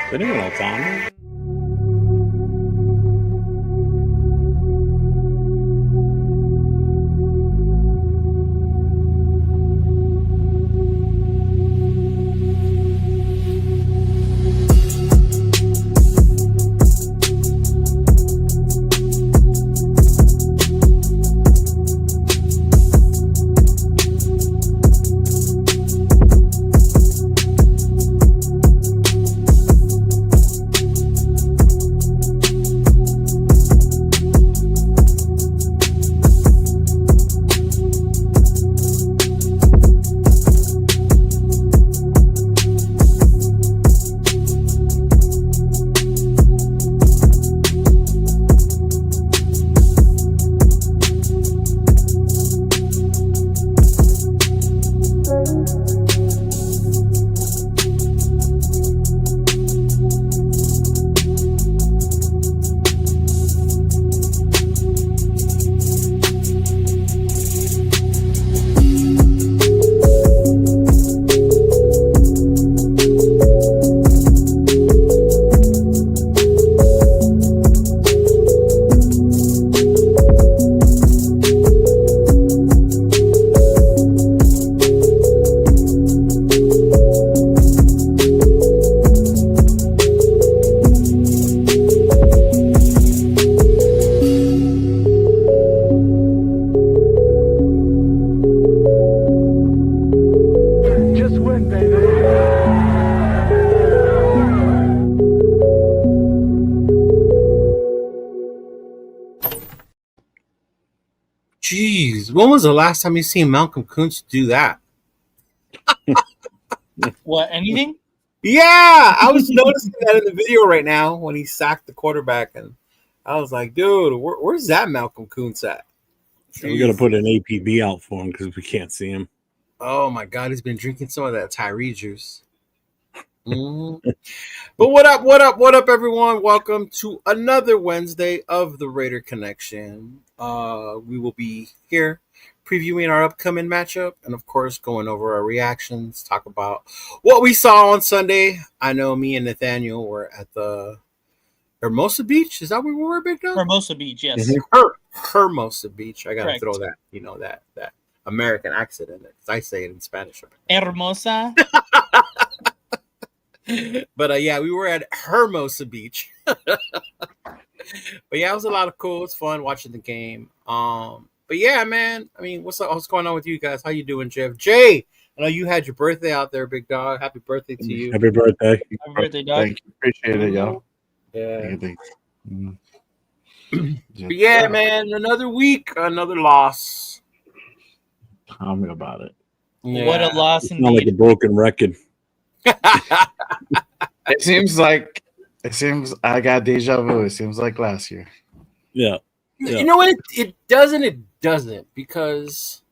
Is anyone else on there? Jeez, when was the last time you seen Malcolm Kuntz do that? What, anything? Yeah, I was noticing that in the video right now when he sacked the quarterback, and I was like, dude, where's that Malcolm Kuntz at? We got to put an APB out for him because we can't see him. Oh my God, he's been drinking some of that Tyree juice. Mm-hmm. But what up, everyone? Welcome to another Wednesday of the Raider Connection. We will be here previewing our upcoming matchup and, of course, going over our reactions, talk about what we saw on Sunday. I know me and Nathaniel were at the Hermosa Beach. Is that where we were, Big Dog? Hermosa Beach, yes. Mm-hmm. Hermosa Beach. I got to Correct. throw that, that American accent in it, because I say it in Spanish. Hermosa. But yeah, we were at Hermosa Beach. But yeah, it was a lot of cool. It's fun watching the game. But yeah, man. I mean, what's going on with you guys? How you doing, Jeff? Jay, I know you had your birthday out there, big dog. Happy birthday to you. Happy birthday. Happy birthday, dog. Thank you. Appreciate it, y'all. Yeah. But yeah, man. Another week, another loss. Tell me about it. Yeah. What a loss It's not like a indeed. broken record. It seems I got deja vu. It seems like last year. Yeah. You know what? It doesn't, because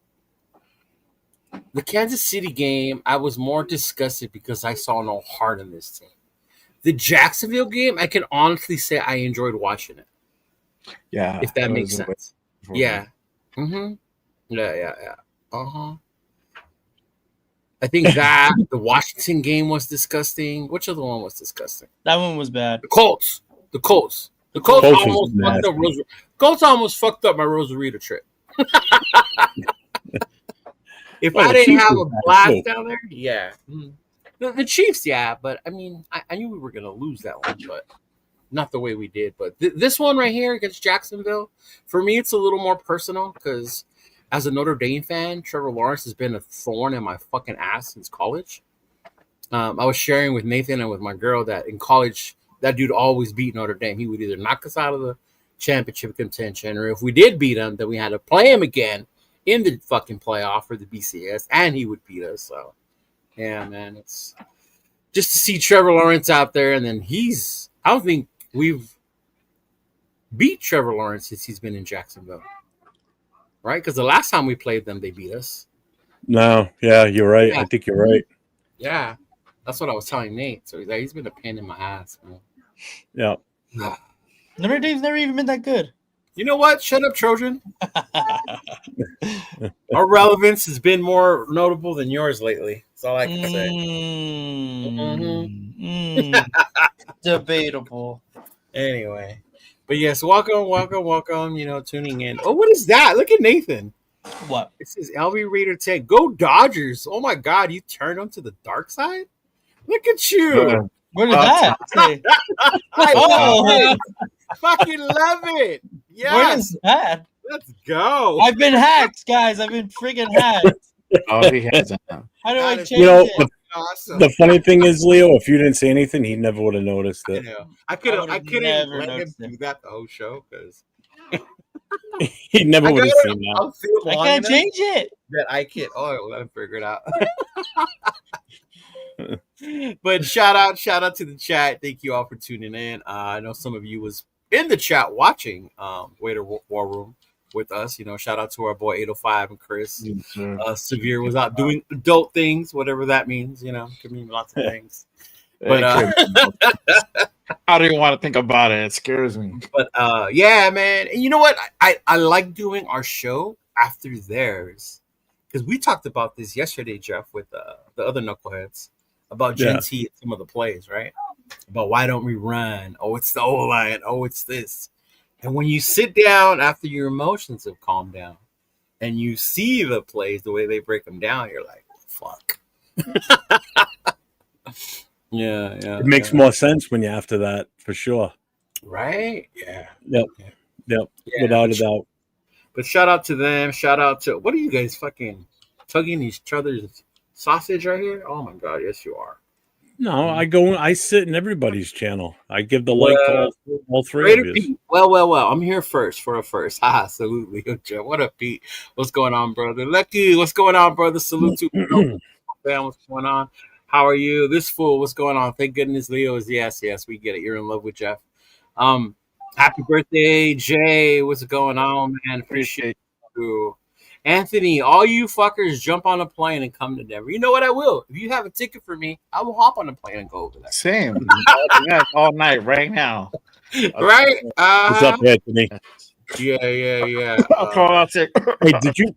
the Kansas City game, I was more disgusted because I saw no heart in this team. The Jacksonville game, I can honestly say I enjoyed watching it. Yeah. If that makes sense. Yeah. Mm-hmm. Yeah. I think that the Washington game was disgusting. Which other one was disgusting? That one was bad. The Colts. The Colts almost fucked up my Rosarito trip. If I didn't have a blast down there, yeah. The Chiefs, yeah, but I mean, I knew we were going to lose that one, but not the way we did. But this one right here against Jacksonville, for me, it's a little more personal because as a Notre Dame fan, Trevor Lawrence has been a thorn in my fucking ass since college. I was sharing with Nathan and with my girl that in college, that dude always beat Notre Dame. He would either knock us out of the championship contention, or if we did beat him, then we had to play him again in the fucking playoff for the BCS, and he would beat us. So, yeah, man, it's just to see Trevor Lawrence out there, and then I don't think we've beat Trevor Lawrence since he's been in Jacksonville, right? Because the last time we played them, they beat us. No, yeah, you're right. Yeah. I think you're right. Yeah, that's what I was telling Nate. So he's been a pain in my ass, man. Yeah. Notre Dame's never even been that good. You know what? Shut up, Trojan. Our relevance has been more notable than yours lately. That's all I can say. Debatable. Anyway, but yes, welcome. You know, tuning in. Oh, what is that? Look at Nathan. What? It says LV Raider 10. Go Dodgers. Oh my God, you turned them to the dark side? Look at you. Where did that say? I love Oh, it. Fucking love it. where Yes. is that? Let's go. I've been hacked, guys. I've been freaking hacked. Oh, he has that. How do I That is- change You know, it? Awesome. the funny thing is, Leo, if you didn't say anything, he never would have noticed I it. know. I I couldn't would've let never him noticed do it. that the whole show because He never I would have gotta- seen that. I'll feel I long can't enough change it. that I can't. Oh, let him figure it out. But shout out to the chat. Thank you all for tuning in. I know some of you was in the chat watching Waiter War Room with us. You know, shout out to our boy 805 and Chris. Severe was out doing adult things, whatever that means. You know, could mean lots of things. But I don't even want to think about it. It scares me. But yeah, man. And you know what? I like doing our show after theirs because we talked about this yesterday, Jeff, with the other knuckleheads about Gen T and some of the plays, right? About why don't we run? Oh, it's the O-line. Oh, it's this. And when you sit down after your emotions have calmed down and you see the plays, the way they break them down, you're like, fuck. Yeah. It makes more sense when you're after that, for sure. Right? Yeah. Yep. Yeah, Without a doubt. But shout out to them. Shout out to what are you guys fucking tugging each other's sausage right here? Oh my God, yes you are. No, I sit in everybody's channel. I give the like to all three Raider of you. Pete. Well. I'm here first for a first. Haha, salute, Leo Joe. What up, Pete? What's going on, brother? Lucky, what's going on, brother? Salute to fam. What's going on? How are you? This fool, what's going on? Thank goodness Leo is yes, we get it. You're in love with Jeff. Happy birthday, Jay. What's going on, man? Appreciate you. Anthony, all you fuckers jump on a plane and come to Denver. You know what? I will. If you have a ticket for me, I will hop on a plane and go over there. Same. All night, right now. Right? What's up, Anthony? Yeah. I'll call out sick. Hey, did you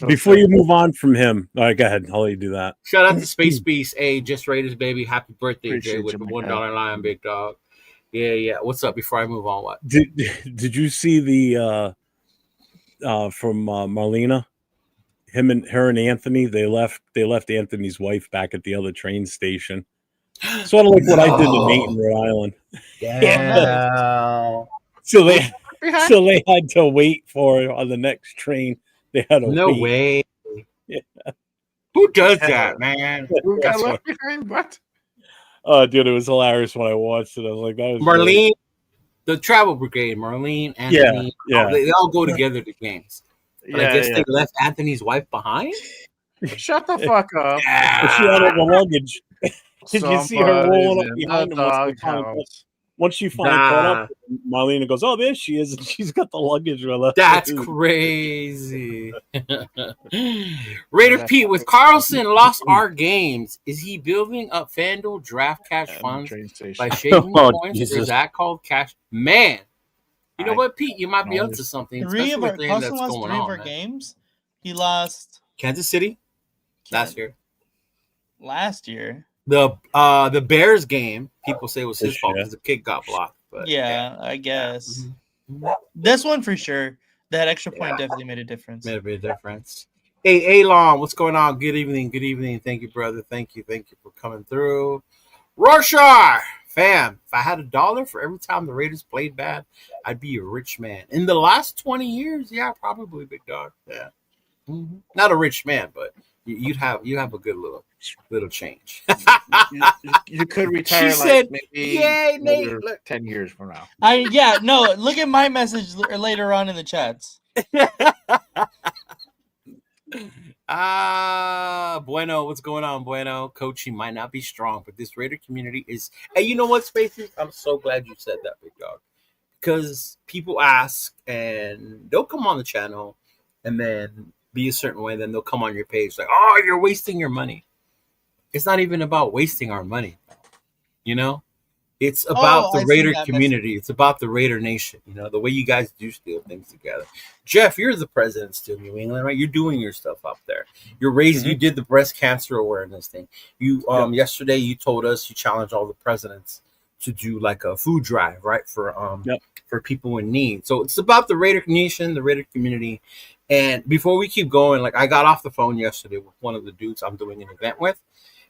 before you move on from him? All right, go ahead. I'll let you do that. Shout out to Space Beast. Hey, just Raiders, baby. Happy birthday, Appreciate Jay, with you, the my $1 line, big dog. Yeah. What's up? Before I move on, what? Did you see the from Marlena? Her and Anthony, they left Anthony's wife back at the other train station. Sort of like what I did to Nate in Rhode Island. Yeah. So they had to wait for her on the next train. They had to No wait. way. Yeah. Who does that, man? Who got left behind? What? Oh, dude, it was hilarious when I watched it. I was like, that was Marlene, great. the travel brigade, Marlene, Anthony, Yeah. they all go together to games. But I guess they left Anthony's wife behind. Shut the fuck up. But she had all the luggage. Did you see her rolling up behind him? Once she finally caught up, Marlena goes, "Oh, there she is," and she's got the luggage with her. That's crazy. Raider Pete, with Carlson lost our games, is he building up FanDuel draft cash funds by shaving points? Jesus. Is that called cash? Man, you know what, Pete? You might be up to something. Three of our Carlson lost three of our games. He lost Kansas City last year. The Bears game, people say was his fault because the kick got blocked. But yeah, I guess. Mm-hmm. This one for sure. That extra point definitely made a difference. Made a big difference. Hey, Alon, what's going on? Good evening. Thank you, brother. Thank you for coming through. Rorschach, fam, if I had $1 for every time the Raiders played bad, I'd be a rich man. In the last 20 years, yeah, probably, big dog. Yeah. Mm-hmm. Not a rich man, but you have a good little change. you could retire. She said, maybe "Yay, Nate! 10 years from now." No. Look at my message later on in the chats. Bueno, what's going on, Bueno? Coaching might not be strong, but this Raider community is. Hey, you know what, Spaces? I'm so glad you said that, big dog, because people ask and they'll come on the channel and then be a certain way, then they'll come on your page like, "Oh, you're wasting your money." It's not even about wasting our money, you know. It's about the I seen Raider that community. It's about the Raider Nation. You know, the way you guys do steal things together. Jeff, you're the president still in New England, right? You're doing your stuff up there. You're raising. You did the breast cancer awareness thing. You yesterday you told us you challenged all the presidents to do like a food drive, right? For people in need. So it's about the Raider Nation, the Raider community. And before we keep going, like I got off the phone yesterday with one of the dudes I'm doing an event with,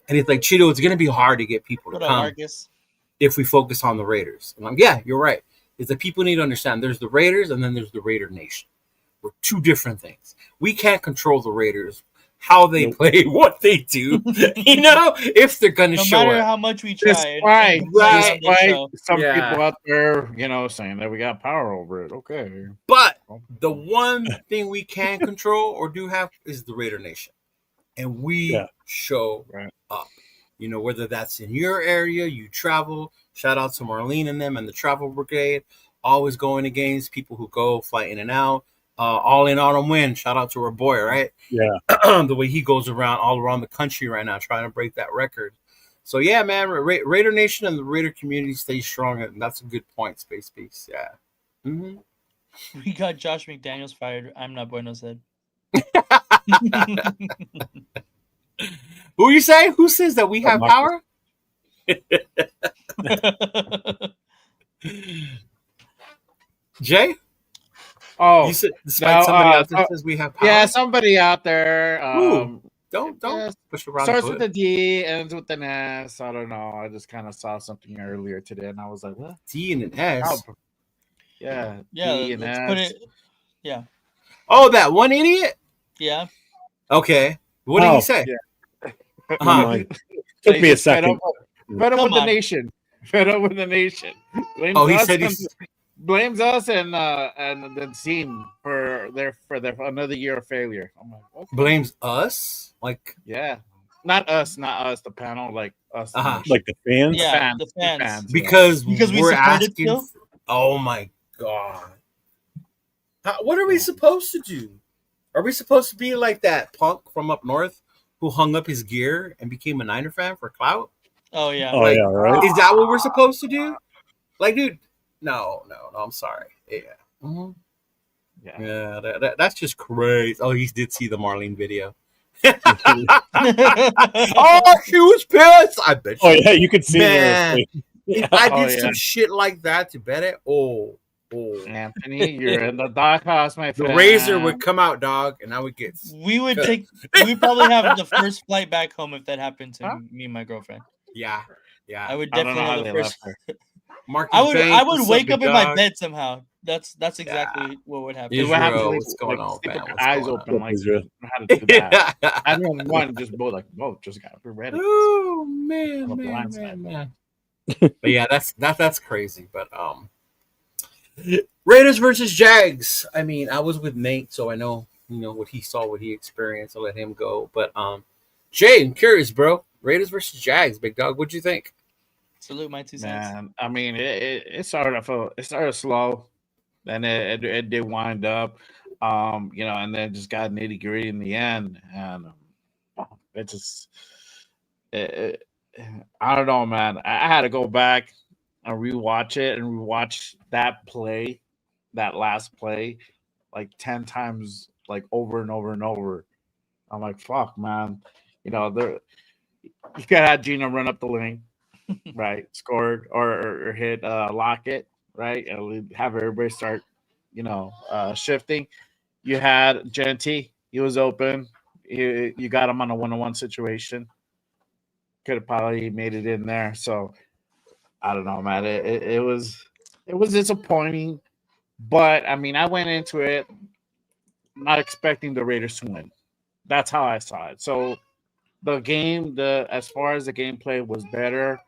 and he's like, Chido, it's gonna be hard to get people to come. Marcus? If we focus on the Raiders. I'm like, yeah, you're right. It's that people need to understand there's the Raiders and then there's the Raider Nation. We're two different things. We can't control the Raiders, how they play, what they do, if they're going to show up. No matter how much we try. Despite some Yeah. people out there, saying that we got power over it. Okay. But the one thing we can control or do have is the Raider Nation. And we show up. Whether that's in your area, you travel. Shout out to Marlene and them and the travel brigade. Always going against people who go fly in and out. All in autumn wind. Shout out to our boy, right? Yeah. The way he goes all around the country right now, trying to break that record. So yeah, man, Raider Nation and the Raider community stay strong, and that's a good point. Space Beast, yeah. Mm-hmm. We got Josh McDaniels fired. I'm not bueno said. Who you say? Who says that we have power? Jay? Oh, you said despite somebody out there says we have power. Yeah, somebody out there. Don't push around. Starts with the D, ends with an S. I don't know. I just kind of saw something earlier today, and I was like, "What? D and an S?" Oh, yeah, D and S. Yeah. Oh, that one idiot. Yeah. Okay. What did he say? Yeah. Took me a second. Fed up with the nation. Fed up with the nation. He said blames us and the team for another year of failure. I'm like, okay. Blames us, like not us, the panel, like us, like the fans, the fans. because we're asking. Oh my god, what are we supposed to do? Are we supposed to be like that punk from up north who hung up his gear and became a Niner fan for clout? Oh yeah, right. Is that what we're supposed to do? Like, dude. No, I'm sorry. Yeah. Mm-hmm. Yeah, that's just crazy. Oh, he did see the Marlene video. Oh, she was pissed. I bet. Oh yeah, you could see. Man, if I did some shit like that to bet it, Anthony, you're in the doghouse, my friend. The razor would come out, dog, and I would get. We probably have the first flight back home if that happened to me and my girlfriend. Yeah. I would definitely have the first. I would wake up in my bed somehow. That's exactly what would happen. Israel, what's going on, man? Eyes open, like how to do that. I don't want to just go like, just gotta be ready. Oh man. But yeah, that's crazy. But Raiders versus Jags. I mean, I was with Nate, so I know what he saw, what he experienced. I'll let him go. But Jay, I'm curious, bro. Raiders versus Jags, big dog. What'd you think? Salute my 2 cents. Man, I mean, it started slow, then it did wind up, and then just got nitty gritty in the end, and I don't know, man. I had to go back and rewatch it and rewatch that last play, like 10 times, like over and over and over. I'm like, fuck, man. You gotta have Gino run up the lane. Right, scored or hit Lockett, right, and have everybody start, shifting. You had Genty, he was open. You got him on a 1-on-1 situation. Could have probably made it in there. So I don't know, man. It was disappointing, but I mean, I went into it not expecting the Raiders to win. That's how I saw it. So the game, as far as the gameplay was better.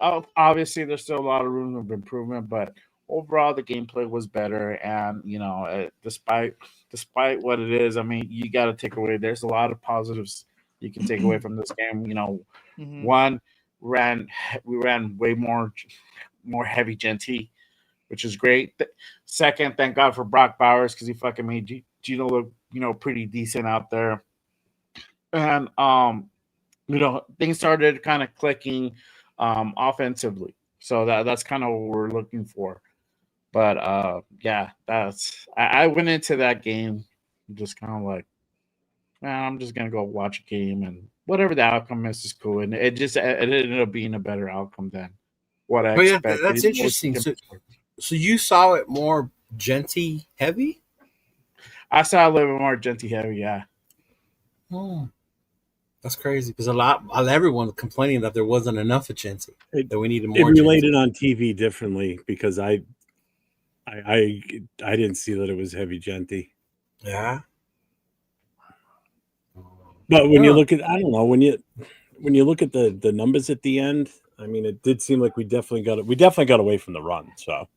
Obviously, there's still a lot of room of improvement, but overall, the gameplay was better. And despite what it is, I mean, you got to take away. There's a lot of positives you can take away from this game. One, we ran way more heavy Genty, which is great. Second, thank God for Brock Bowers because he fucking made Gino look pretty decent out there. And things started kind of clicking. Offensively, So that's kind of what we're looking for. But yeah, I went into that game just kind of like, I'm just gonna go watch a game, and whatever the outcome is cool. And it ended up being a better outcome than what I expected. That's interesting. So you saw it more Genty heavy? I saw a little bit more Genty heavy, yeah. Oh, that's crazy because everyone complaining that there wasn't enough of Genty, that we needed more. It related on TV differently because I didn't see that it was heavy Genty. Yeah. But when you look at, I don't know, when you look at the numbers at the end, I mean, it did seem like we definitely got away from the run. So,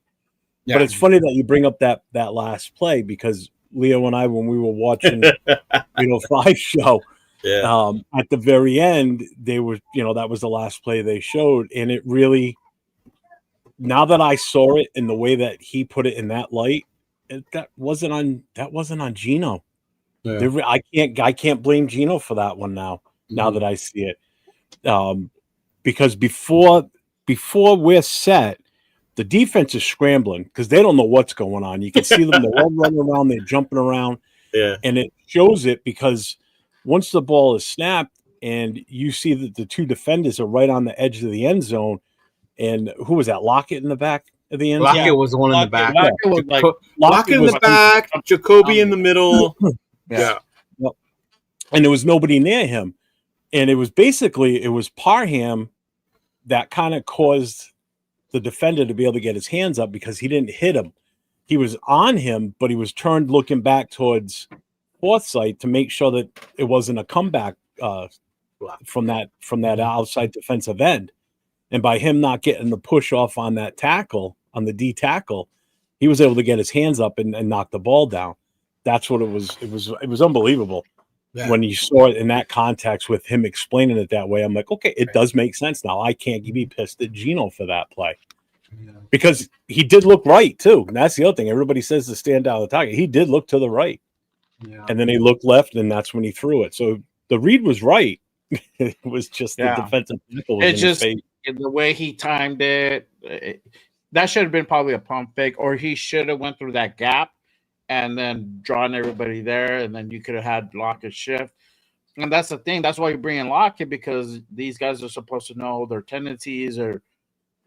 yeah. But it's funny that you bring up that last play because Leo and I, when we were watching, 5 show, at the very end, they were, that was the last play they showed, and it really, now that I saw it in the way that he put it in that light, that wasn't on Gino. Yeah. I can't blame Gino for that one now. Now that I see it, because before we're set, the defense is scrambling because they don't know what's going on. You can see them; they're all running around, they're jumping around, and it shows it because once the ball is snapped and you see that the 2 defenders are right on the edge of the end zone, and who was that? Lockett in the back of the end zone. Lockett was the one in the back. Lockett in the back. Jacoby in the middle. Yeah. Yep. And there was nobody near him. And it was Parham that kind of caused the defender to be able to get his hands up because he didn't hit him. He was on him, but he was turned looking back towards Forsythe to make sure that it wasn't a comeback from that outside defensive end. And by him not getting the push off on that tackle, on the D tackle, he was able to get his hands up and knock the ball down. That's what it was. It was unbelievable when you saw it in that context with him explaining it that way. I'm like, okay, it does make sense now. I can't be pissed at Gino for that play because he did look right too. And that's the other thing. Everybody says to stand down the target. He did look to the right, and then he looked left, and that's when he threw it. So the read was right. It was just the defensive tackle. It's just the way he timed it. That should have been probably a pump fake, or he should have went through that gap and then drawn everybody there, and then you could have had Lockett shift. And that's the thing. That's why you bring in Lockett, because these guys are supposed to know their tendencies, or,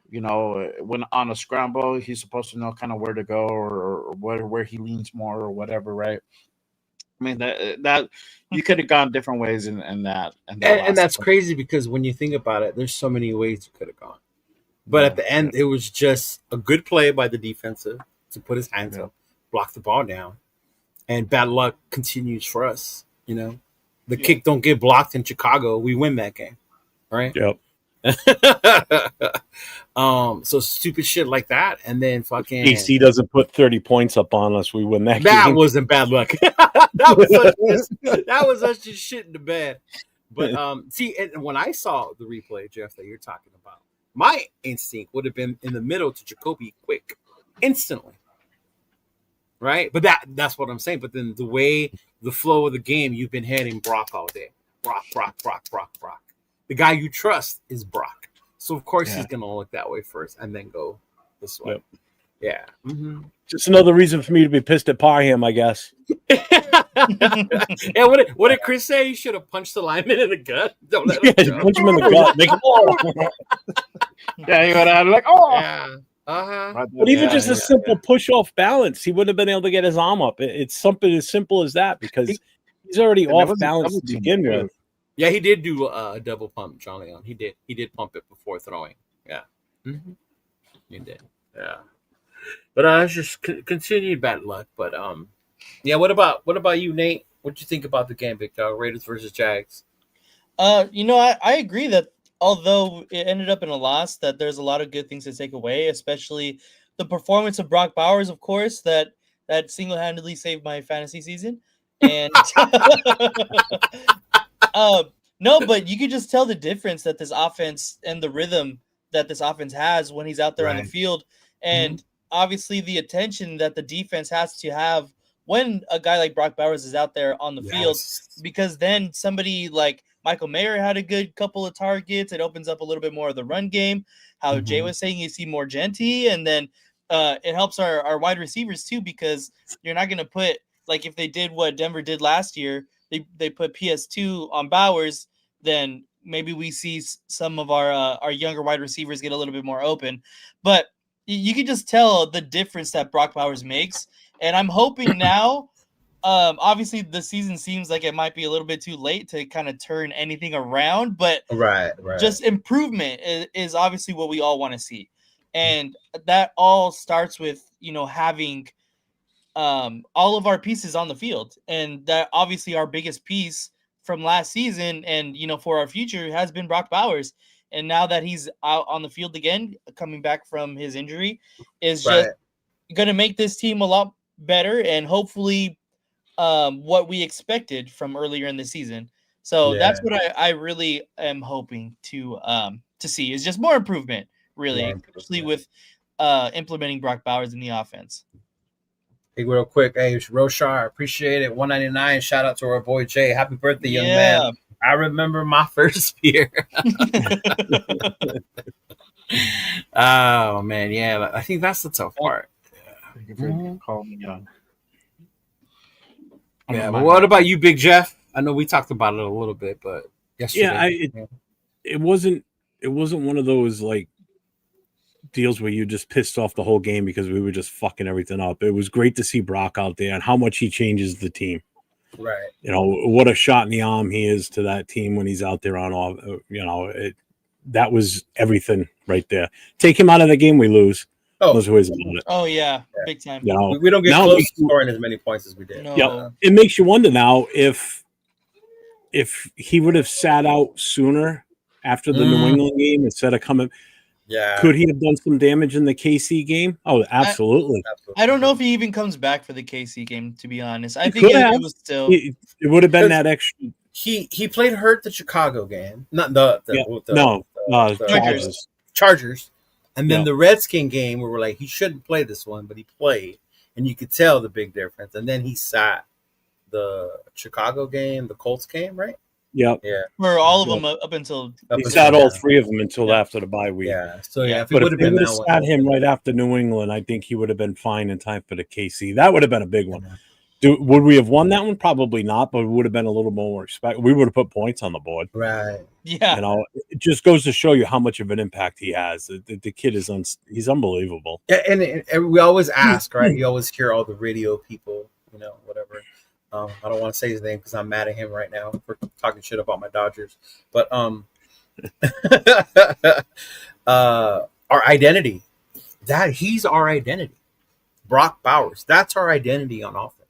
when on a scramble, he's supposed to know kind of where to go or where he leans more or whatever, right? I mean, that you could have gone different ways in that. And that's crazy because when you think about it, there's so many ways you could have gone. But at the end, it was just a good play by the defensive to put his hands up, block the ball down, and bad luck continues for us. The kick don't get blocked in Chicago, we win that game, right? Yep. So stupid shit like that, and then fucking AC doesn't put 30 points up on us, we win that game. That wasn't bad luck. that was us just shit in the bed. But see, and when I saw the replay, Jeff, that you're talking about, my instinct would have been in the middle to Jacoby quick, instantly. Right? But that's what I'm saying. But then the flow of the game, you've been hitting Brock all day. Brock. The guy you trust is Brock. So, of course, he's going to look that way first and then go this way. Yep. Yeah. Mm-hmm. Just another reason for me to be pissed at Parham, I guess. Yeah, what did Chris say? You should have punched the lineman in the gut. Don't let him punch him in the gut. Make him yeah, you would have like, oh. Yeah. Uh-huh. But even just a simple push off balance, he wouldn't have been able to get his arm up. It's something as simple as that because he's already off balance to begin with. Yeah, he did do a double pump, John Leon. He did pump it before throwing. Yeah. Mm-hmm. He did. Yeah. But it's just continued bad luck. But yeah. What about you, Nate? What'd you think about the game, Big Dog? Raiders versus Jags. I agree that although it ended up in a loss, that there's a lot of good things to take away, especially the performance of Brock Bowers, of course, that single-handedly saved my fantasy season. And no, but you could just tell the difference that this offense and the rhythm that this offense has when he's out there on the field. And obviously the attention that the defense has to have when a guy like Brock Bowers is out there on the field, because then somebody like Michael Mayer had a good couple of targets. It opens up a little bit more of the run game. How Jay was saying, you see more Genty, and then it helps our wide receivers too, because you're not going to put, like if they did what Denver did last year, they put PS2 on Bowers, then maybe we see some of our younger wide receivers get a little bit more open. But you can just tell the difference that Brock Bowers makes. And I'm hoping now, obviously the season seems like it might be a little bit too late to kind of turn anything around, but just improvement is obviously what we all want to see. And that all starts with, having all of our pieces on the field. And that obviously our biggest piece from last season and, for our future has been Brock Bowers. And now that he's out on the field again, coming back from his injury, is just going to make this team a lot better and hopefully what we expected from earlier in the season. So that's what I really am hoping to see, is just more improvement, really, especially with implementing Brock Bowers in the offense. Hey, real quick, hey, Roshar, appreciate it. 199. Shout out to our boy Jay. Happy birthday, young man. I remember my first year. Oh man, yeah. I think that's the tough part. Call me young. Yeah, but what about you, Big Jeff? I know we talked about it a little bit, but yesterday, it wasn't one of those like deals where you just pissed off the whole game because we were just fucking everything up. It was great to see Brock out there and how much he changes the team. Right. What a shot in the arm he is to that team when he's out there on all. That was everything right there. Take him out of the game, we lose. Those ways about it. Oh yeah, big time. We don't get close to scoring as many points as we did. No. Yeah, it makes you wonder now if he would have sat out sooner after the New England game instead of coming. Yeah. Could he have done some damage in the KC game? Oh, absolutely. I don't know if he even comes back for the KC game, to be honest. I think it was still. It would have been that extra. He played hurt the Chicago game, not the Chargers. And then the Redskin game, where we're like, he shouldn't play this one, but he played. And you could tell the big difference. And then he sat the Chicago game, the Colts game, right? Yeah. For all of them up until... He sat all three of them until after the bye week. Yeah. So, if they would have sat him right after New England, I think he would have been fine in time for the KC. That would have been a big one. Would we have won that one? Probably not, but it would have been a little more respect. We would have put points on the board. Right. Yeah. It just goes to show you how much of an impact he has. The kid is he's unbelievable. Yeah, and we always ask, right? You always hear all the radio people, whatever. I don't want to say his name because I'm mad at him right now for talking shit about my Dodgers. But our identity, he's our identity. Brock Bowers, that's our identity on offense.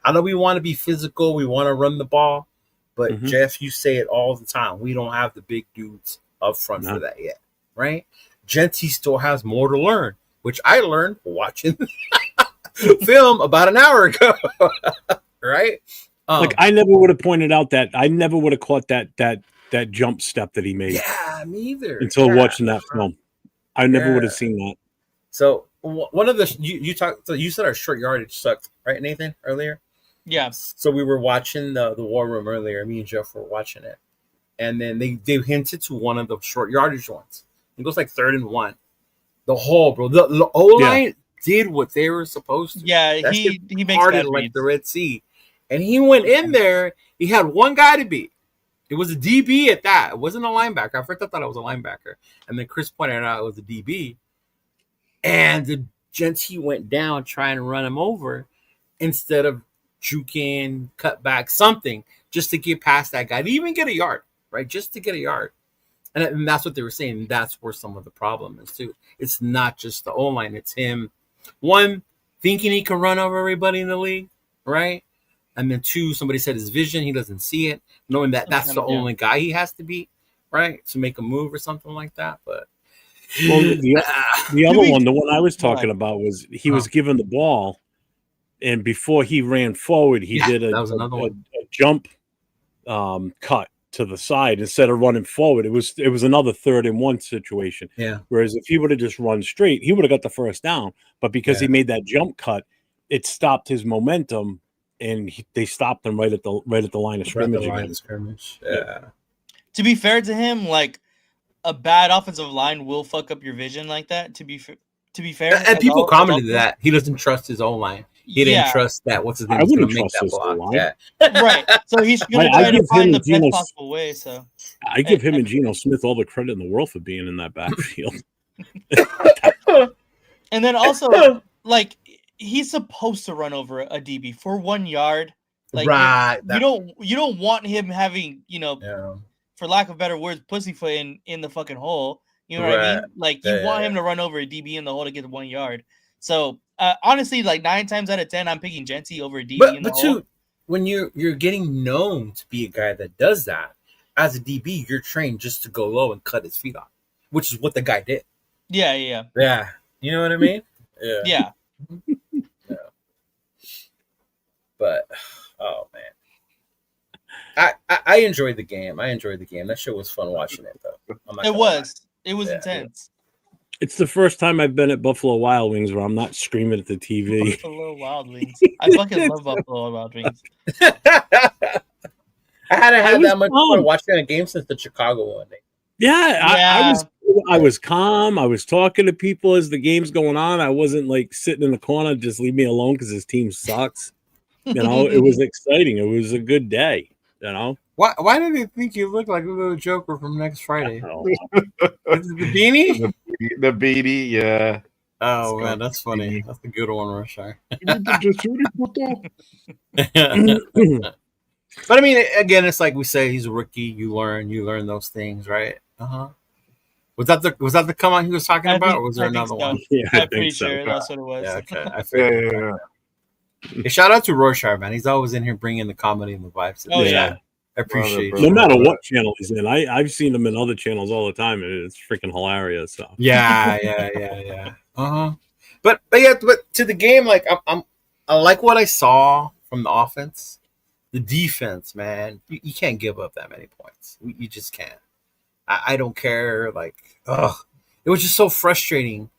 I know we want to be physical, we want to run the ball, but Jeff, you say it all the time. We don't have the big dudes up front for that yet, right? Genty still has more to learn, which I learned watching film about an hour ago, right? I never would have pointed out that I never would have caught that jump step that he made. Yeah, me either. Until watching that film, I never would have seen that. So one of the you talked. So you said our short yardage sucked, right, Nathan? Earlier. Yeah. So we were watching the War Room earlier. Me and Jeff were watching it, and then they hinted to one of the short yardage ones. It goes like 3rd and 1. The whole the O line did what they were supposed to. Yeah, he makes parted like the Red Sea, and he went in there. He had one guy to beat. It was a DB at that. It wasn't a linebacker. I first thought it was a linebacker, and then Chris pointed out it was a DB. And the Genty went down trying to run him over instead of juking, cut back, something just to get past that guy, to even get a yard, right? Just to get a yard. And that's what they were saying. That's where some of the problem is, too. It's not just the O-line. It's him, one, thinking he can run over everybody in the league, right? And then 2, somebody said his vision, he doesn't see it, knowing that that's the only guy he has to beat, right? To make a move or something like that. But well, the other one, the one I was talking about, was he was given the ball, and before he ran forward, he did a jump cut to the side instead of running forward. It was another 3rd and 1 situation. Yeah. Whereas if he would have just run straight, he would have got the first down. But because he made that jump cut, it stopped his momentum, and they stopped him right at the line of scrimmage again. Yeah. to be fair to him, like a bad offensive line will fuck up your vision like that. To be fair, And people commented that he doesn't trust his own line. He didn't trust that. What's his name? I He's going wouldn't to make trust that this block. line. Yeah. Right. So he's going to try to find the best possible way. So I give him and Geno Smith all the credit in the world for being in that backfield. And then also, like, he's supposed to run over a DB for 1 yard. Like, right. You don't want him having, for lack of better words, pussyfoot in the fucking hole. You know what I mean? Like, you want him to run over a DB in the hole to get 1 yard. So honestly, like 9 times out of 10, I'm picking Jency over a DB in the hole. Too, when you're getting known to be a guy that does that, as a DB, you're trained just to go low and cut his feet off, which is what the guy did. Yeah. Yeah. You know what I mean? Yeah. But oh man, I enjoyed the game. That shit was fun watching it though. It was intense. It's the first time I've been at Buffalo Wild Wings where I'm not screaming at the TV. Buffalo Wild Wings. I fucking love Buffalo Wild Wings. I hadn't had that much fun watching a game since the Chicago one. Yeah. I was calm. I was talking to people as the game's going on. I wasn't like sitting in the corner, just leave me alone because his team sucks. It was exciting. It was a good day. Why did they think you look like a little Joker from next Friday? Is it the beanie? The beanie, yeah. Oh man, that's funny. That's a good one, Roshar. But I mean, again, it's like we say, he's a rookie. You learn those things, right? Was that the come on he was talking about, or was there another one? Yeah, I'm pretty sure that's what it was. Yeah, okay. I figured. Yeah. Hey, shout out to Rorschach, man. He's always in here bringing the comedy and the vibes. Oh yeah. I appreciate it. No matter what channel he's in, I've seen him in other channels all the time, and it's freaking hilarious. So yeah. But to the game, like I like what I saw from the offense. The defense, man, you can't give up that many points. You just can't. I don't care. Like, it was just so frustrating.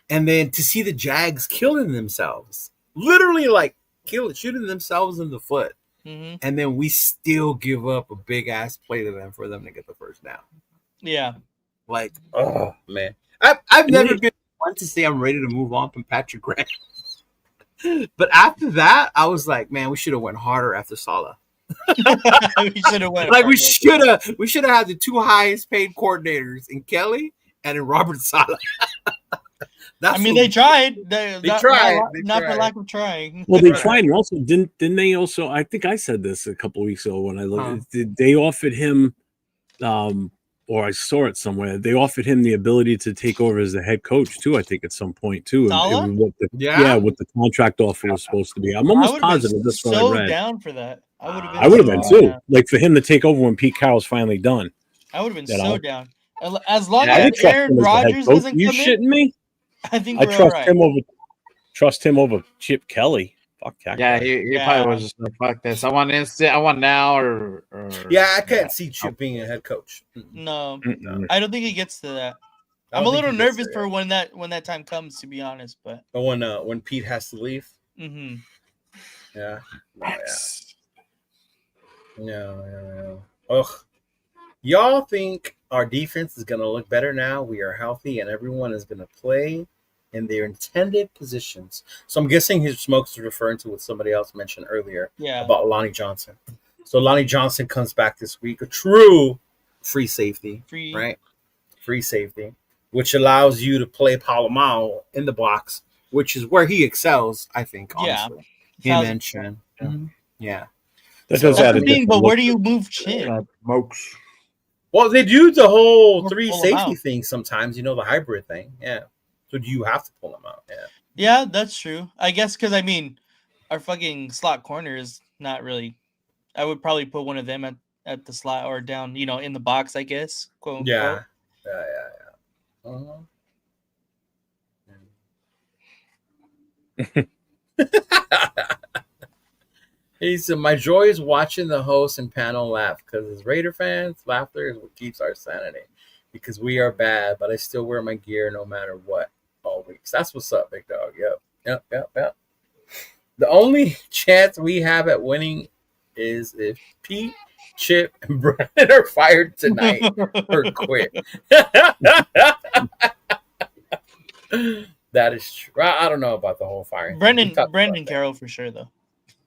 And then to see the Jags killing themselves, literally like shooting themselves in the foot. Mm-hmm. And then we still give up a big ass play to them for them to get the first down. Yeah. Like, oh man. I've never been one to say I'm ready to move on from Patrick Graham. But after that, I was like, man, we should have went harder after Saleh. We should have went like we should have had the 2 highest paid coordinators in Kelly and in Robert Saleh. They tried. They tried. Not for lack of trying. Well, they tried, and also didn't they also? I think I said this a couple of weeks ago when I looked. Did they offered him, or I saw it somewhere? They offered him the ability to take over as the head coach too. I think at some point too. What the contract offer was supposed to be. I'm almost positive that's what I read. Down for that. I would have been too. Yeah. Like for him to take over when Pete Carroll's finally done. I would have been so down. As long as Aaron Rodgers doesn't come in. You shitting me? I think I trust him over Chip Kelly. Fuck that. Yeah, he probably was just like, fuck this. I want instant. I want now or I can't see Chip being a head coach. No, I don't think he gets to that. I'm a little nervous for when that time comes, to be honest. But when Pete has to leave. Mm-hmm. Yeah. No. Ugh. Y'all think our defense is going to look better now? We are healthy and everyone is going to play in their intended positions. So I'm guessing his Smokes is referring to what somebody else mentioned earlier about Lonnie Johnson. So Lonnie Johnson comes back this week, a true free safety, right? Free safety, which allows you to play Palomao in the box, which is where he excels, I think, honestly. Him and Chin. Yeah. That's the thing, but where do you move Chin? Smokes. Well, they do the whole 3 safety thing sometimes, the hybrid thing. Yeah. So do you have to pull them out? Yeah. Yeah, that's true. I guess because, our fucking slot corner is not really. I would probably put one of them at the slot or down, in the box, I guess. Quote, yeah. He said, my joy is watching the host and panel laugh because as Raider fans, laughter is what keeps our sanity because we are bad, but I still wear my gear no matter what all weeks. That's what's up, big dog. Yep. The only chance we have at winning is if Pete Chip and Brennan are fired tonight or quit. That is true. I don't know about the whole firing. Brendan Carroll for sure though.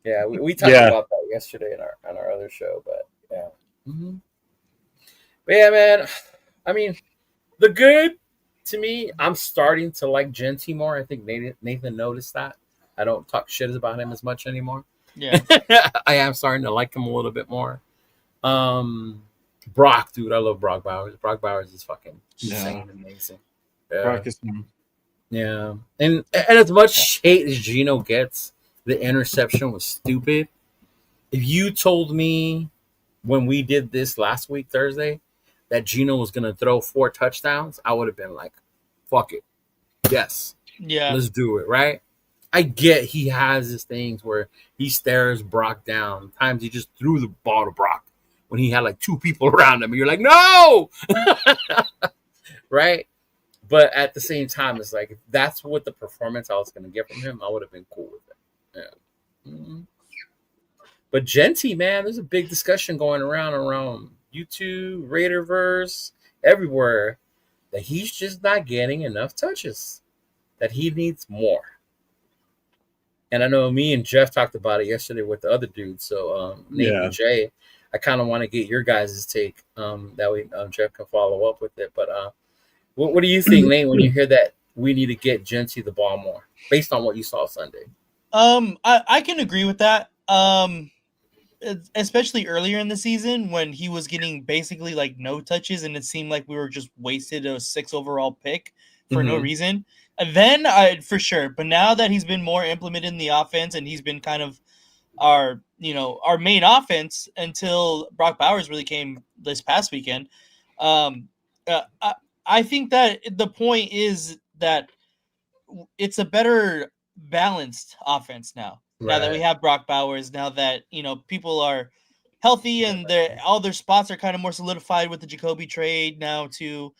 Yeah, we talked about that yesterday on our other show, but yeah. Mm-hmm. But yeah, man. I mean, the good to me, I'm starting to like Genty more. I think Nathan noticed that. I don't talk shit about him as much anymore. Yeah, I am starting to like him a little bit more. Brock, dude, I love Brock Bowers. Brock Bowers is fucking insane, amazing. Brock is yeah, and as much hate as Geno gets, the interception was stupid. If you told me when we did this last week Thursday that Geno was gonna throw 4 touchdowns, I would have been like, "Fuck it, yes, let's do it." Right? I get he has his things where he stares Brock down. Times he just threw the ball to Brock when he had like 2 people around him, and you're like, "No!" Right? But at the same time, it's like if that's what the performance I was going to get from him, I would have been cool with it. Yeah. Mm-hmm. But Genty, man, there's a big discussion going around YouTube, Raiderverse, everywhere, that he's just not getting enough touches, that he needs more. And I know me and Jeff talked about it yesterday with the other dudes. So Nate and Jay, I kind of want to get your guys' take. That way Jeff can follow up with it. But what do you think, Nate, when you hear that we need to get Genty the ball more, based on what you saw Sunday? I can agree with that. Especially earlier in the season when he was getting basically like no touches, and it seemed like we were just wasted a 6 overall pick for no reason. And then for sure, but now that he's been more implemented in the offense and he's been kind of our main offense until Brock Bowers really came this past weekend. I think that the point is that it's a better balanced offense now. Right. Now that we have Brock Bowers, now that people are healthy and all their spots are kind of more solidified with the Jacoby trade now too,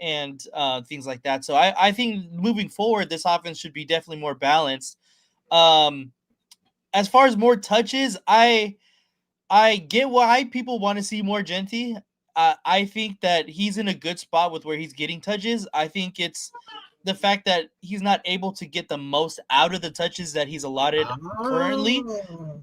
and things like that. So I think moving forward, this offense should be definitely more balanced. As far as more touches, I get why people want to see more Genty. I think that he's in a good spot with where he's getting touches. I think it's the fact that he's not able to get the most out of the touches that he's allotted currently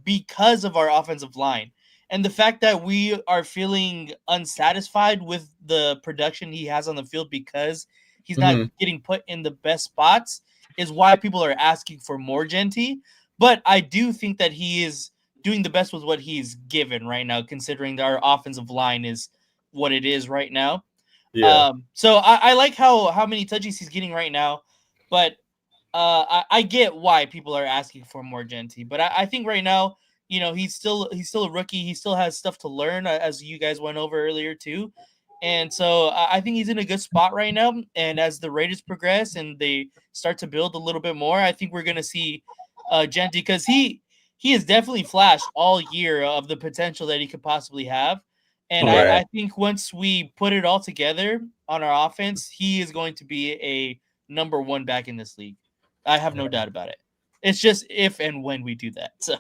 because of our offensive line. And the fact that we are feeling unsatisfied with the production he has on the field because he's not getting put in the best spots is why people are asking for more Genty. But I do think that he is doing the best with what he's given right now, considering that our offensive line is what it is right now. Yeah. So I like how many touches he's getting right now, but I get why people are asking for more Genty. But I think right now, he's still a rookie. He still has stuff to learn, as you guys went over earlier too. And so I think he's in a good spot right now. And as the Raiders progress and they start to build a little bit more, I think we're going to see Genty, because he has definitely flashed all year of the potential that he could possibly have. And I think once we put it all together on our offense, he is going to be a number 1 back in this league. I have no doubt about it. It's just if and when we do that. So,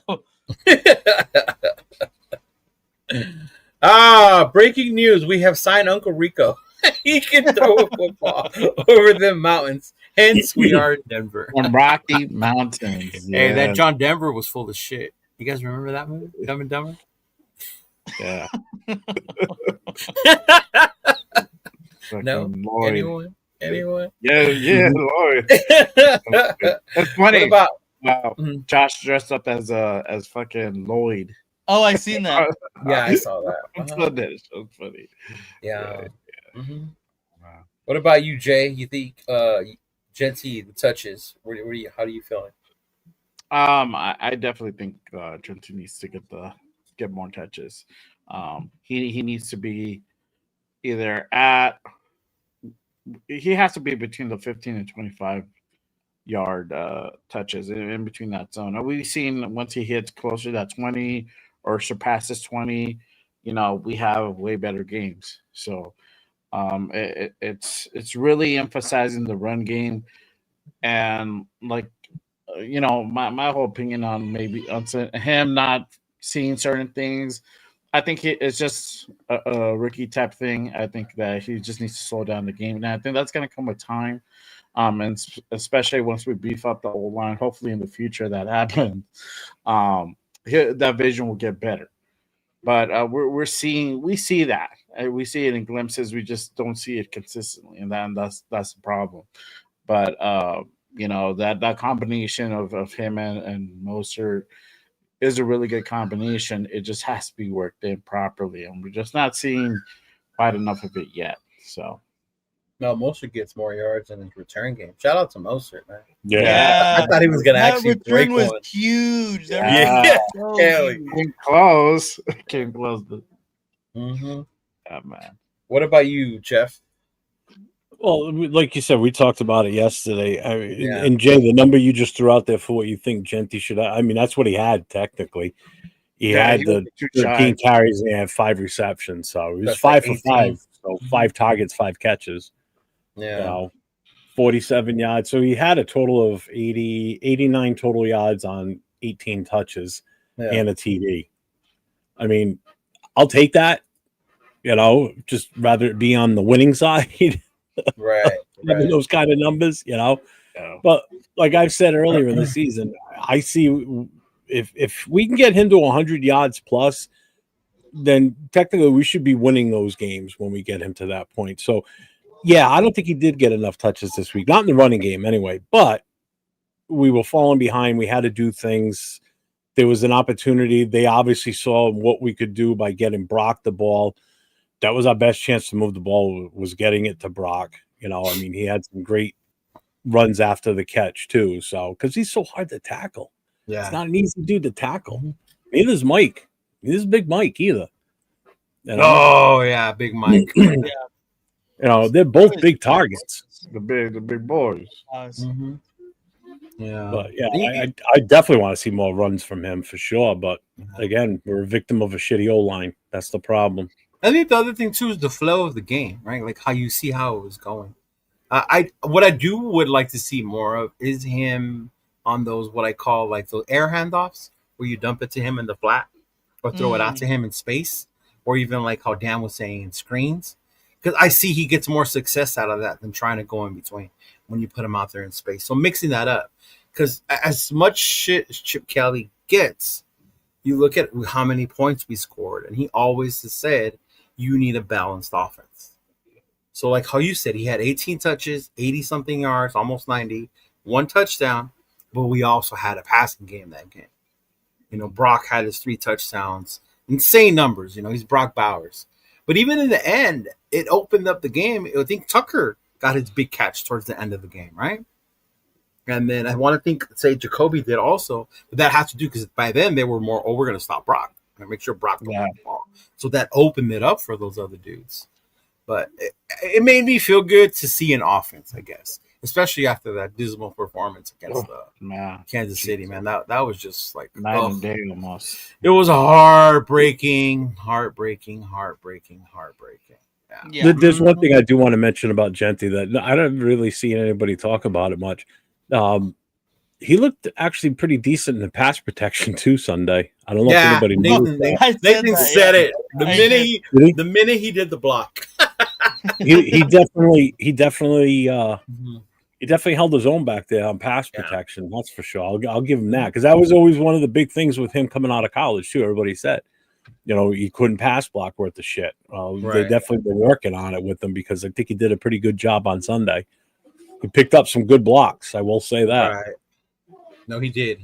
breaking news. We have signed Uncle Rico. He can throw a football over the mountains. Hence, we are in Denver. On Rocky Mountains. Hey, that John Denver was full of shit. You guys remember that movie? Dumb and Dumber? Yeah. No? Lloyd. Anyone? Yeah, Lloyd. That's funny. What about Josh dressed up as fucking Lloyd? Oh, I seen that. Yeah, I saw that. That was funny. Yeah. Mm-hmm. Wow. What about you, Jay? You think Genty the touches? How do you feeling? I definitely think Genty needs to get more touches. He needs to be either he has to be between the 15 and 25 yard touches in between that zone. Now, we've seen once he hits closer to 20 or surpasses 20, we have way better games. So it's really emphasizing the run game, and like my whole opinion on maybe on him not seeing certain things I think it's just a rookie type thing. I think that he just needs to slow down the game, and I think that's going to come with time. And especially once we beef up the old line, hopefully in the future that happens, that vision will get better. But we see that. We see it in glimpses. We just don't see it consistently, and that's the problem. But that combination of him and Mostert is a really good combination. It just has to be worked in properly, and we're just not seeing quite enough of it yet. So. No, Mostert gets more yards in his return game. Shout out to Mostert, man. Yeah. I thought he was gonna That actually return break was one. huge. Yeah. So huge. Came close. Mm-hmm. Yeah, man. What about you, Jeff? Well, like you said, we talked about it yesterday. Yeah. And Jay, the number you just threw out there for what you think Genty should have, I mean, that's what he had technically. He had the 13 carries and he had 5 receptions. So he was That's 5 like for 5. So 5 targets, 5 catches. Yeah. 47 yards. So he had a total of 89 total yards on 18 touches and a TD. I mean, I'll take that. Just rather it be on the winning side. Right. Having those kind of numbers, But like I've said earlier in the season, I see if we can get him to 100 yards plus, then technically we should be winning those games when we get him to that point. So, yeah, I don't think he did get enough touches this week, not in the running game anyway, but we were falling behind. We had to do things. There was an opportunity. They obviously saw what we could do by getting Brock the ball. That was our best chance to move the ball, was getting it to Brock. I mean, he had some great runs after the catch too. So, because he's so hard to tackle. Yeah. It's not an easy dude to tackle. Neither is Mike. Neither is Big Mike either. Oh, yeah, Big Mike. They're both big targets. The big boys. Mm-hmm. Yeah. But yeah, I definitely want to see more runs from him for sure. But again, we're a victim of a shitty O-line. That's the problem. I think the other thing too is the flow of the game, right? Like how you see how it was going. What I would like to see more of is him on those what I call like those air handoffs where you dump it to him in the flat or throw it out to him in space, or even like how Dan was saying screens. Because I see he gets more success out of that than trying to go in between when you put him out there in space. So mixing that up, because as much shit as Chip Kelly gets, you look at how many points we scored, and he always has said you need a balanced offense. So like how you said, he had 18 touches, 80-something yards, almost 90, 1 touchdown, but we also had a passing game that game. Brock had his 3 touchdowns, insane numbers. He's Brock Bowers. But even in the end, it opened up the game. I think Tucker got his big catch towards the end of the game, right? And then I want to say Jacoby did also, but that has to do because by then they were more, we're going to stop Brock. Make sure Brock don't have the ball. So that opened it up for those other dudes. But it made me feel good to see an offense, I guess, especially after that dismal performance against Kansas City, man. That was just like night and day almost. It was heartbreaking. Yeah. There's one thing I do want to mention about Genty that I don't really see anybody talk about it much. He looked actually pretty decent in the pass protection too Sunday. I don't know if anybody knew. Nathan said it the minute he did the block. he definitely held his own back there on pass protection. That's for sure. I'll give him that because that was always one of the big things with him coming out of college too. Everybody said, he couldn't pass block worth of shit. They definitely been working on it with him because I think he did a pretty good job on Sunday. He picked up some good blocks. I will say that. Right. No, he did.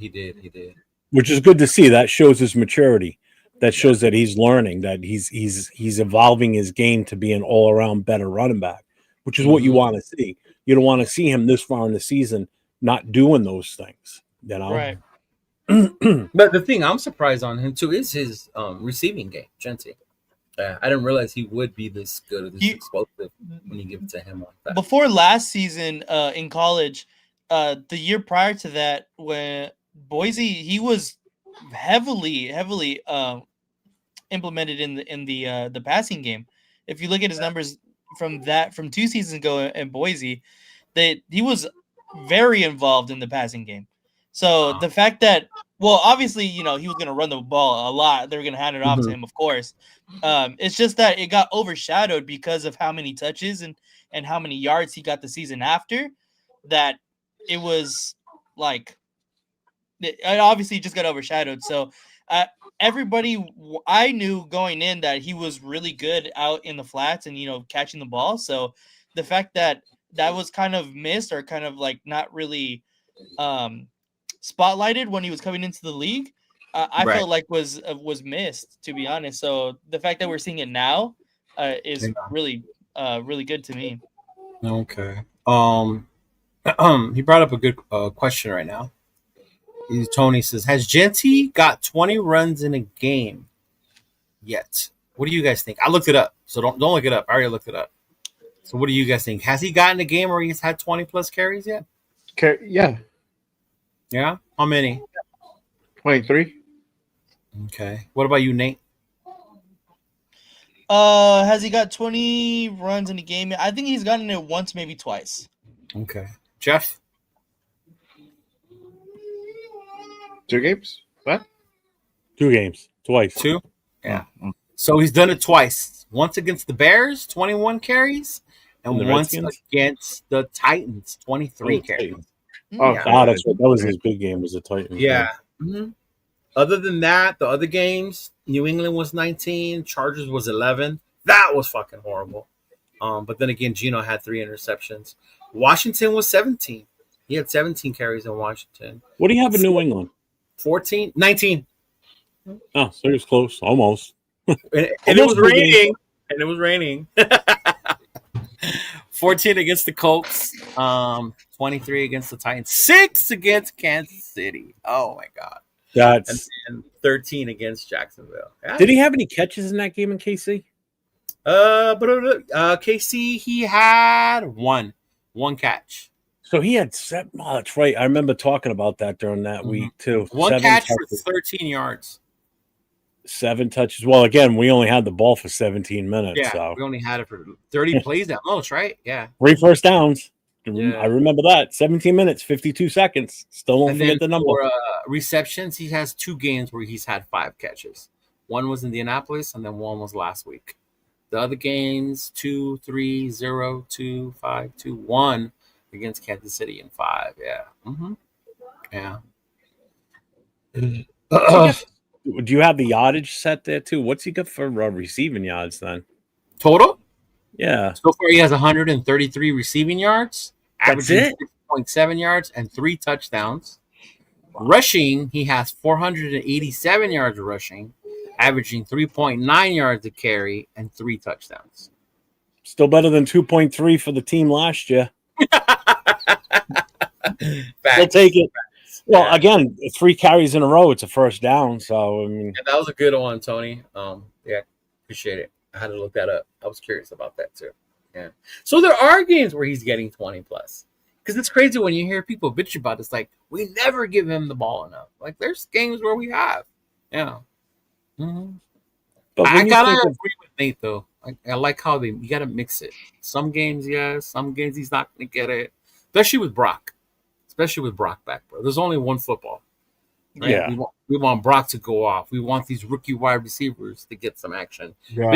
Which is good to see. That shows his maturity. That shows that he's learning, that he's evolving his game to be an all-around better running back, which is what you want to see. You don't want to see him this far in the season not doing those things, Right. But the thing I'm surprised on him too is his receiving game, Genty. I didn't realize he would be this good or this explosive when you give it to him like that. Before last season in college, the year prior to that, when Boise, he was heavily implemented in the passing game. If you look at his numbers from 2 seasons ago in Boise, he was very involved in the passing game. So the fact that Well, obviously, he was going to run the ball a lot. They were going to hand it off to him, of course. It's just that it got overshadowed because of how many touches and how many yards he got the season after. That it was like it obviously just got overshadowed. So everybody, I knew going in that he was really good out in the flats and catching the ball. So the fact that was kind of missed or kind of like not really spotlighted when he was coming into the league, I felt like was missed, to be honest. So the fact that we're seeing it now is really good to me. Okay. He brought up a good question right now. Tony says, has Genty got 20 runs in a game yet? What do you guys think? I looked it up, so don't look it up. I already looked it up. So what do you guys think? Has he gotten a game where he's had 20 plus carries yet? Yeah. Yeah? How many? 23. Okay. What about you, Nate? Has he got 20 runs in a game? I think he's gotten it once, maybe twice. Okay. Jeff? 2 games? What? 2 games. Twice. 2? Yeah. So he's done it twice. Once against the Bears, 21 carries, and once against the Titans, 23 carries. That's right. That was his big game, was the Titans. Yeah. Mm-hmm. Other than that, the other games, New England was 19, Chargers was 11. That was fucking horrible. But then again, Geno had 3 interceptions. Washington was 17. He had 17 carries in Washington. What do you have in New England? 19. Oh, so he was close, almost. And it was raining. And it was raining. 14 against the Colts, 23 against the Titans, 6 against Kansas City. Oh my God! And 13 against Jacksonville. Yeah. Did he have any catches in that game in KC? KC, he had one catch. So he had 7. Oh, that's right. I remember talking about that during that week too. 1 catch for 13 yards. 7 touches. Well, again, we only had the ball for 17 minutes. Yeah, so. We only had it for 30 plays at most, right? Yeah. 3 first downs. Yeah. I remember that. 17 minutes, 52 seconds. Still don't forget the number. For receptions, he has 2 games where he's had 5 catches. One was Indianapolis, and then one was last week. The other games, 2, 3, 0, 2, 5, 2, 1 against Kansas City in 5. Yeah. Mm-hmm. Yeah. Do you have the yardage set there too? What's he got for receiving yards then? Total? Yeah. So far, he has 133 receiving yards, averaging 6.7 yards and 3 touchdowns. Wow. Rushing, he has 487 yards rushing, averaging 3.9 yards a carry and 3 touchdowns. Still better than 2.3 for the team last year. They'll take it. Well, again, 3 carries in a row, it's a first down. So, I mean, that was a good one, Tony. Yeah, appreciate it. I had to look that up. I was curious about that too. Yeah. So there are games where he's getting 20 plus. Because it's crazy when you hear people bitch about it. It's like, we never give him the ball enough. Like, there's games where we have. Yeah. Mm-hmm. But I gotta agree with Nate though. I like how you gotta mix it. Some games, yes. Some games he's not gonna get it. Especially with Brock back, bro. There's only one football. Right? Yeah. We want Brock to go off. We want these rookie wide receivers to get some action. Yeah.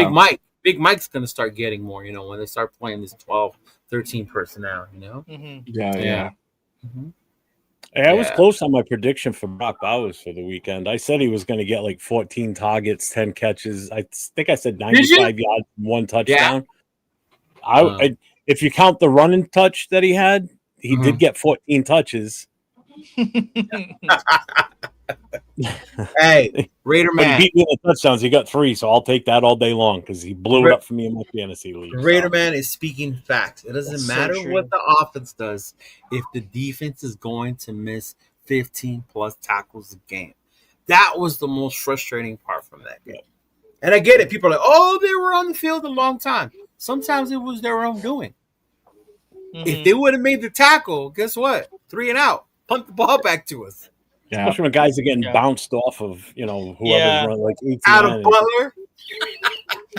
Big Mike's going to start getting more, when they start playing this 12, 13 personnel, Mm-hmm. Yeah. Mm-hmm. Hey, I was close on my prediction for Brock Bowers for the weekend. I said he was going to get like 14 targets, 10 catches. I think I said 95 yards, 1 touchdown. Yeah. If you count the running touch that he had, he did get 14 touches. Hey, Raider man. He beat me in the touchdowns. He got 3, so I'll take that all day long because he blew it up for me in my fantasy league. Raider man is speaking facts. It doesn't matter what the offense does if the defense is going to miss 15 plus tackles a game. That was the most frustrating part from that game. And I get it. People are like, oh, they were on the field a long time. Sometimes it was their own doing. Mm-hmm. If they would have made the tackle, guess what? 3 and out. Punt the ball back to us. Yeah. Especially when guys are getting bounced off of, whoever's running like 18. Adam Butler.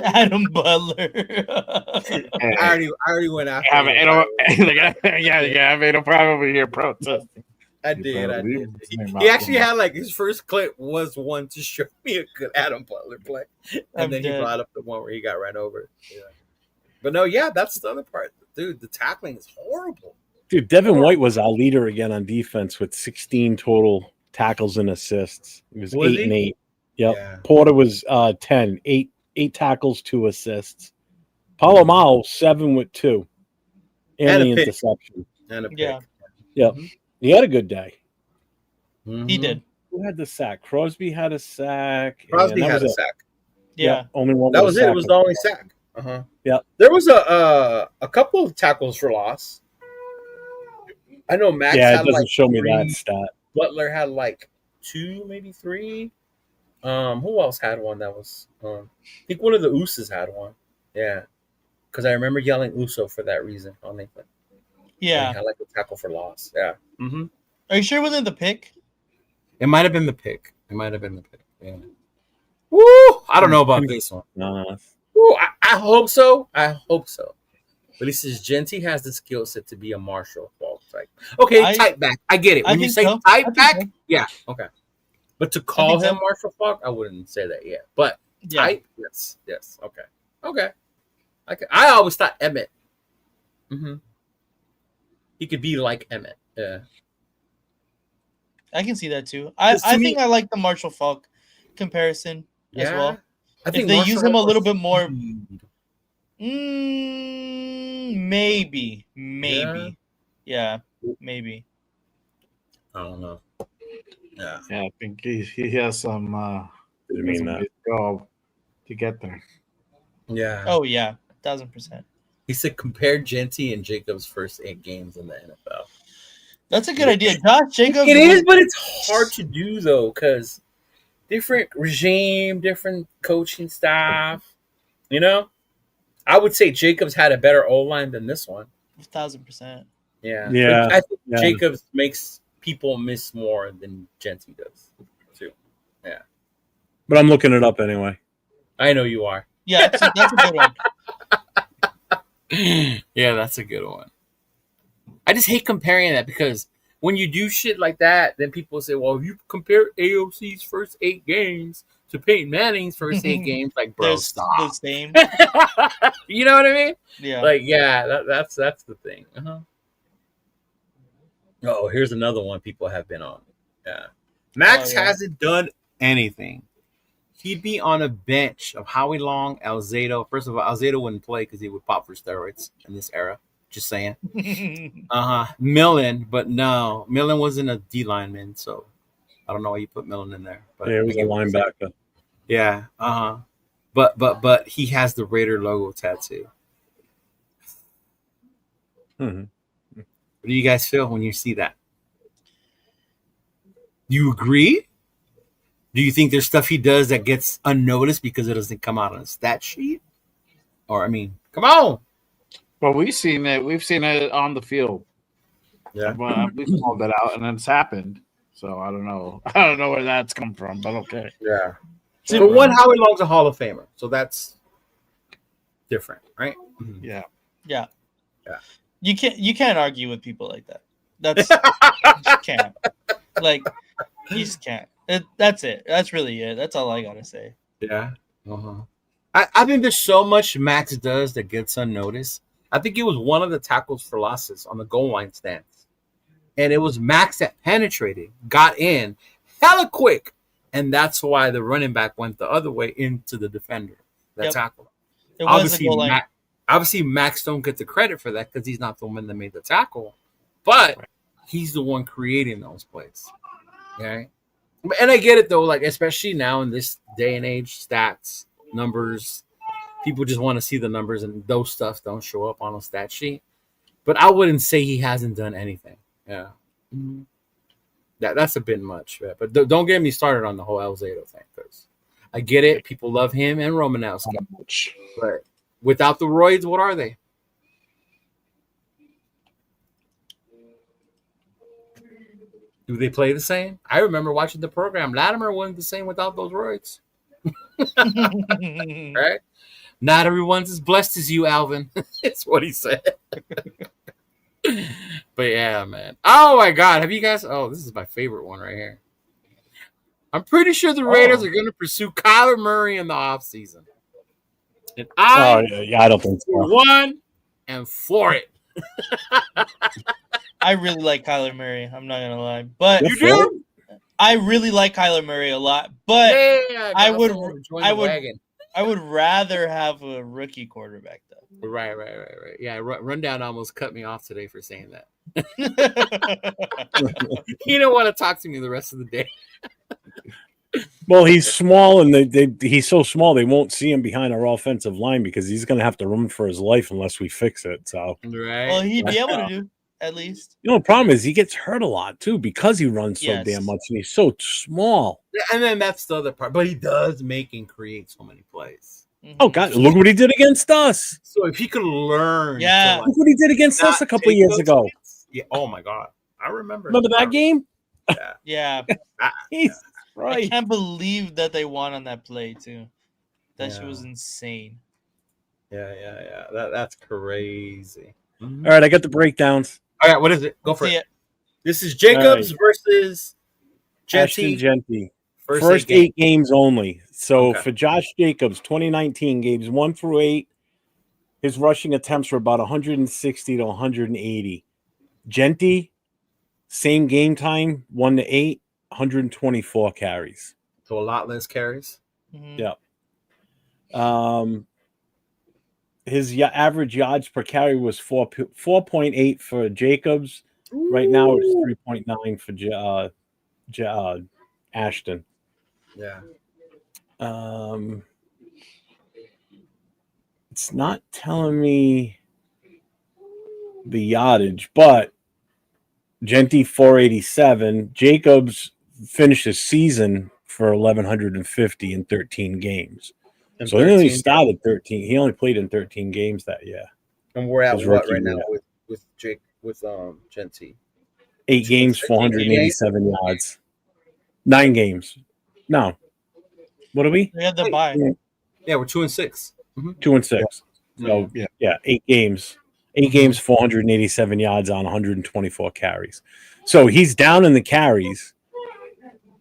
Adam Butler. I already went after I made him probably here protesting. I You did. better I leave did. his name He out actually the had like his first clip was one to show me a good Adam Butler play, and I'm then he dead. brought up the one where he got ran over. Yeah. But no, yeah, that's the other part, dude. The tackling is horrible. Dude, Devin White was our leader again on defense with 16 total tackles and assists. He was, Was 8 and he? 8. Yep. Yeah. Porter was 10, 8 tackles, 2 assists. Palomao 7 with 2. And And a the pick. interception. And a pick. Yeah. Yep. Mhm. He had a good day. He Mhm. did. Who had the sack? Crosby had a sack. Crosby and that had a was it. sack. Yeah. Yep, only one. That with was a it. It sack. was the only sack. Uh-huh. Yep. There was a couple of tackles for loss. I know Max Yeah, it had doesn't like show me 3. that stat. Butler had like 2, maybe 3. Who else had one that was? I think one of the Usos had one. Yeah, because I remember yelling Uso for that reason on Nathan. Yeah. He had like a tackle for loss. Yeah. Mm-hmm. Are you sure it wasn't the pick? It might have been the pick. Yeah. Woo! I don't know about this one. No, Woo! I hope so. But he says Genty has the skill set to be a Marshall Falk type. Okay, type back. I get it. I When you think say so. type I think back, so. yeah, okay. But to call think him so. Marshall Falk, I wouldn't say that yet. But Yeah. type, yes, okay. I always thought Emmett. Mm-hmm. He could be like Emmett. Yeah. I can see that too. I 'Cause to me- think I like the Marshall Falk comparison as well. I If they use him a little bit more, speed. maybe, yeah, maybe. I don't know. Yeah. Yeah, I think he has some. Didn't mean that. Job to get there. Yeah. Oh yeah, 1000%. He said compare Genty and Jacobs' first 8 games in the NFL. That's a good idea. Josh Jacobs. It is, but it's hard to do though, because different regime, different coaching staff. You know, I would say Jacobs had a better O line than this one. 1000%. Yeah, Yeah, But I think yeah. Jacobs makes people miss more than Genty does too. Yeah, but I'm looking it up anyway. I know you are. Yeah, that's a good one. Yeah, that's a good one. I just hate comparing that because when you do shit like that, then people say, well, if you compare AOC's first 8 games to Peyton Manning's first 8 games, like, bro, They're stop. the same. You know what I mean? Yeah. Like, yeah, that's the thing. Uh-huh. Oh, here's another one people have been on. Yeah. Max hasn't done anything. He'd be on a bench of Howie Long, Alzado. First of all, Alzado wouldn't play because he would pop for steroids in this era. Just saying. Millen, but no. Millen wasn't a D lineman, so I don't know why you put Millen in there. But Yeah, it was a linebacker. yeah. But he has the Raider logo tattoo. Mm-hmm. What do you guys feel when you see that? Do you agree? Do you think there's stuff he does that gets unnoticed because it doesn't come out on a stat sheet? Or, I mean, come on. Well, we've seen it. We've seen it on the field. Yeah. We've called that out, and it's happened. So I don't know. I don't know where that's come from, but okay. Yeah. For one, Howie Long's a Hall of Famer, so that's different, right? Yeah. Yeah. Yeah. You can't argue with people like that. That's you just can't. Like, you just can't. That's it. That's really it. That's all I gotta say. Yeah. Uh-huh. I think there's so much Max does that gets unnoticed. I think it was one of the tackles for losses on the goal line stance. And it was Max that penetrated, got in hella quick. And that's why the running back went the other way into the defender that tackle. It was a goal line. Obviously, Max don't get the credit for that because he's not the one that made the tackle. But he's the one creating those plays. Okay? And I get it, though, like especially now in this day and age, stats, numbers, people just want to see the numbers, and those stuff don't show up on a stat sheet. But I wouldn't say he hasn't done anything. Yeah. Mm-hmm. That's a bit much. Yeah. But don't get me started on the whole Alzado thing, because I get it. People love him and Romanowski. But without the roids, what are they? Do they play the same? I remember watching the program. Latimer wasn't the same without those roids. Right? Not everyone's as blessed as you, Alvin. It's what he said. But yeah, man. Oh my God, have you guys? Oh, this is my favorite one right here. I'm pretty sure the Raiders are going to pursue Kyler Murray in the offseason. And I don't think so. one and for it. I really like Kyler Murray. I'm not gonna lie, but You do? I really like Kyler Murray a lot. But Yeah, I would wagon. I would rather have a rookie quarterback though. Right. Yeah, Rundown almost cut me off today for saying that. He don't want to talk to me the rest of the day. Well, he's small, and he's so small they won't see him behind our offensive line because he's going to have to run for his life unless we fix it. So, right. Well, he'd be able to do at least. the problem is he gets hurt a lot too because he runs so damn much and he's so small. And then that's the other part. But he does make and create so many plays. Mm-hmm. Oh God! Look what he did against us. So if he could learn, look what he did against us a couple years ago. Yeah. Oh my God, I remember. Remember that game? Yeah. Right. I can't believe that they won on that play too. That shit was insane. Yeah. That's crazy. All right, I got the breakdowns. All right, what is it? Go for it. This is Jacobs versus Genty. First 8 games only. So for Josh Jacobs, 2019 games 1 through 8, his rushing attempts were about 160 to 180. Genty, same game time, 1 to 8, 124 carries. So a lot less carries. Mm-hmm. Yeah. His average yards per carry was 4.8 for Jacobs. Ooh. Right now it's 3.9 for Ashton. Yeah. It's not telling me the yardage, but Genty 487. Jacobs finished his season for 1,150 in 13 games. So he only started 13. He only played in 13 games that year. And we're at what right now with Genty? 8 games, 487 yards. 9 games. No. What are we? We had the bye. Yeah, we're 2-6. 2-6. So 8 games. 8 games, 487 yards on 124 carries. So he's down in the carries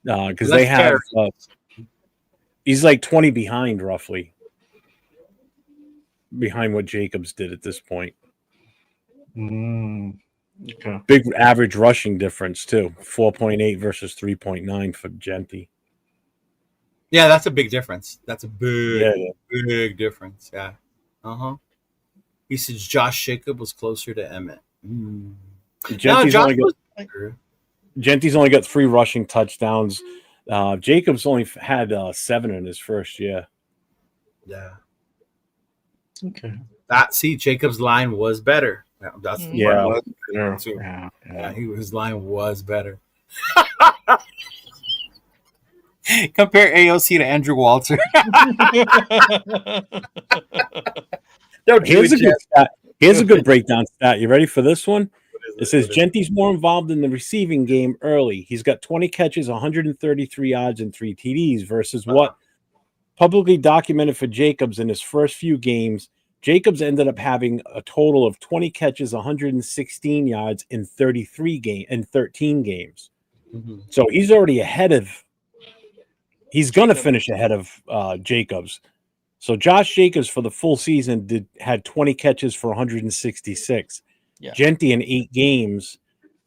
because they have. He's like 20 behind, roughly, behind what Jacobs did at this point. Okay. Big average rushing difference too. 4.8 versus 3.9 for Genty. Yeah, that's a big difference. That's a big difference. Yeah. He says Josh Jacob was closer to Emmett. Genty's only got 3 rushing touchdowns. Jacobs only had 7 in his first year. Yeah. Okay. Jacobs' line was better. That's yeah. His line was better. Compare AOC to Andrew Walter. Here's a good breakdown stat. You ready for this one? It says Genty's more involved in the receiving game early. He's got 20 catches, 133 yards, and 3 TDs versus what publicly documented for Jacobs in his first few games. Jacobs ended up having a total of 20 catches, 116 yards in 13 games. Mm-hmm. So he's already ahead of. He's going to finish ahead of Jacobs. So Josh Jacobs for the full season had 20 catches for 166. Yeah. Genty in 8 games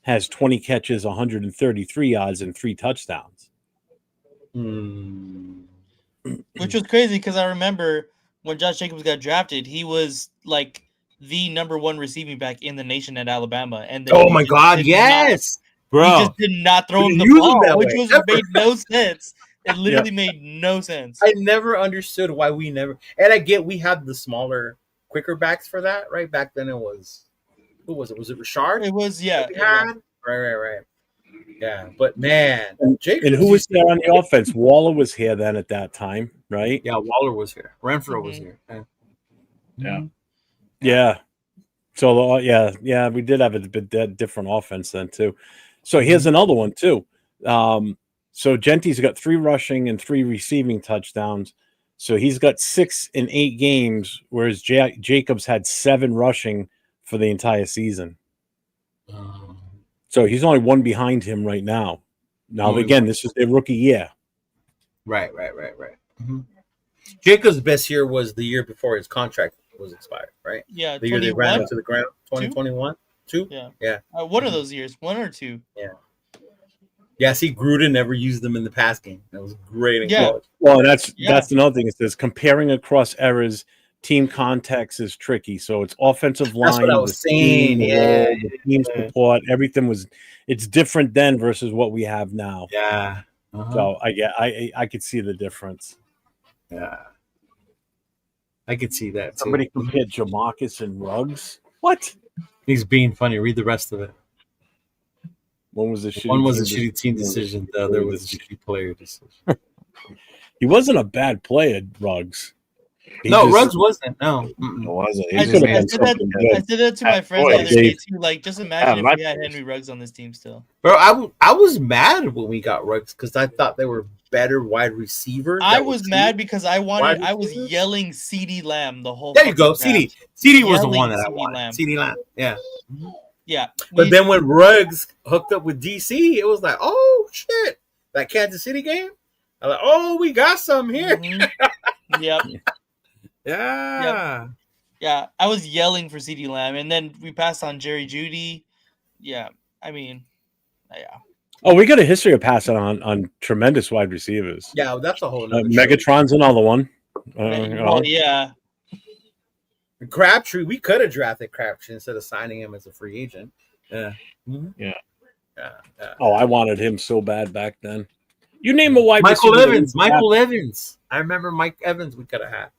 has 20 catches, 133 yards, and 3 touchdowns. Which was crazy because I remember when Josh Jacobs got drafted, he was like the number 1 receiving back in the nation at Alabama. And oh my God, yes, bro! He just did not throw him the ball, which made no sense. It literally made no sense. I never understood why we never. And I get we had the smaller, quicker backs for that, right? Back then it was. Who was it? Was it Richard? It was, Right. Yeah, but man, and who was there on the offense? Waller was here then at that time, right? Yeah, Waller was here. Renfro was here. Yeah. So we did have a bit different offense then too. So here's another one too. So Genty's got 3 rushing and 3 receiving touchdowns. So he's got 6 in 8 games, whereas Jacobs had 7 rushing for the entire season. So he's only one behind him right now. Now, Only again, one. this is their rookie year. Right. Mm-hmm. Jacob's best year was the year before his contract was expired, right? Yeah, The year they ran 21. him to the ground, 2021, two. Yeah. One of those years, 1 or 2. Yeah, see, Gruden never used them in the pass game. That was great in Yeah. college. Well, that's another thing. It says comparing across errors, team context is tricky. So it's offensive line. That's what I was saying. The team support, everything was. It's different then versus what we have now. Yeah. So I could see the difference. Yeah. I could see that too. Somebody compared Jamarcus and Ruggs. What? He's being funny. Read the rest of it. One was a shitty One was a team shitty team decision. The other was a shitty player decision. He wasn't a bad player, Ruggs. Ruggs wasn't. No. It wasn't. I said that to my friends the other day too. Like, just imagine if we had Henry Ruggs on this team still. Bro, I was mad when we got Ruggs because I thought they were better wide receivers. I was mad because I was yelling CeeDee Lamb the whole. There you go, CeeDee. CeeDee was the one that I wanted. CeeDee Lamb. Yeah. Yeah. But then when Ruggs hooked up with DC, it was like, oh shit, that Kansas City game. I was like, oh, we got some here. Mm-hmm. Yep. Yeah. Yeah. I was yelling for CeeDee Lamb, and then we passed on Jerry Jeudy. Yeah. I mean, yeah. Oh, we got a history of passing on tremendous wide receivers. Yeah, that's a whole. Megatron's another one. Well, yeah. Crabtree, we could have drafted Crabtree instead of signing him as a free agent. Yeah. Mm-hmm. Yeah. Oh, I wanted him so bad back then. You name a wide Michael receiver. Michael Evans. I remember Mike Evans we could have had.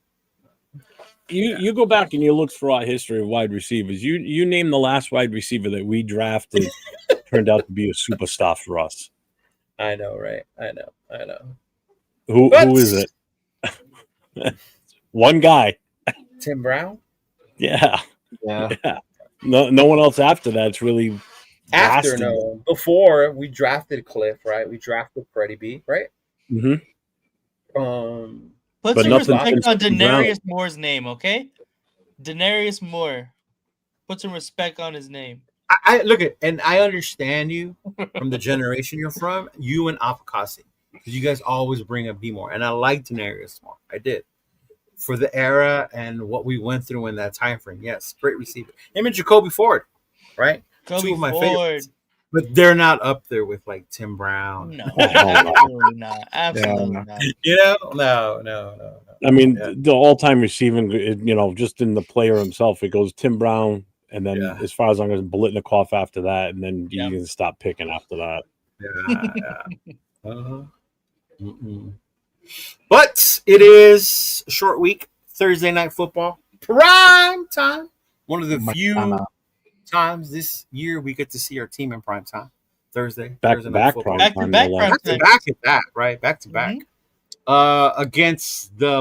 You go back and you look through our history of wide receivers. You name the last wide receiver that we drafted turned out to be a superstar for us. I know, right? I know. Who is it? One guy. Tim Brown? Yeah. No one else after that's really after. No, before we drafted Cliff, right? We drafted Freddie B, right? Mm-hmm. Put some respect on Denarius Moore's name, okay? Denarius Moore. Put some respect on his name. I look at, and I understand you from the generation you're from, you and Apokasi, because you guys always bring up B Moore, and I like Denarius Moore. I did. For the era and what we went through in that time frame. Yes, great receiver. Him and Jacoby Ford, right? Two of my favorites. But they're not up there with like Tim Brown. No, absolutely not. Absolutely not. You know, no. I mean, the all-time receiving, just in the player himself, it goes Tim Brown, and then as far as I'm going to Bolitnikoff after that, and then you can stop picking after that. Yeah. But it is a short week, Thursday night football, prime time. One of the few times this year we get to see our team in prime time. Thursday night football. Back to back at that, right? Back to back. Against the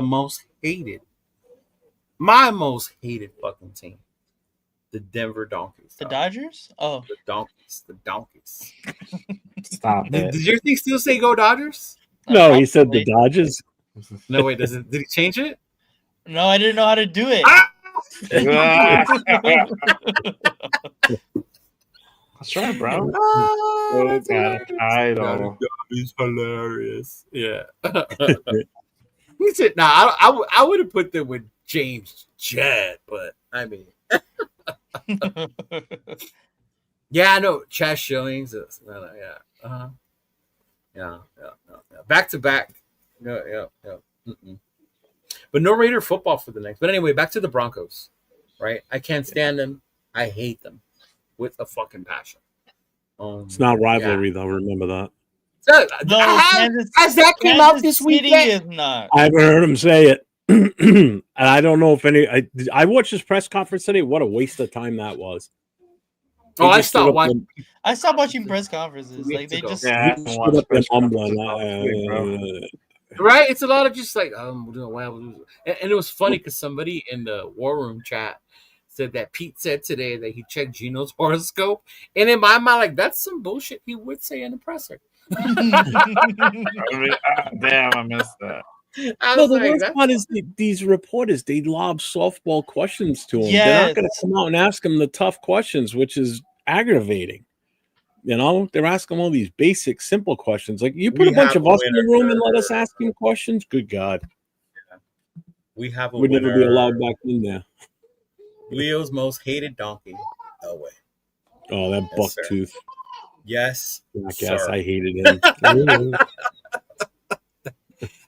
my most hated fucking team, the Denver Broncos. The Dodgers? Oh, the Donkeys. Stop it. Did your thing still say go Dodgers? No, he said the Dodgers. No, wait, did he change it? No, I didn't know how to do it. That's right, bro. I know. He's hilarious. Yeah. He said, "Nah, I would have put them with James Chad, but I mean, yeah, I know Chad Shillings. Yeah. Back to back. Yeah. But no Raider football for the next. But anyway, back to the Broncos. Right? I can't stand them. I hate them with a fucking passion. It's not rivalry though. Remember that. As that came out this weekend, not. I haven't heard him say it, and I don't know if any. I watched his press conference today. What a waste of time that was. Oh, I stopped watching. I stopped watching press conferences. Like they just right. It's a lot of just like I'm doing well, and it was funny because somebody in the War Room chat said that Pete said today that he checked Gino's horoscope, and in my mind, like that's some bullshit he would say in the presser. Damn, I missed that. No, the worst part is these reporters, they lob softball questions to him. They're not going to come out and ask him the tough questions, which is aggravating. You know, they're asking all these basic, simple questions. Like, you put We a bunch have of a us in the winner. room and let us ask him questions. Good God, We have a we'd winner. never be allowed back in there. Leo's most hated donkey. Elway. Oh, that Yes, buck sir. tooth. Yes, Jackass, sir. I hated him.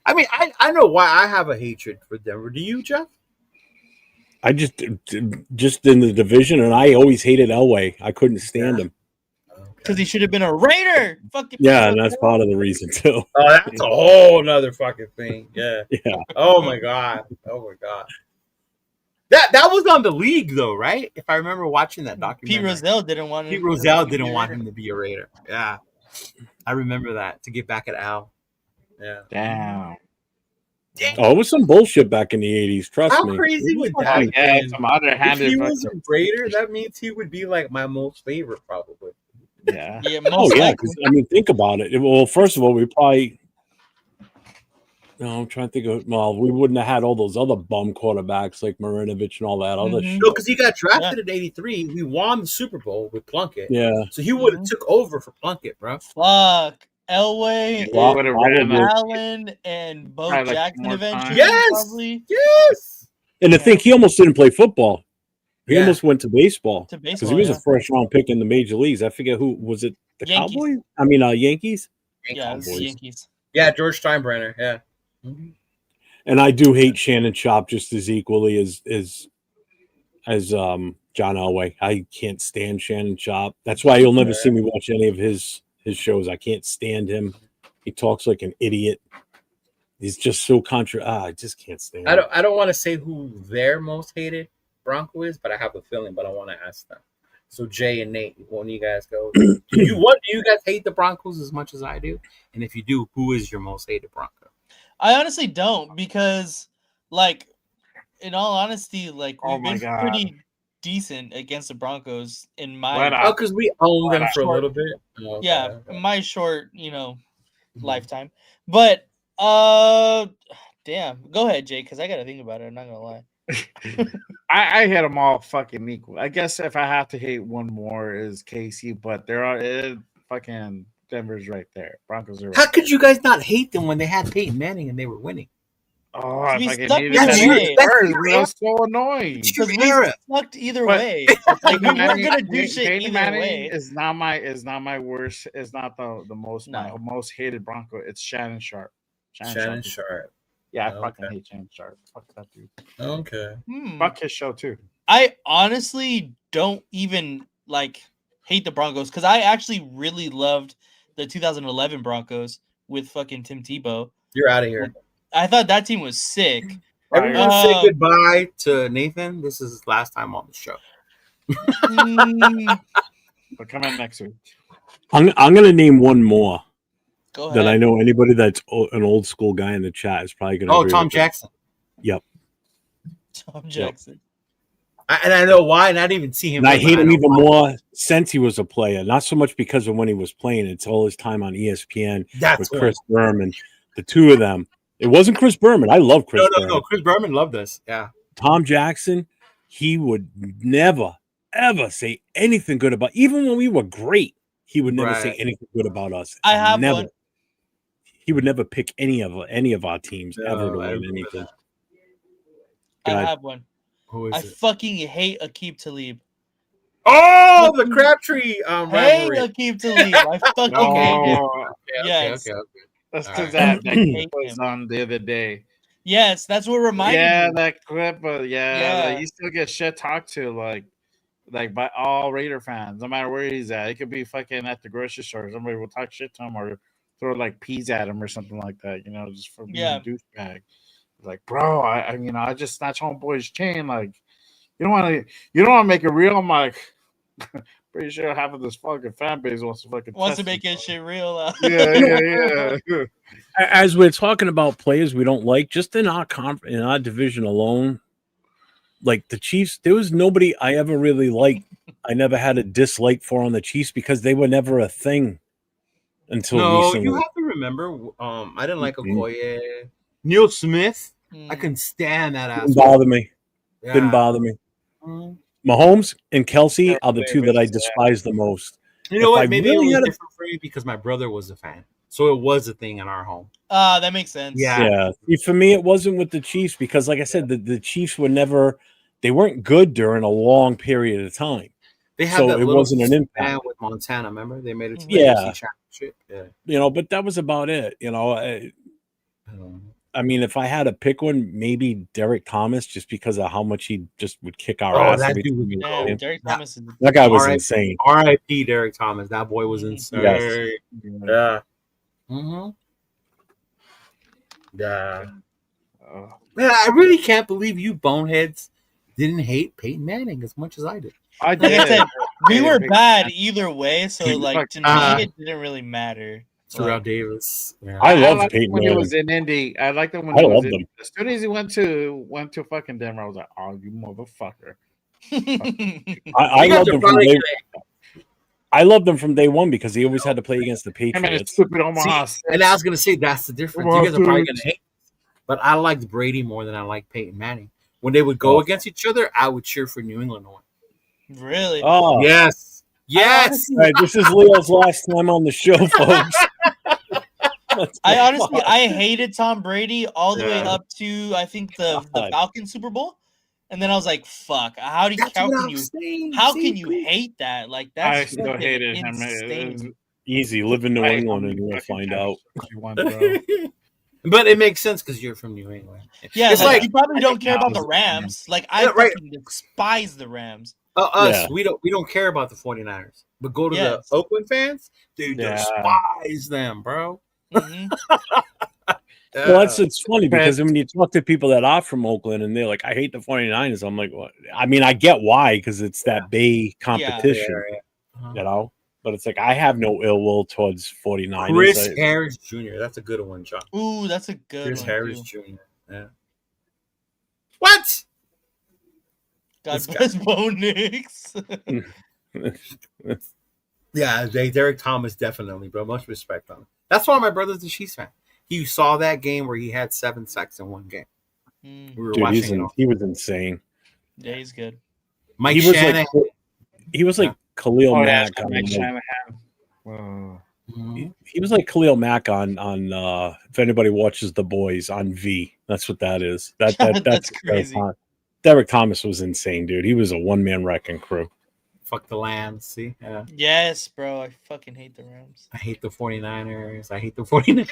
I mean, I know why I have a hatred for Denver. Do you, Jeff? I just in the division, and I always hated Elway. I couldn't stand him. Because he should have been a Raider. Fucking Yeah, and that's part of the reason too. Oh, that's a whole nother fucking thing. Yeah. Yeah. Oh my god. Oh my god. That was on the league though, right? If I remember watching that documentary. Pete Rozelle didn't want him. Pete Rozelle didn't want him to be a Raider. Yeah. I remember that, to get back at Al. Yeah. Damn. Oh, it was some bullshit back in the 80s. Trust How me. crazy would that Oh, have yeah, been? some If underhanded. he was a Raider, that means he would be like my most favorite, probably. Yeah. Yeah, Oh most yeah, likely. 'cause, I mean, think about it. Well, first of all, we probably. No, I'm trying to think of. Well, we wouldn't have had all those other bum quarterbacks like Marinovich and all that other Mhm. shit. No, because he got drafted in '83. We won the Super Bowl with Plunkett. Yeah. So he would have took over for Plunkett, bro. Fuck. Elway, Well, would've probably. ran Allen, and Bo Probably like Jackson more eventually. time. Yes! Probably Yes. And to think he almost didn't play football. He Yeah. almost went to baseball to because baseball. he was Yeah, a first round pick in the major leagues. I forget who was it. The Yankees. Cowboys? I mean, Yankees. yeah, it was the Cowboys. Yankees. Yeah, George Steinbrenner. Yeah. And I do hate Shannon Sharp just as equally as John Elway. I can't stand Shannon Sharp. That's why you'll never see me watch any of his shows. I can't stand him. He talks like an idiot. He's just so I just can't stand him. I don't want to say who their most hated Bronco is, but I have a feeling. But I want to ask them. So Jay and Nate, one of you guys go. Do you guys hate the Broncos as much as I do? And if you do, who is your most hated Bronco? I honestly don't because, like, in all honesty, like Oh we've my been God. pretty decent against the Broncos in my Let Oh, because we owned them for a little bit. Oh, okay. yeah my short lifetime. But damn, go ahead, Jay, because I gotta think about it. I'm not gonna lie. I hate them all fucking equal. I guess if I have to hate one more is KC, but there are fucking Denver's right there. Broncos are right How could you guys not hate them when they had Peyton Manning and they were winning? Oh, I We fucking stuck hated either that. way. That's so annoying. Because we Era. sucked either But- way. Like we weren't gonna do shit Peyton either Manning way. is not my worst. Is not the most No. my most hated Bronco. It's Shannon Sharp. Shannon is- Sharp. Yeah, I Okay. fucking hate Shannon Sharp. Fuck that dude. Okay. Fuck his show too. I honestly don't even hate the Broncos because I actually really loved the 2011 Broncos with fucking Tim Tebow. You're out of here. I thought that team was sick. Everyone say goodbye to Nathan. This is his last time on the show. But come in next week. I'm gonna name one more Go that I ahead. know anybody that's an old school guy in the chat is probably gonna. Oh, agree Tom with it. Jackson. Yep. Tom Jackson. And I know why, and I didn't even see him. And I play, hate but him know even why. more since he was a player. Not so much because of when he was playing. It's all his time on ESPN That's with why. Chris Berman. The two of them. It wasn't Chris Berman. I love Chris Berman. No. Chris Berman loved us. Yeah. Tom Jackson, he would never, ever say anything good about. Even when we were great, he would never say Right. anything good about us. I have never. one. He would never pick any of our teams No, ever to I win remember anything. I God. have one. Who is I it? fucking hate Aqib Talib. Oh, the Crabtree Hate rivalry. Aqib Talib. I fucking hate him. Oh, Yes. Okay. that's All because right. that Hate was him. on the other day. Yes, that's what reminded Yeah, me. that clip. Yeah. Like, you still get shit talked to like by all Raider fans, no matter where he's at. It could be fucking at the grocery store. Somebody will talk shit to him or throw like peas at him or something like that. Just for being Yeah. a douchebag. Like, bro, I just snatched homeboy's chain. Like, you don't want to make it real. I'm like, pretty sure half of this fucking fan base wants to test make me. it shit real. Yeah. As we're talking about players we don't like, just in our in our division alone, like the Chiefs, there was nobody I ever really liked. I never had a dislike for on the Chiefs because they were never a thing until No, recently. you have to remember. I didn't like Mhm. Okoye. Neil Smith. Mm. I couldn't stand that Didn't asshole. bother me. Yeah. Didn't bother me. Mhm. Mahomes and Kelsey are the two that I favorites, despise the most. You know If what? I Maybe really it was had a- different for me because my brother was a fan, so it was a thing in our home. That makes sense. Yeah. See, for me, it wasn't with the Chiefs because, like I said, the Chiefs were never. They weren't good during a long period of time. They had So that it little wasn't an fan impact. with Montana. Remember, they made it to the Yeah. AFC Championship. Yeah. But that was about it. Um, I mean, if I had to pick one, maybe Derek Thomas, just because of how much he just would kick our Oh, ass. that every dude time was he was Damn, playing. Derek Thomas is That guy was R.I.P. insane. R.I.P. Derek Thomas. That boy was Mhm. insane. Yes. Yeah. Mm-hmm. Yeah. Man, I really can't believe you boneheads didn't hate Peyton Manning as much as I did. I like did. I said, we were Big bad fan. either way. So like to Uh, me, it didn't really matter. Terrell Like, Davis. Yeah. I loved liked him Peyton when he Manning. was in Indy. I liked him when I he was loved in. him. As soon as he went to fucking Denver, I was like, "Oh, you motherfucker!" I You guys loved are him from probably day. gonna- I loved him from day one because he always had to play against the Him and his Patriots. stupid Omaha. See, and I was gonna say that's the difference. You guys are probably gonna hate, but I liked Brady more than I liked Peyton Manning. When they would go against each other, I would cheer for New England to win. really? Oh, Yes. Yes. All right, this is Leo's last time on the show, folks. I honestly, I hated Tom Brady all the way Yeah. up to I think the God. Falcons Super Bowl, and then I was like, "Fuck! How That's can what I'm you saying. how See, can you hate that? Like that's I still fucking hated him. insane." Easy, live in New I- England and you'll find out. You won, bro. But it makes sense because you're from New England. Yeah, It's like, like- you probably don't care about the was- Rams. Like I Yeah, right. fucking despise the Rams. Us, Yeah. we don't care about the 49ers. But go to Yes. the Oakland fans, they Yeah. despise them, bro. Mhm. Well, it's funny because when you talk to people that are from Oakland and they're like, I hate the 49ers, I'm like, what? I mean, I get why, because it's that Bay competition, you know? But it's like, I have no ill will towards 49ers. Chris Harris Jr. That's a good one, John. Ooh, that's a good Chris one. Harris Too. Jr. Yeah. What? God This guy. bless Bo Nix. Yeah, Derek Thomas definitely, bro. Much respect on him. That's why my brother's a Chiefs fan. He saw that game where he had 7 sacks in one game. Mm, We were Dude, watching it. he was insane. yeah, he's good. Mike He was Shanahan. He was like Khalil Mack. Mike On, like, Shanahan. Mhm. he was like Khalil Mack on if anybody watches The Boys on V. That's what that is. That's That's crazy. Derek Thomas was insane, dude. He was a one-man wrecking crew. Fuck the Lambs. See? Yeah. Yes, bro. I fucking hate the Rams. I hate the 49ers. I hate the 49ers.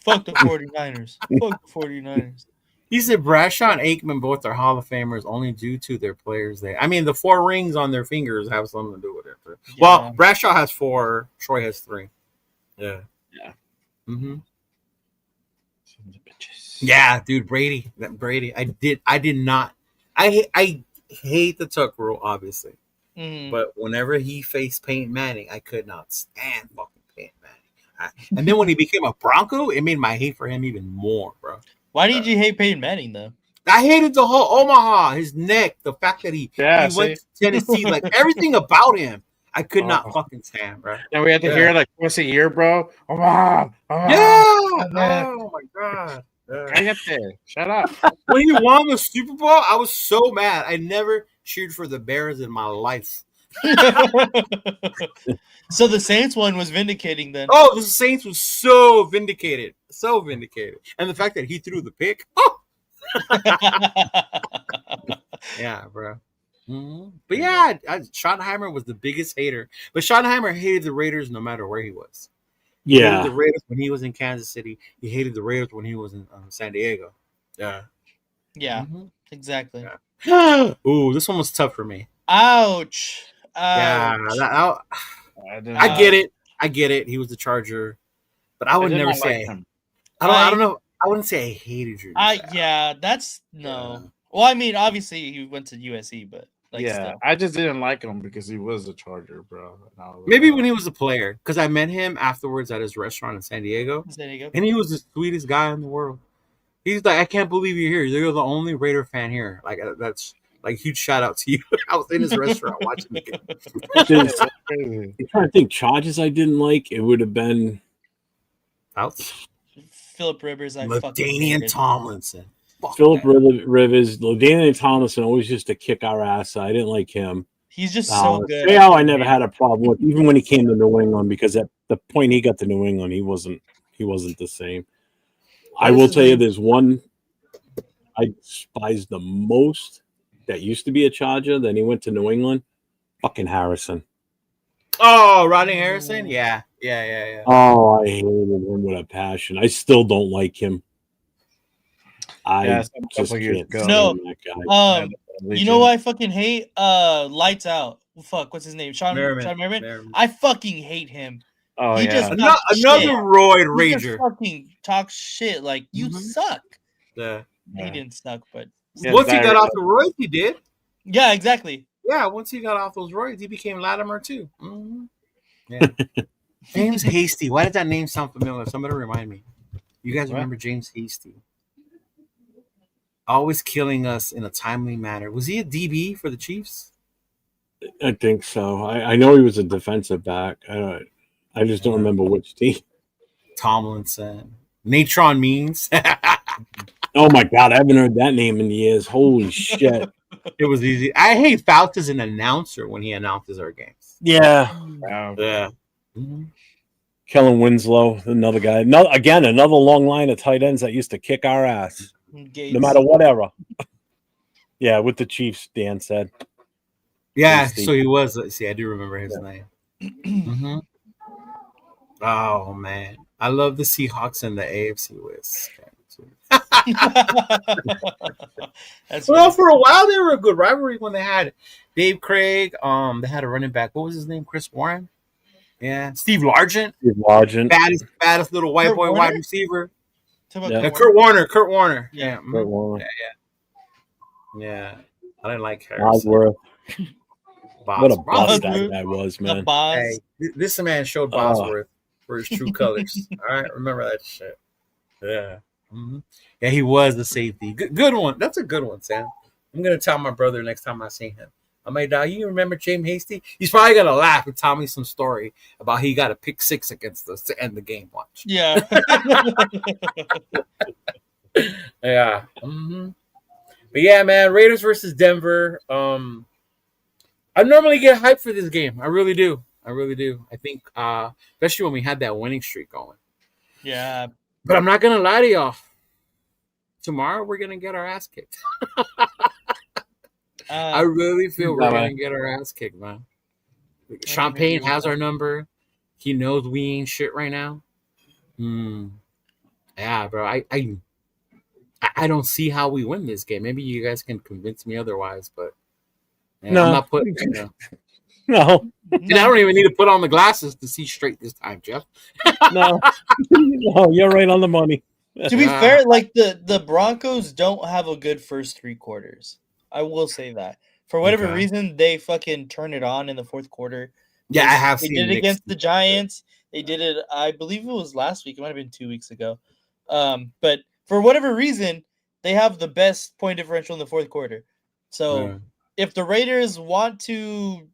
Fuck the 49ers. Fuck the 49ers. He said Bradshaw and Aikman both are Hall of Famers only due to their players there. I mean, the 4 rings on their fingers have something to do with it. Well, Yeah. Bradshaw has 4. Troy has 3. Yeah. Yeah. Mm-hmm. Yeah, dude, Brady. I did not. I hate the tuck rule, obviously. Mhm. But whenever he faced Peyton Manning, I could not stand fucking Peyton Manning. And then when he became a Bronco, it made my hate for him even more, bro. Why did you hate Peyton Manning though? I hated the whole Omaha, his neck, the fact that he went to Tennessee, like everything about him, I could not fucking stand, bro. And we had to hear like twice a year, bro. Yeah. man. Oh my god. Cállate. Shut up. When he won the Super Bowl, I was so mad. I never cheered for the Bears in my life. So the Saints one was vindicating then. Oh, the Saints was so vindicated. So vindicated. And the fact that he threw the pick. Oh, yeah, bro. Mm-hmm. But yeah, Schottenheimer was the biggest hater. But Schottenheimer hated the Raiders no matter where he was. He hated the Raiders when he was in Kansas City. He hated the Raiders when he was in San Diego. Yeah. Yeah, Mm-hmm. exactly. Yeah. Ooh, this one was tough for me. Ouch. Yeah, Ouch. I get it. I get it. He was the Charger, but I would never say. him. I don't know. I wouldn't say I hated you. Yeah, that's no. Yeah. Well, I mean, obviously he went to USC, but like, yeah, still. I just didn't like him because he was a Charger, bro. And I was Maybe like, when he was a player, because I met him afterwards at his restaurant in San Diego, There you go. and he was the sweetest guy in the world. He's like, I can't believe you're here. You're the only Raider fan here. Like that's like huge shout out to you. I was in his restaurant watching the game. crazy. I'm trying to think charges I didn't like. It would have been Outs. Philip Rivers, I fucking LaDainian hated. Tomlinson. Fuck Philip that. Rivers, LaDainian Tomlinson always used to kick our ass. I didn't like him. He's just so good. Seau, I never had a problem with, even when he came to New England, because at the point he got to New England, he wasn't the same. I will tell you, there's one I despise the most that used to be a Charger. Then he went to New England. Fucking Harrison. Oh, Rodney Harrison? Yeah. Oh, I hated him with a passion. I still don't like him. I just can't stand that guy. You know what I fucking hate? Lights Out. Fuck, what's his name? Sean Merriman. I fucking hate him. Oh, he yeah. just Another roid rager. Fucking talk shit like you suck. Yeah. He didn't suck, but once he got off the roids, he did. Yeah, exactly. Yeah, once he got off those roids, he became Latimer too. Mm-hmm. Yeah. James Hasty. Why did that name sound familiar? Somebody remind me. You guys remember James Hasty? Always killing us in a timely manner. Was he a DB for the Chiefs? I think so. I know he was a defensive back. I just don't remember which team. Tomlinson. Natron Means. Oh my God, I haven't heard that name in years. Holy shit. It was easy. I hate Fouts as an announcer when he announces our games. Yeah. Yeah. Mm-hmm. Kellen Winslow, another guy. Another long line of tight ends that used to kick our ass. Gates. No matter what era. Yeah, with the Chiefs, Dan said. Yeah, so he was. See, I do remember his name. Mm-hmm. Oh, man. I love the Seahawks and the AFC West. Well, for a while, they were a good rivalry when they had Dave Craig. They had a running back. What was his name? Chris Warren? Yeah. Steve Largent. Baddest little white boy wide receiver. Kurt Warner. Yeah. Kurt Warner. Yeah. I didn't like Harrison. Bosworth. What a boss that guy was, man. Hey, this man showed Bosworth for his true colors. All right, remember that shit. Yeah. Mm-hmm. Yeah, he was the safety. Good one. That's a good one, Sam. I'm gonna tell my brother next time I see him. I'm like, dog, you remember James Hasty? He's probably gonna laugh and tell me some story about he got a pick 6 against us to end the game. Watch. Yeah. Yeah. Mm-hmm. But yeah, man, Raiders versus Denver. I normally get hyped for this game. I really do. I think, especially when we had that winning streak going. Yeah. But I'm not gonna lie to y'all. Tomorrow we're gonna get our ass kicked. I really feel we're gonna get our ass kicked, man. Champagne has our number. He knows we ain't shit right now. Yeah, bro. I don't see how we win this game. Maybe you guys can convince me otherwise, but no. I'm not putting. No. And I don't even need to put on the glasses to see straight this time, Jeff. No, you're right on the money. To be fair, like the Broncos don't have a good first 3 quarters. I will say that. For whatever reason, they fucking turn it on in the fourth quarter. Yeah, I have they seen did it against the Giants. They did it, I believe it was last week. It might have been 2 weeks ago. But for whatever reason, they have the best point differential in the fourth quarter. So if the Raiders want to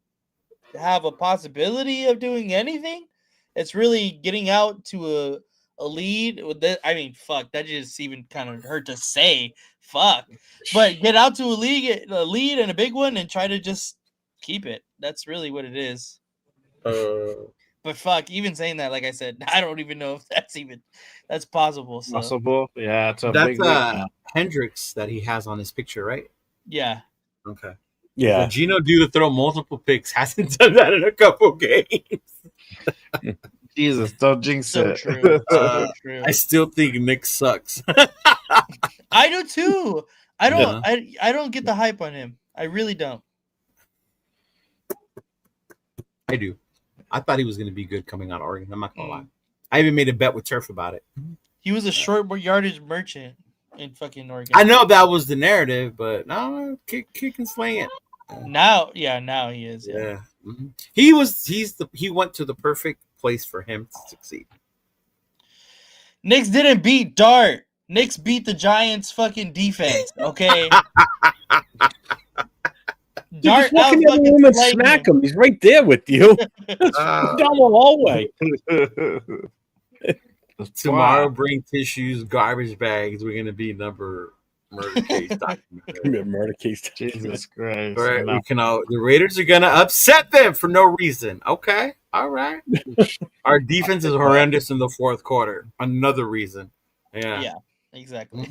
have a possibility of doing anything, it's really getting out to a lead. I mean, fuck, that just even kind of hurt to say. Fuck. But get out to a lead and a big one and try to just keep it. That's really what it is. But fuck, even saying that, like I said, I don't even know if that's possible. So. Possible? Yeah, it's that's Hendricks that he has on his picture, right? Yeah. Okay. Yeah. So Gino due to throw multiple picks hasn't done that in a couple games. Jesus, don't jinx it. True. So true. I still think Nick sucks. I do too. I don't get the hype on him. I really don't. I do. I thought he was going to be good coming out of Oregon. I'm not going to lie. I even made a bet with Turf about it. He was a short yardage merchant in fucking Oregon. I know that was the narrative, but no, kick and sling it. Now he is. Yeah. Mm-hmm. He went to the perfect place for him to succeed. Knicks didn't beat Dart. Knicks beat the Giants' fucking defense. Okay. Dart out fucking and smack him. He's right there with you. Down the hallway. Tomorrow, bring tissues, garbage bags. We're gonna be number Murder case documentary. Murder case. Jesus Christ. All right, No. we can all. The Raiders are gonna upset them for no reason. Okay, all right. Our defense is horrendous in the fourth quarter. Another reason. Yeah, exactly.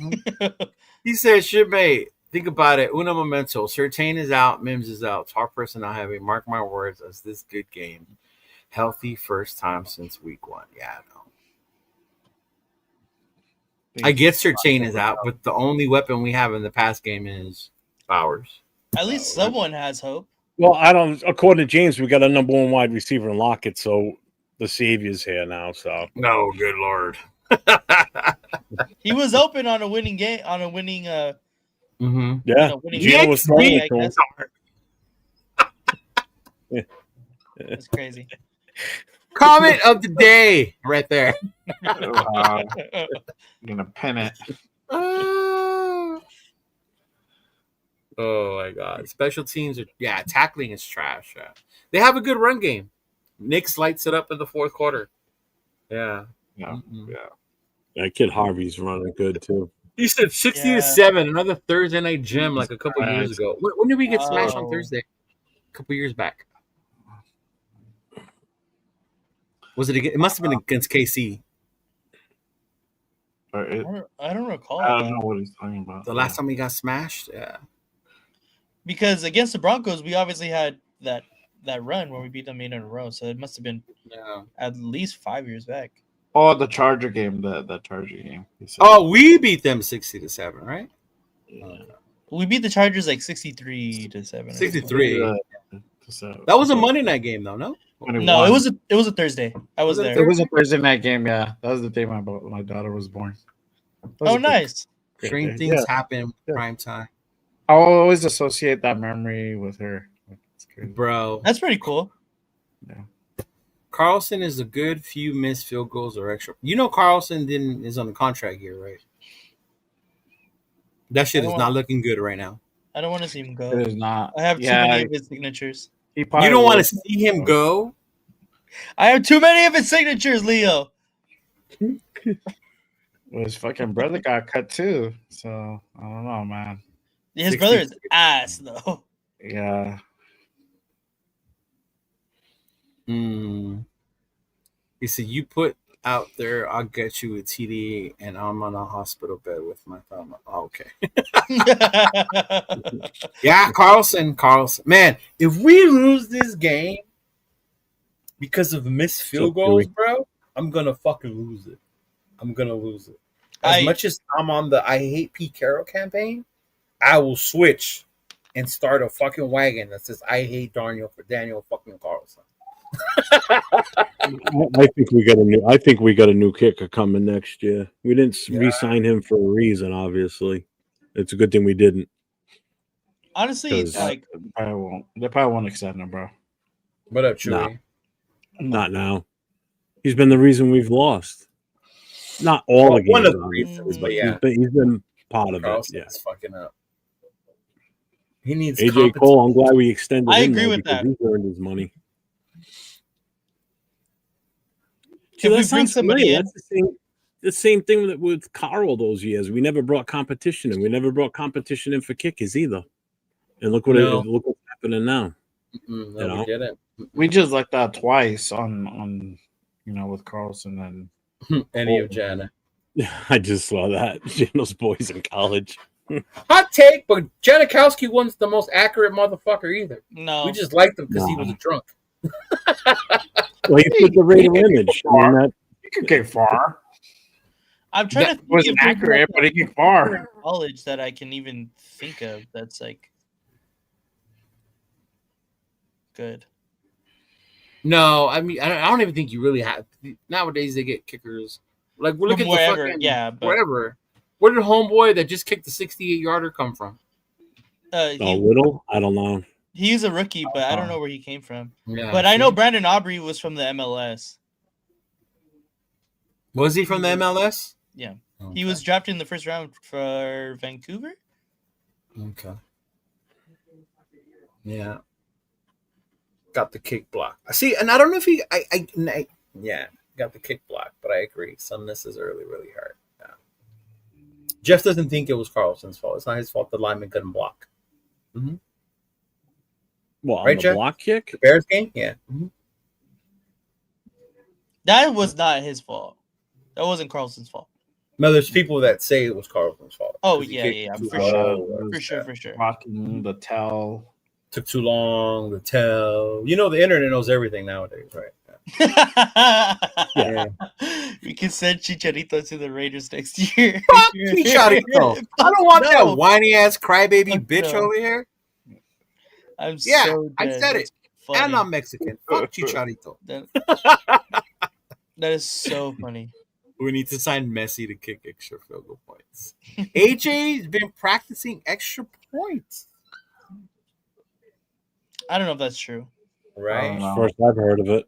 He said, "Shipmate, think about it. Uno momento. Surtain is out. Mims is out. Top person not having. Mark my words. As this good game, healthy first time since week 1. Yeah, I know. I get Surtain is out, but the only weapon we have in the pass game is Bowers. At least someone has hope. Well, I don't. According to James, we got a number 1 wide receiver in Lockett, so the savior's here now. So No, good lord. He was open on a winning game, on a winning. yeah, winning Gino game. was throwing it to him. That's crazy. Comment of the day, right there. I'm gonna pin it. Oh my god. Special teams are tackling is trash. Yeah. They have a good run game. Knicks lights it up in the fourth quarter. Yeah. Yeah. That kid Harvey's running good too. He said 60 to 7, another Thursday night gym like a couple years ago. When did we get smashed on Thursday? A couple years back. Was it again? It must have been against KC. I don't recall. I don't know what he's talking about. The last time we got smashed? Yeah. Because against the Broncos, we obviously had that run where we beat them 8 in a row. So it must have been at least 5 years back. Oh, the Charger game. The Charger game. Oh, we beat them 60 to 7, right? Yeah. We beat the Chargers like 63 to 7. 63. So, That was a Monday night game, though, no? No, it was a Thursday. I was there. It was a Thursday night game. Yeah, that was the day my daughter was born. Oh, nice. Strange things happen with Primetime. I always associate that memory with her. It's crazy. Bro. That's pretty cool. Yeah. Carlson is a good few missed field goals or extra. You know Carlson is on the contract here, right? That shit is not looking good right now. I don't want to see him go. It is not. I have too many of his signatures. You don't want to see him go? I have too many of his signatures, Leo. Well, his fucking brother got cut too. So I don't know, man. His brother is ass, though. Yeah. He said, "You put out there, I'll get you a TD, and I'm on a hospital bed with my thumb." Oh, okay. Yeah, Carlson. Man, if we lose this game because of missed field goals, bro, I'm gonna fucking lose it. I'm gonna lose it. As much as I'm on the I Hate Pete Carroll campaign, I will switch and start a fucking wagon that says I hate Daniel fucking Carlson. I think we got a new kicker coming next year. We didn't re-sign him for a reason. Obviously, it's a good thing we didn't. Honestly, it's like they probably won't extend him, bro. What up, Chewy? Not now. He's been the reason we've lost. Not all the games, one of the reasons, but yeah, he's been part of Carlson's it. Yeah, fucking up. He needs AJ Cole. I'm glad we extended. I him agree with because that. He's earned his money. If we bring somebody in, that's the same thing with Carl those years. We never brought competition in. We never brought competition in for kickers either. And look what's happening now. No, we didn't. We just like that twice on with Carlson and Any Jana. I just saw that. Jano's boys in college. Hot take, but Janikowski wasn't the most accurate motherfucker either. No, We just liked him because he was a drunk. Well, he put the Raider image. I mean, he could get far. I'm trying to think wasn't accurate, but he get far. College that I can even think of that's like good. No, I mean, I don't even think you really have. Nowadays, they get kickers. Like, we're looking at the fucking wherever. Where did homeboy that just kicked the 68-yarder come from? Little? I don't know. He's a rookie, but I don't know where he came from. Yeah, but I know Brandon Aubrey was from the MLS. Was he from the MLS? Yeah. Okay. He was drafted in the first round for Vancouver. Okay. Yeah. Got the kick block. I see, and I don't know if he. Got the kick block, but I agree. Some misses early really hurt. Yeah. Jeff doesn't think it was Carlson's fault. It's not his fault the lineman couldn't block. Mm-hmm. Well, Right, on the Jeff? block kick? The Bears game? Yeah. Mm-hmm. That was not his fault. That wasn't Carlson's fault. No, there's people that say it was Carlson's fault. Oh, 'Cause he yeah, kicked yeah, too for low. sure. For sure. Rocking the tell. Took too long to tell. You know, the internet knows everything nowadays, right? Yeah. We can send Chicharito to the Raiders next year. Fuck Chicharito. I don't want that whiny ass crybaby bitch over here. I'm Yeah, so I dead. said That's it. funny. And I'm Mexican. Fuck Chicharito. That is so funny. We need to sign Messi to kick extra field goal points. AJ's been practicing extra points. I don't know if that's true. Right? First I've heard of it.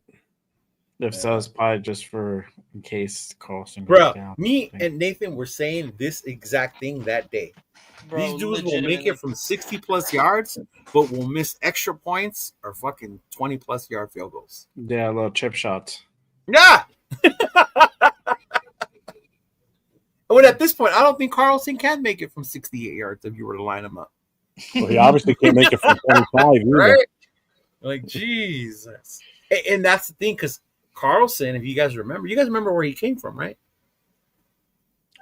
If so, it's probably just for in case Carlson goes Bro, down. me and Nathan were saying this exact thing that day. Bro, These dudes will make it from 60 plus yards, but will miss extra points or fucking 20 plus yard field goals. Yeah, little chip shots. Yeah. But at this point, I don't think Carlson can make it from 68 yards if you were to line him up. Well, he obviously can't make it from 25 either. Right? Like, Jesus. And that's the thing, because Carlson, if you guys remember where he came from, right?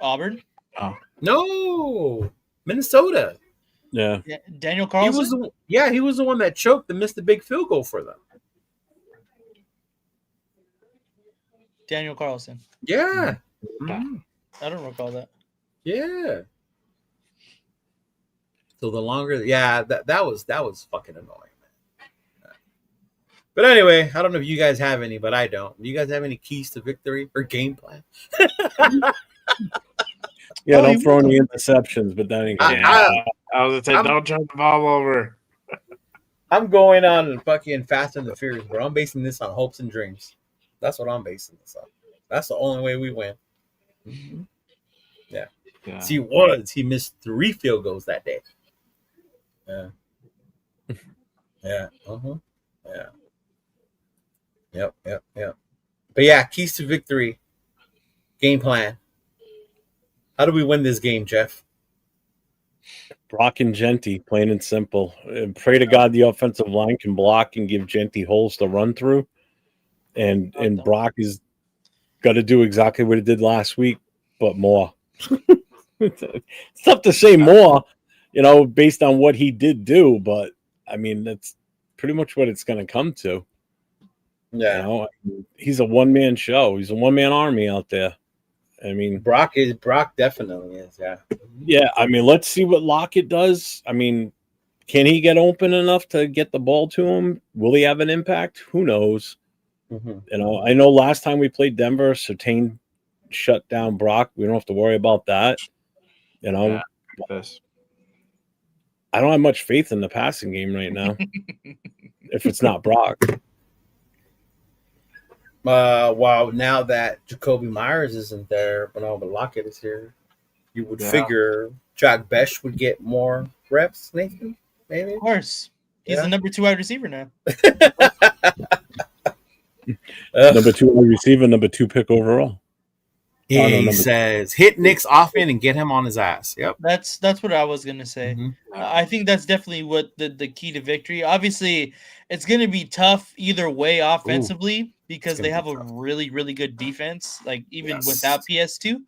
Auburn? No. Minnesota. Yeah. Daniel Carlson? He was the one that choked and missed the big field goal for them. Daniel Carlson. Yeah. Mm-hmm. I don't recall that. Yeah. So the longer, that was fucking annoying, man. But anyway, I don't know if you guys have any, but I don't. Do you guys have any keys to victory or game plan? Yeah, don't throw any interceptions, but then again, I was gonna say, don't turn the ball over. I'm going on fucking Fast and the Furious, bro. I'm basing this on hopes and dreams. That's what I'm basing this on. That's the only way we win. Mm-hmm. Yeah. He missed 3 field goals that day. Yeah. Yeah. Uh-huh. Yeah. Yep. But yeah, keys to victory. Game plan. How do we win this game, Jeff? Brock and Genty, plain and simple. And pray to God the offensive line can block and give Genty holes to run through. And Brock is got to do exactly what he did last week, but more. It's tough to say more, based on what he did do, but I mean, that's pretty much what it's going to come to. Yeah. He's a one-man show. He's a one-man army out there. I mean, Brock definitely is. Yeah. Yeah. I mean, let's see what Lockett does. I mean, can he get open enough to get the ball to him? Will he have an impact? Who knows? Mm-hmm. I know last time we played Denver, Surtain shut down Brock. We don't have to worry about that. I don't have much faith in the passing game right now. If it's not Brock. Well, now that Jacoby Myers isn't there, but Lockett is here, you would figure Jack Besh would get more reps, Nathan? Maybe? Of course. He's the number 2 wide receiver now. Number 2 wide receiver, number 2 pick overall. He says, hit Nick's often and get him on his ass. Yep. That's what I was going to say. Mm-hmm. I think that's definitely what the key to victory. Obviously, it's going to be tough either way offensively because they have a really, really good defense, like even without PS2.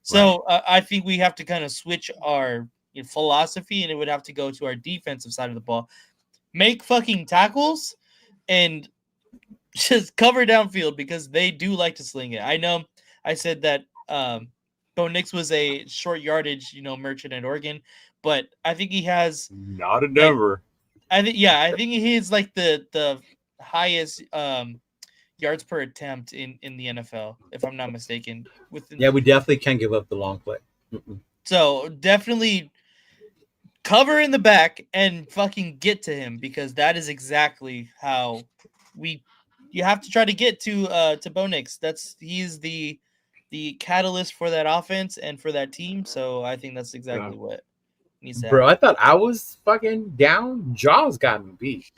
So I think we have to kind of switch our philosophy, and it would have to go to our defensive side of the ball. Make fucking tackles and just cover downfield because they do like to sling it. I know I said that Bo Nix was a short yardage, merchant at Oregon, but I think he has not a Denver. I think he is like the highest yards per attempt in the NFL, if I'm not mistaken. We definitely can't give up the long play. Mm-mm. So definitely cover in the back and fucking get to him because that is exactly how you have to try to get to Bo Nix. He's the catalyst for that offense and for that team. So I think that's exactly what needs to happen. Bro, I thought I was fucking down. Jaws got me beat.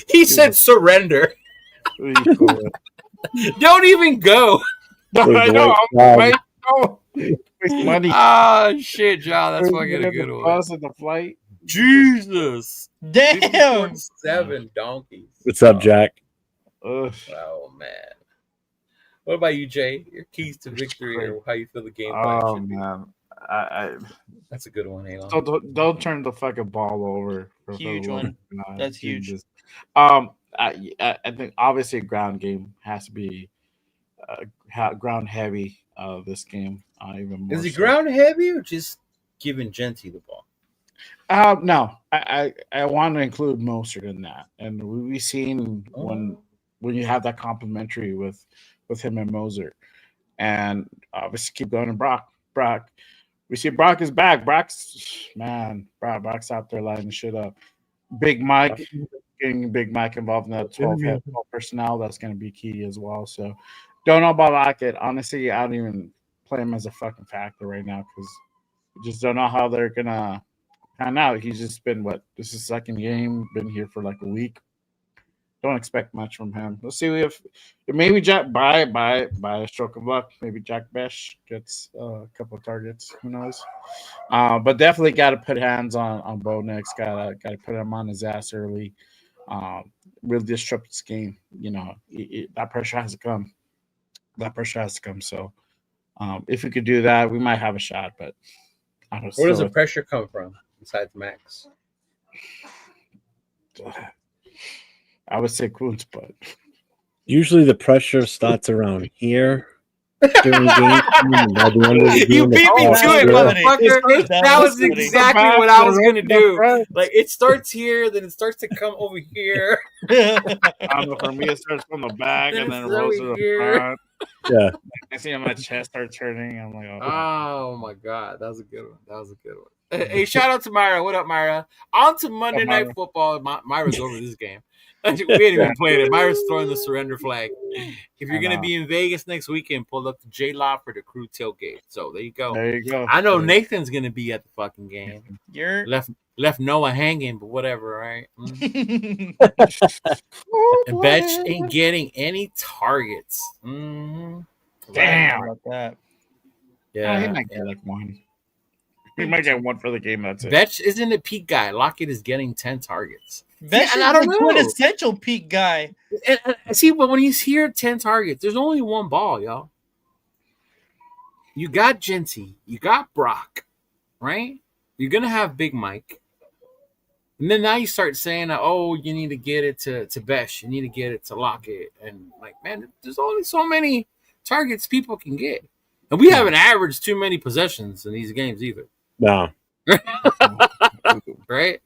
He said surrender. Don't even go. I know. Waste money. Oh shit, John, that's fucking a good one. Bus and the flight. Jesus, Damn. 7 donkeys. What's up, Jack? Ugh. Oh man. What about you, Jay? Your keys to victory, or how you feel the game plan Oh should be? man, I That's a good one, Elon. don't turn the fucking ball over. Huge one. That's huge. Jesus. I think obviously a ground game has to be ground heavy. This game, even more. Is it so. ground heavy or just giving Genty the ball? No, I want to include Mostert in that, and we've seen when you have that complimentary with him and Mostert, and obviously keep going to Brock. We see Brock is back. Brock's out there lighting shit up. Big Mike, getting Big Mike involved in that 12 personnel, that's going to be key as well. So, don't know about Lockett. Honestly, I don't even play him as a fucking factor right now because we just don't know how they're gonna pan out. He's just been this is his second game, been here for like a week. Don't expect much from him. Let's see if maybe Jack by a stroke of luck, maybe Jack Besh gets a couple of targets. Who knows? But definitely got to put hands on Bo Nix. Got to put him on his ass early. Really disrupt this game. You know, that pressure has to come. So if we could do that, we might have a shot. But I don't. Where does the pressure come from besides Max? I would say Kuntz, but usually the pressure starts around here during game. You beat me to it, motherfucker. That was exactly what I was gonna do. Like it starts here, then it starts to come over here. For me, it starts from the back and then it rolls to the front. Yeah. I see my chest starts hurting. I'm like, oh my god, that was a good one. Hey, shout out to Myra. What up, Myra? On to Monday Night Football. Myra's over this game. We ain't even playing it. Myra's throwing the surrender flag. If you're going to be in Vegas next weekend, pull up to J Law for the crew tailgate. So there you go. I know Nathan's going to be at the fucking game. You're left Noah hanging, but whatever, right? Betch ain't getting any targets. Damn. About that. Yeah. He might get like one. He might get one for the game. That's it. Betch isn't a peak guy. Lockett is getting 10 targets. Betch is a quintessential peak guy. And see, but when he's here 10 targets, there's only one ball, y'all. You got Genty. You got Brock, right? You're going to have Big Mike. And then now you start saying, you need to get it to Besh. You need to get it to Lockett. And, like, man, there's only so many targets people can get. And we haven't averaged too many possessions in these games either. No. Right?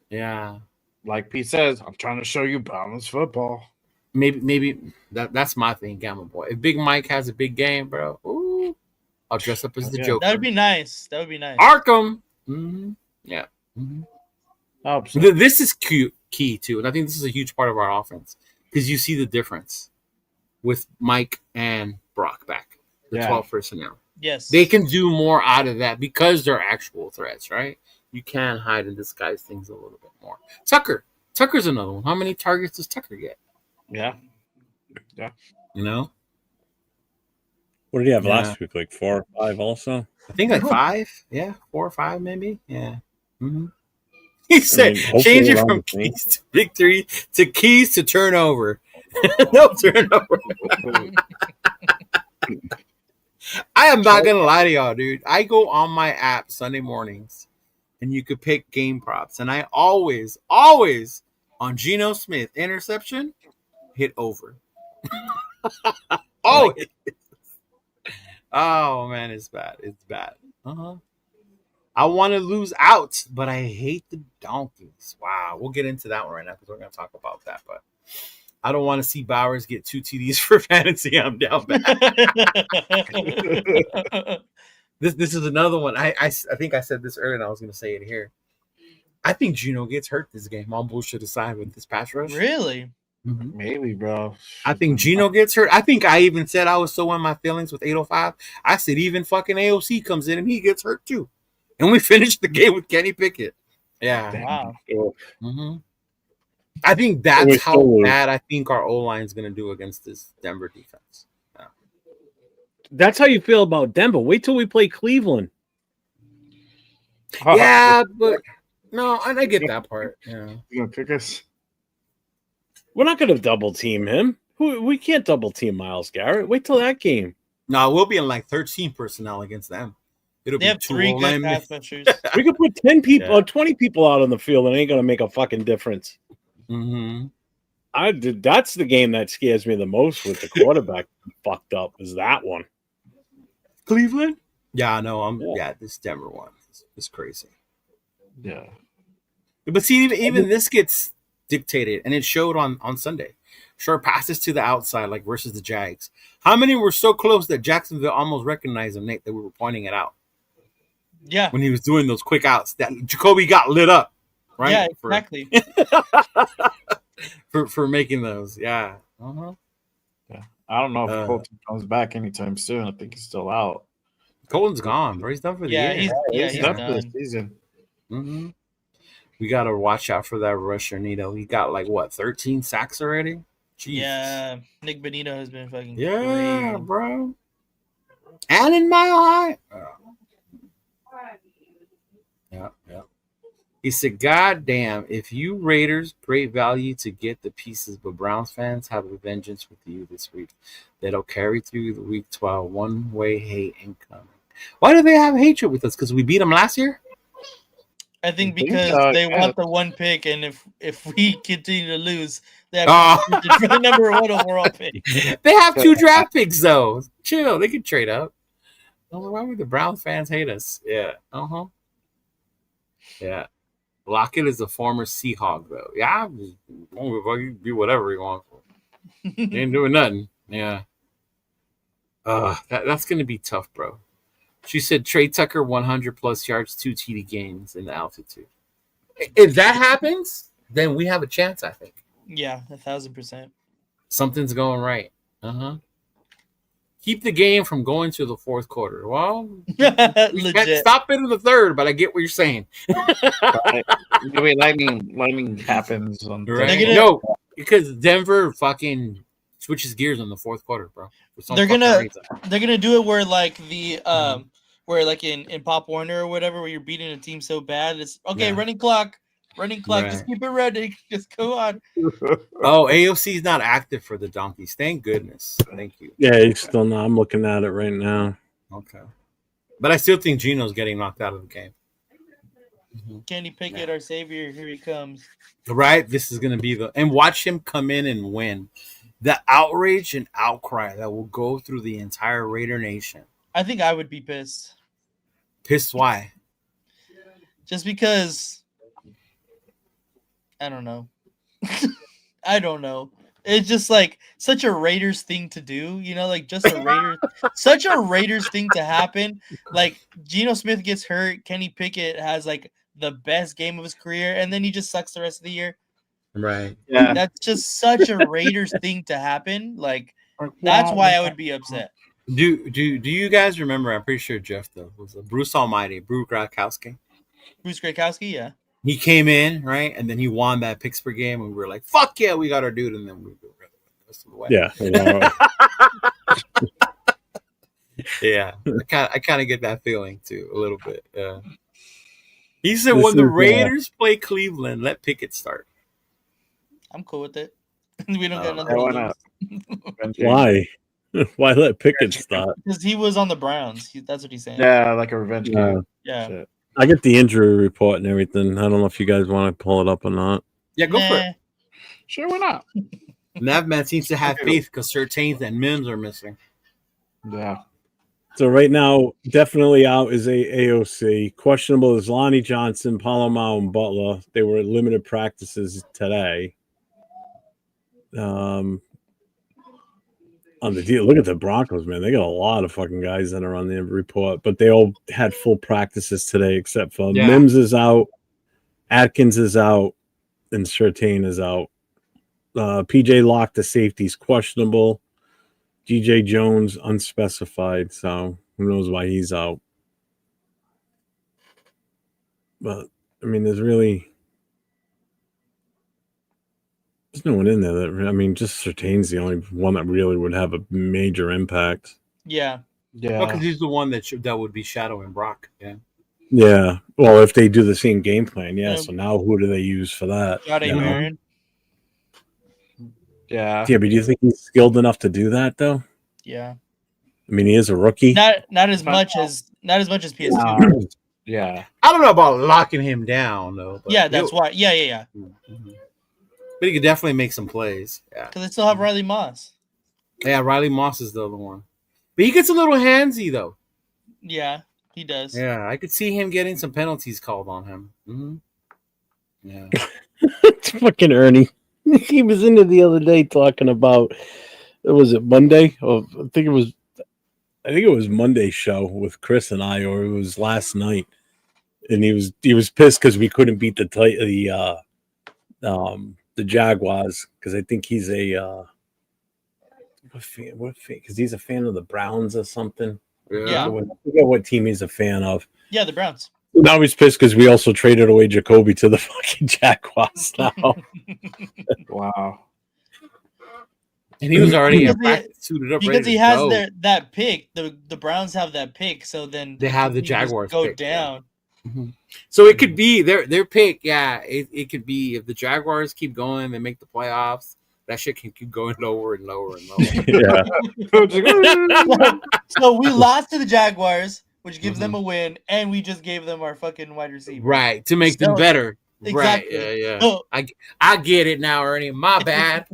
Yeah. Like Pete says, I'm trying to show you balanced football. Maybe that's my thing, Gamma Boy. If Big Mike has a big game, bro, I'll dress up as the Joker. That would be nice. Arkham. Mm-hmm. Yeah. Mm-hmm. This is key too, and I think this is a huge part of our offense because you see the difference with Mike and Brock back, the 12 personnel. Yes, they can do more out of that because they're actual threats, right? You can hide and disguise things a little bit more. Tucker's another one. How many targets does Tucker get? Yeah. You know? What did he have last week? Like 4 or 5 also? I think like 5. Yeah, 4 or 5 maybe. Yeah. Mm-hmm. He said, change it from keys to victory to keys to turnover. No turnover. I am not going to lie to y'all, dude. I go on my app Sunday mornings and you could pick game props. And I always on Geno Smith interception, hit over. Always. Oh, man, it's bad. It's bad. I want to lose out, but I hate the Donkeys. Wow. We'll get into that one right now because we're going to talk about that. But I don't want to see Bowers get 2 TDs for fantasy. I'm down bad. This is another one. I think I said this earlier and I was going to say it here. I think Geno gets hurt this game. All bullshit aside with this pass rush. Really? Mm-hmm. Maybe, bro. I think Geno gets hurt. I think I even said I was so in my feelings with 805. I said even fucking AOC comes in and he gets hurt too. And we finished the game with Kenny Pickett. Yeah. Wow. Mm-hmm. I think that's how bad I think our O-line is going to do against this Denver defense. Yeah. That's how you feel about Denver. Wait till we play Cleveland. Yeah, but no, I get that part. Yeah. You gonna pick us? We're not going to double team him. We can't double team Myles Garrett. Wait till that game. No, we'll be in like 13 personnel against them. It'll They be have two 3 O good linemen. pass rushers. We could put 10 people Yeah. or 20 people out on the field, and it ain't going to make a fucking difference. Mm-hmm. That's the game that scares me the most with the quarterback fucked up is that one. Cleveland? Yeah, no, Yeah. this Denver one is crazy. Yeah. But see, even this gets dictated, and it showed on Sunday. Short passes to the outside, like versus the Jags. How many were so close that Jacksonville almost recognized him, Nate, that we were pointing it out Yeah. when he was doing those quick outs? That Jacoby got lit up, right? Yeah, exactly. For making those, yeah. Uh-huh. Yeah. I don't know if Colton comes back anytime soon. I think he's still out. Colton's gone, bro. He's done for the year. He's done for the done. season. Mm-hmm. We got to watch out for that rusher, Nito. He got 13 sacks already? Jeez. Yeah, Nick Benito has been fucking Yeah, great. bro. And in Mile High. Yeah. He said, God damn, if you Raiders, great value to get the pieces, but Browns fans have a vengeance with you this week. That'll carry through the week 12. One-way hate incoming. Why do they have hatred with us? Because we beat them last year? I think I think, because they yeah. want the 1 pick, and if we continue to lose, they have to for the number 1 overall pick. They have 2 draft picks, though. Chill. They can trade up. Why would the Browns fans hate us? Yeah. Uh-huh. Yeah. Lockett is a former Seahawk, though. Yeah, you do whatever you want. He ain't doing nothing. Yeah. That's going to be tough, bro. She said Trey Tucker 100+ yards, 2 TD gains in the altitude. If that happens, then we have a chance, I think. Yeah, 1,000%. Something's going right. Uh-huh. Keep the game from going to the fourth quarter. Well, we can't Legit. stop it in the third, but I get what you're saying. Wait, lightning happens on Right? gonna- No, because Denver fucking switches gears in the fourth quarter, bro. For some They're fucking gonna- reason. They're gonna do it where like the where like in Pop Warner or whatever, where you're beating a team so bad, it's okay. Yeah. Running clock, just Right. keep it ready. Just go on. Oh, AOC is not active for the Donkeys. Thank goodness. Thank you. Yeah, he's still not. I'm looking at it right now. Okay. But I still think Gino's getting knocked out of the game. Kenny Pickett, our savior, here he comes. Right? This is going to be and watch him come in and win. The outrage and outcry that will go through the entire Raider Nation. I think I would be pissed. Pissed why? Just because I don't know. I don't know. It's just like such a Raiders thing to do, like just a Raiders such a Raiders thing to happen. Like Geno Smith gets hurt, Kenny Pickett has like the best game of his career, and then he just sucks the rest of the year. Right. Yeah. That's just such a Raiders thing to happen. Like that's why I would be upset. Do you guys remember? I'm pretty sure Jeff though was Bruce Almighty, Bruce Gronkowski. Bruce Gronkowski, yeah. He came in, right, and then he won that Pittsburgh game, and we were like, "Fuck yeah, we got our dude!" And then we were the rest of the way. Yeah. Yeah. I kind of get that feeling too, a little bit. Yeah. He said, This "When the is, Raiders play Cleveland, let Pickett start." I'm cool with it. We don't got Oh, nothing why to not? lose. Why? Why let Pickett start? Because he was on the Browns. That's what he's saying. Yeah, like a revenge game. Yeah. Shit. I get the injury report and everything. I don't know if you guys want to pull it up or not. Yeah, go for Nah. it. Sure, why not? Navman seems to have faith because Surtains and Mims are missing. Yeah. So right now, definitely out is AOC. Questionable is Lonnie Johnson, Palomar, and Butler. They were at limited practices today. On the deal, look at the Broncos, man. They got a lot of fucking guys that are on the report, but they all had full practices today, except for Mims is out, Atkins is out, and Surtain is out. PJ Locke, the safety's questionable. DJ Jones, unspecified, so who knows why he's out. But, I mean, there's no one in there that, just Surtain's the only one that really would have a major impact. Yeah. Yeah. because he's the one that would be shadowing Brock. Yeah. Yeah. Well, if they do the same game plan, yeah. Yeah. So now who do they use for that? Jade you know? Marin. Yeah. Yeah, but do you think he's skilled enough to do that though? Yeah. I mean, he is a rookie. Not as much as PS2. Yeah. I don't know about locking him down though. But Yeah, that's why. Yeah. Mhm. But he could definitely make some plays. Yeah. Because they still have Riley Moss. Yeah, Riley Moss is the other one. But he gets a little handsy though. Yeah, he does. Yeah, I could see him getting some penalties called on him. Yeah. It's fucking Ernie. He was in there the other day talking about. Was it Monday? Oh, I think it was Monday's show with Chris and I, or it was last night, and he was pissed because we couldn't beat the Jaguars because I think he's a what fan? Because he's a fan of the Browns or something. Yeah. I forget what team he's a fan of. Yeah, the Browns. Now he's pissed because we also traded away Jacoby to the fucking Jaguars now. Wow. And he was already Because suited up Because ready he to has go. that pick. The Browns have that pick, so then They have the he just Jaguars go pick, down. So it could be their pick. Yeah, it could be if the Jaguars keep going, they make the playoffs. That shit can keep going lower and lower and lower. Yeah. So we lost to the Jaguars, which gives them a win, and we just gave them our fucking wide receiver. Right, to make them So- better. Exactly. Right, yeah. So, I get it now, Ernie. My bad.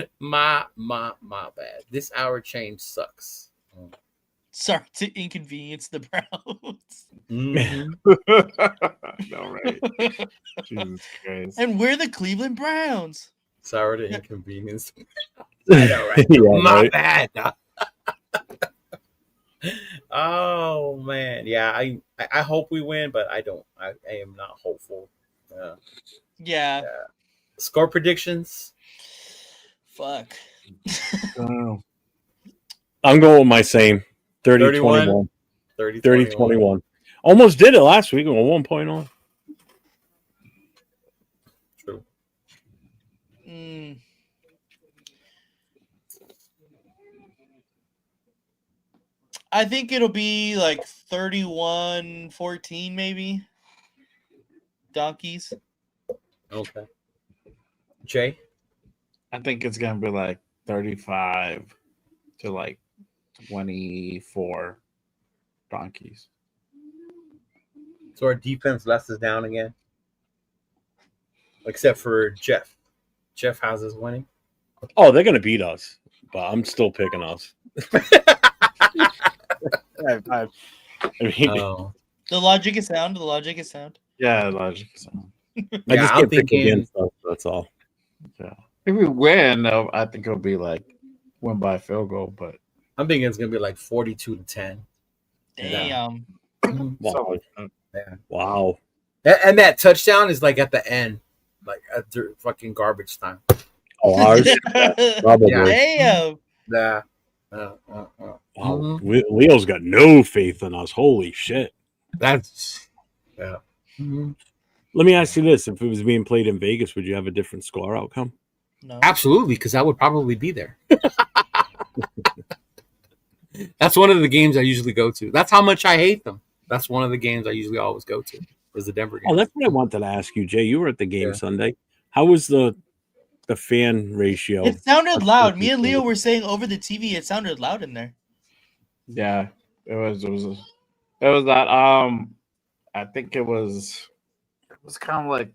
my bad. This hour change sucks. sorry to inconvenience the Browns. Mhm. No, right. Jesus Christ. And we're the Cleveland Browns. Sorry to inconvenience. I know, right? Yeah, My right. bad. Oh man, yeah. I hope we win, but I don't. I am not hopeful. Yeah. Score predictions. Fuck. Oh, I'm going with my same 31. 30-21. 30, 30-21. Almost did it last week. 1 point on. True. I think it'll be like 31-14 maybe. Donkeys. Okay. Jay. I think it's gonna be like 35 to like 24 Donkeys. So our defense lets us down again. Except for Jeff. Jeff has us winning. Oh, they're going to beat us, but I'm still picking us. I mean, Oh. The logic is sound. Yeah, logic. So, I Yeah, just I'm can't pick thinking- against us. That's all. yeah. If we win, I think it'll be like win by field goal, but I'm thinking it's gonna be like 42-10. Damn. Wow. Yeah. Wow. And that touchdown is like at the end, like at the fucking garbage time. Oh, ours? Probably. Yeah. Damn. Yeah. Wow. Leo's got no faith in us. Holy shit. That's yeah. Let me ask you this. If it was being played in Vegas, would you have a different score outcome? No. Absolutely, because I would probably be there. That's one of the games I usually go to. That's how much I hate them. That's one of the games I usually always go to. Is the Denver game. Oh, that's what I wanted to ask you, Jay. You were at the game Yeah. Sunday. How was the fan ratio? It sounded loud. Me and Leo were saying over the TV, it sounded loud in there. yeah, it was that I think it was kind of like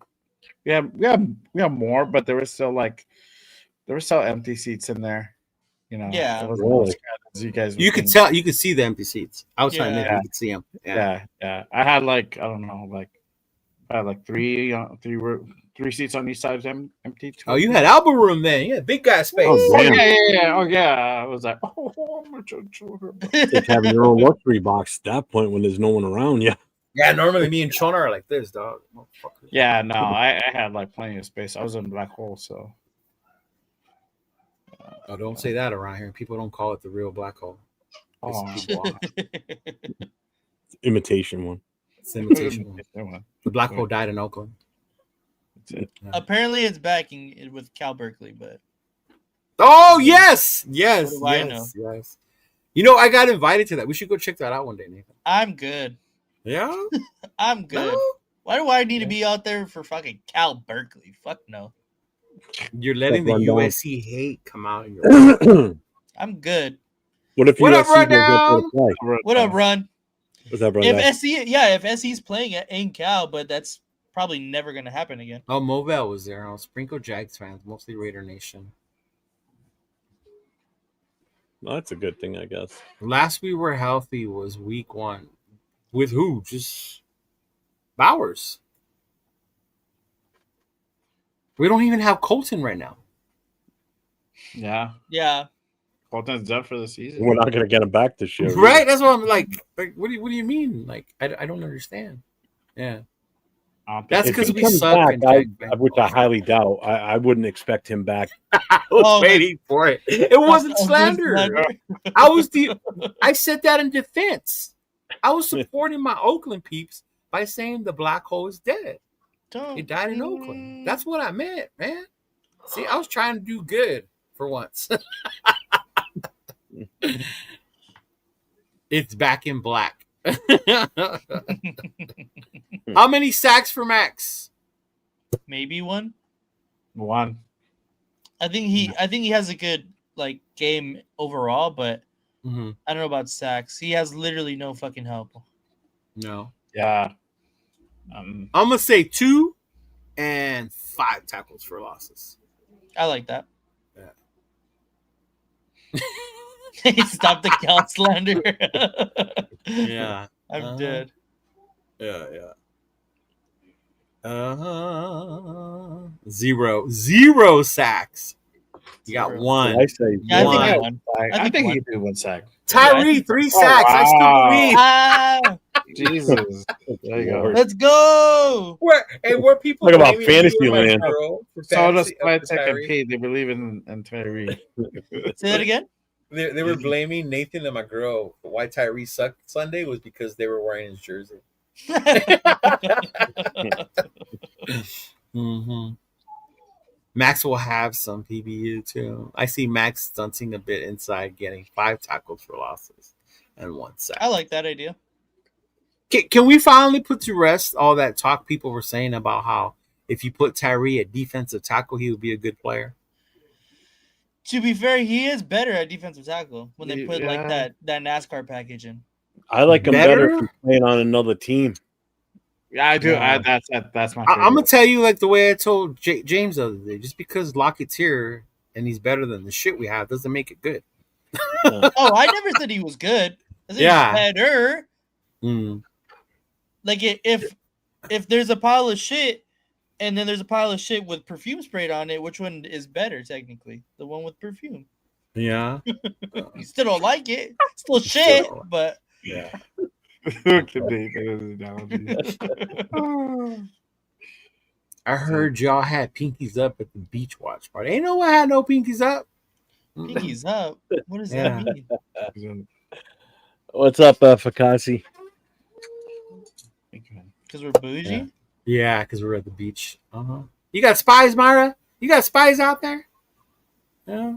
we have more, but there was still empty seats in there. You know, Yeah. it wasn't Really? as crowded as you guys. You would could think. tell. You could see the empty seats. I was trying to Yeah. you could see them. Yeah. Yeah. I had like I don't know, like I had like three seats on each side empty. Oh, you had elbow room then. Yeah, big guy space. Oh, Oh damn. yeah. Oh yeah. I was like, oh, I'm a It's like having your own luxury box at that point when there's no one around you. Yeah, normally me and Chona are like this, dog. Motherfucker. Yeah, no, I had like plenty of space. I was in a black hole, so Oh, don't say that around here. People don't call it the real black hole. oh, Imitation one. It's an imitation. The black hole died in Oakland. That's it. Apparently, it's back with Cal Berkeley, but Oh yes, yes, What do I know? yes. You know, I got invited to that. We should go check that out one day, Nathan. I'm good. Yeah, I'm good. No? Why do I need to be out there for fucking Cal Berkeley? Fuck no. You're letting the Run down. USC hate come out in your. I'm good. What if What up, USC goes up there Rundown? to play? What up, Run? What's up, If Rundown? if SC's playing in Cal, but that's probably never gonna happen again. Oh, Movell was there. Sprinkle Jags fans, mostly Raider Nation. Well, that's a good thing, I guess. Last we were healthy was week 1. With who? Just Bowers. We don't even have Colton right now. Yeah. Yeah. Colton's done for the season. We're not going to get him back this year. Right? That's what I'm like what do you mean? Like, I don't understand. Yeah. That's If because he we comes suck. back, which I highly doubt, I wouldn't expect him back. I was waiting for it. It wasn't slander. I said that in defense. I was supporting my Oakland peeps by saying the black hole is dead. He died in Oakland. That's what I meant, man. See, I was trying to do good for once. It's back in black. How many sacks for Max? Maybe one. One. I think he has a good like game overall, but Mm-hmm. I don't know about sacks. He has literally no fucking help. No. Yeah. I'm gonna say 2 and 5 tackles for losses. I like that. Yeah. He stopped the Cal slander. Yeah. I'm dead. Yeah. Zero sacks. You got Zero. one. I say Yeah, One. I think one. I think he could do 1 sack. Tyree, 3 sacks. I still wow. believe. Ah, Jesus. There you go. let's go. Where people Talk about blaming fantasy you and my land. girl for So does fantasy Flight of Tech and Tyree. Pete. They believe in Tyree. Say that again. They were blaming Nathan and my girl for why Tyree sucked Sunday was because they were wearing his jersey. Mm-hmm. Max will have some PBU too. I see Max stunting a bit inside, getting 5 tackles for losses and 1 sack. I like that idea. Can we finally put to rest all that talk people were saying about how if you put Tyree at defensive tackle, he would be a good player? To be fair, he is better at defensive tackle when they put like Yeah. that NASCAR package in. I like him better if Better? he's playing on another team. Yeah, I do. Yeah. That's my favorite. I'm gonna tell you like the way I told James the other day. Just because Lockett's here and he's better than the shit we have doesn't make it good. Oh, I never said he was good. I said Yeah. he's better. Mm. Like if there's a pile of shit and then there's a pile of shit with perfume sprayed on it, which one is better technically? The one with perfume. Yeah. You still don't like it. Still shit, don't like but Yeah. Look at Nathan's analogy. I heard y'all had pinkies up at the beach watch party. Ain't no one had no pinkies up. pinkies up. What does Yeah. that mean? What's up, Fakasi? Because we're bougie? Yeah, because we're at the beach. Uh-huh. You got spies, Myra? You got spies out there? Yeah.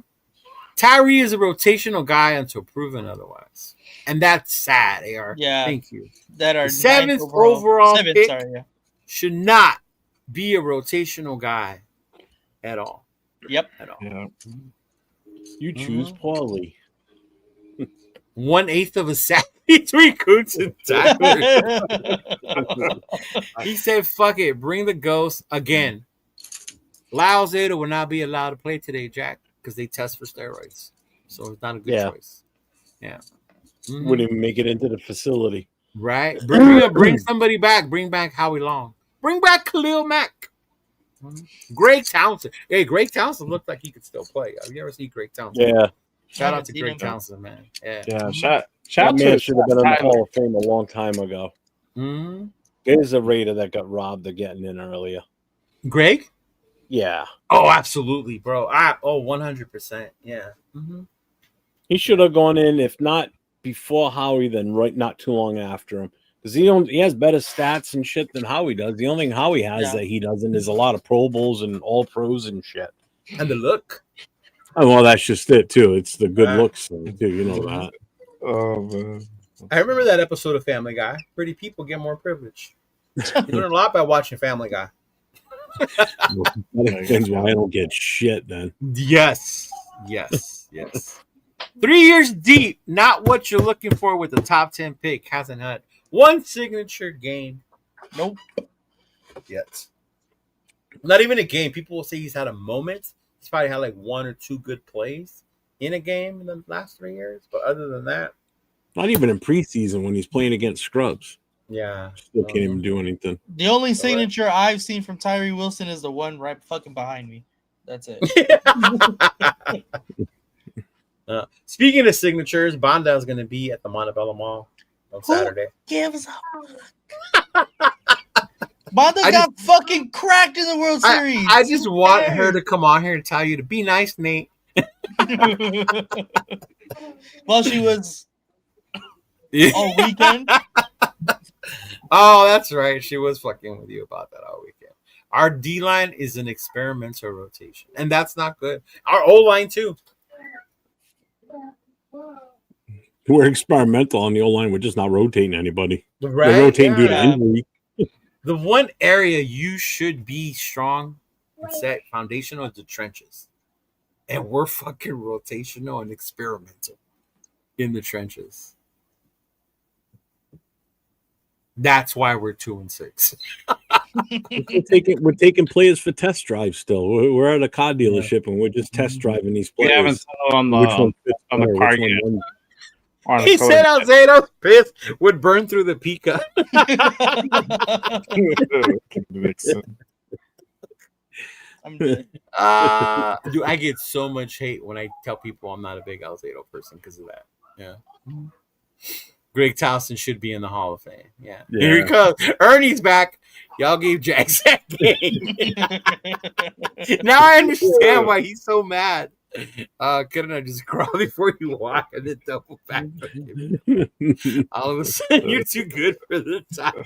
Tyree is a rotational guy until proven otherwise. And that's sad, AR. Yeah. Thank you. That are The 7th ninth overall Seventh, pick sorry, yeah. should not be a rotational guy at all. Yep. At all. Yeah. You choose poorly. 1/8 of a sack between Coots and Tyler. He said, fuck it, bring the ghost again. Lyle Zeta will not be allowed to play today, Jack, because they test for steroids. So it's not a good choice. Yeah. Mhm. Wouldn't even make it into the facility. Right? Bring somebody back. Bring back Howie Long. Bring back Khalil Mack. Greg Townsend. Hey, Greg Townsend looked like he could still play. Have you ever seen Greg Townsend? Yeah. Shout out to seen Greg him. Townsend, man. Yeah. Yeah. Shout That man to should have been in the Tyler. Hall of Fame a long time ago. Mm-hmm. There's a Raider that got robbed of getting in earlier. Greg? Yeah. Oh, absolutely, bro. 100%. Yeah. Mm-hmm. He should have gone in, if not before Howie, then not too long after him. Because he has better stats and shit than Howie does. The only thing Howie has that he doesn't is a lot of Pro Bowls and All Pros and shit. And the look. Oh, well, that's just it too. It's the good looks thing too. You know that. Oh man. I remember that episode of Family Guy. Pretty people get more privilege. You learn a lot by watching Family Guy. That explains why I don't get shit then. Yes. 3 years deep, not what you're looking for with the top 10 pick. Hasn't had one signature game. Nope. Yet. Not even a game. People will say he's had a moment. He's probably had like one or two good plays in a game in the last 3 years. But other than that, Not even in preseason when he's playing against scrubs. yeah. Still can't even do anything. The only signature I've seen from Tyree Wilson is the one right fucking behind me. That's it. Speaking of signatures, Bonda is going to be at the Montebello Mall on Saturday. Gives a Bonda got fucking cracked in the World Series. I just want her to come on here and tell you to be nice, Nate. Well, she was all weekend. Oh, that's right. She was fucking with you about that all weekend. Our D line is an experimental rotation, and that's not good. Our O line too. We're experimental on the O-line. We're just not rotating anybody. Right? We're rotating due to Yeah. injury. The one area you should be strong and set foundational is the trenches, and we're fucking rotational and experimental in the trenches. That's why we're 2-6. We're taking players for test drives still. We're at a car dealership and we're just test driving these We players. haven't settled on Which one the fits on the better, car which one yet. wins. on He the said code. Alzato's piss would burn through the Pica. Vixen. I'm dead. Dude, I get so much hate when I tell people I'm not a big Alzato person because of that. Yeah. Greg Towson should be in the Hall of Fame. Yeah. Here he comes. Ernie's back. Y'all gave Jax that game. Now I understand why he's so mad. Couldn't I just crawl before you walk and then double back? All of a sudden, you're too good for the time.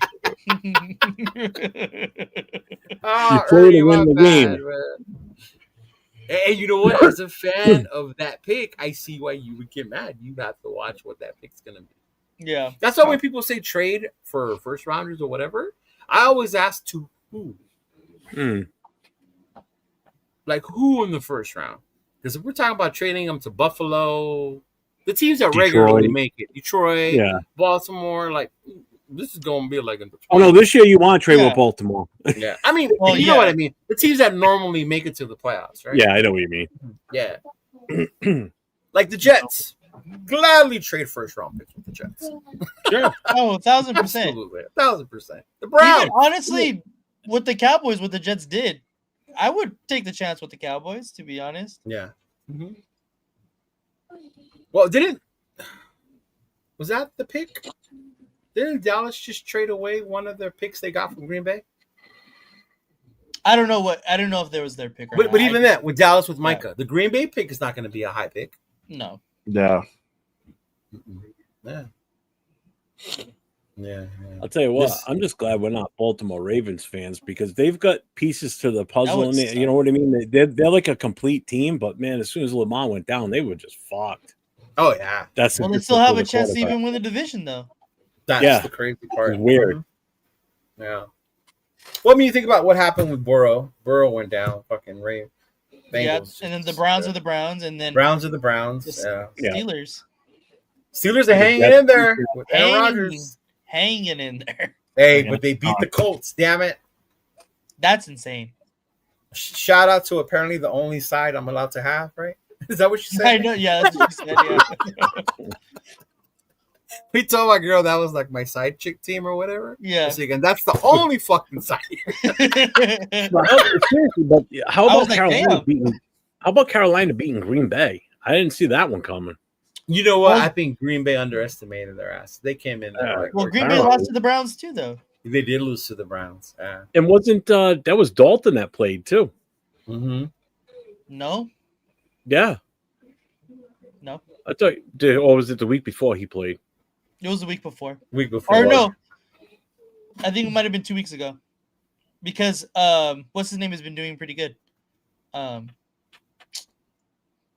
You play to win the game. Man. And you know what? As a fan of that pick, I see why you would get mad. You have to watch what that pick's going to be. Yeah. That's why when people say trade for first rounders or whatever, I always ask to who. Like who in the first round? Because if we're talking about trading them to Buffalo, the teams that regularly make it, Detroit, Baltimore, like this is going to be like. Oh no, this year you want to trade with Baltimore. Yeah, I mean, Well, you know what I mean. The teams that normally make it to the playoffs, right? Yeah, I know what you mean. Yeah, like the Jets. Gladly trade first round picks with the Jets. Sure. Oh, 1,000%. Absolutely, 1,000%. The Browns. Even, honestly, what the Cowboys, what the Jets did, I would take the chance with the Cowboys, to be honest. Yeah. Well, was that the pick? Didn't Dallas just trade away one of their picks they got from Green Bay? I don't know if there was their pick or not. But even that, with Dallas with Micah, the Green Bay pick is not going to be a high pick. No. Yeah. Yeah. I'll tell you what, I'm just glad we're not Baltimore Ravens fans because they've got pieces to the puzzle in it. You know what I mean? They're like a complete team, but man, as soon as Lamar went down, they were just fucked. Oh yeah. Well, they still have a chance to even win the division, though. That's the crazy part. It's weird. Yeah. Well, I mean, you think about what happened with Burrow. Burrow went down. Fucking Ray. Yeah, and then the Browns are the Browns, and then Browns are the Browns. Steelers. Steelers are hanging in there with Aaron Rodgers. Hanging in there. Hey, but they beat the Colts. Damn it. That's insane. Shout out to apparently the only side I'm allowed to have, right? Is that what you said? I know. Yeah, that's what you said. Yeah. We told my girl that was like my side chick team or whatever. Yeah. And that's the only fucking side. Seriously, but how about Carolina beating Green Bay? I didn't see that one coming. You know what? I think Green Bay underestimated their ass. They came in there. Well, Green Bay lost to the Browns too, though. They did lose to the Browns. And wasn't that was Dalton that played too? Mm-hmm. No. Yeah. No. I thought, or was it the week before he played? It was the week before. Or no. I think it might have been 2 weeks ago. Because what's his name has been doing pretty good.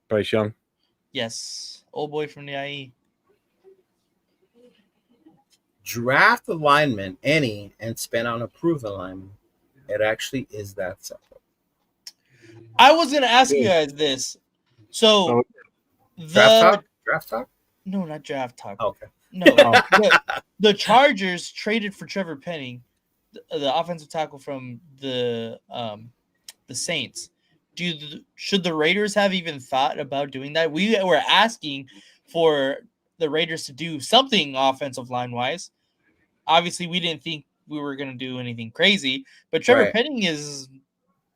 Bryce Young. Yes, old boy from the IE. Draft a lineman, any, and spend on a proven lineman. It actually is that simple. I was gonna ask you guys this. So Draft talk? No, not draft talk. Okay. No, the Chargers traded for Trevor Penning, the offensive tackle from the Saints. Should the Raiders have even thought about doing that? We were asking for the Raiders to do something offensive line wise. Obviously, we didn't think we were going to do anything crazy, but Trevor Penning is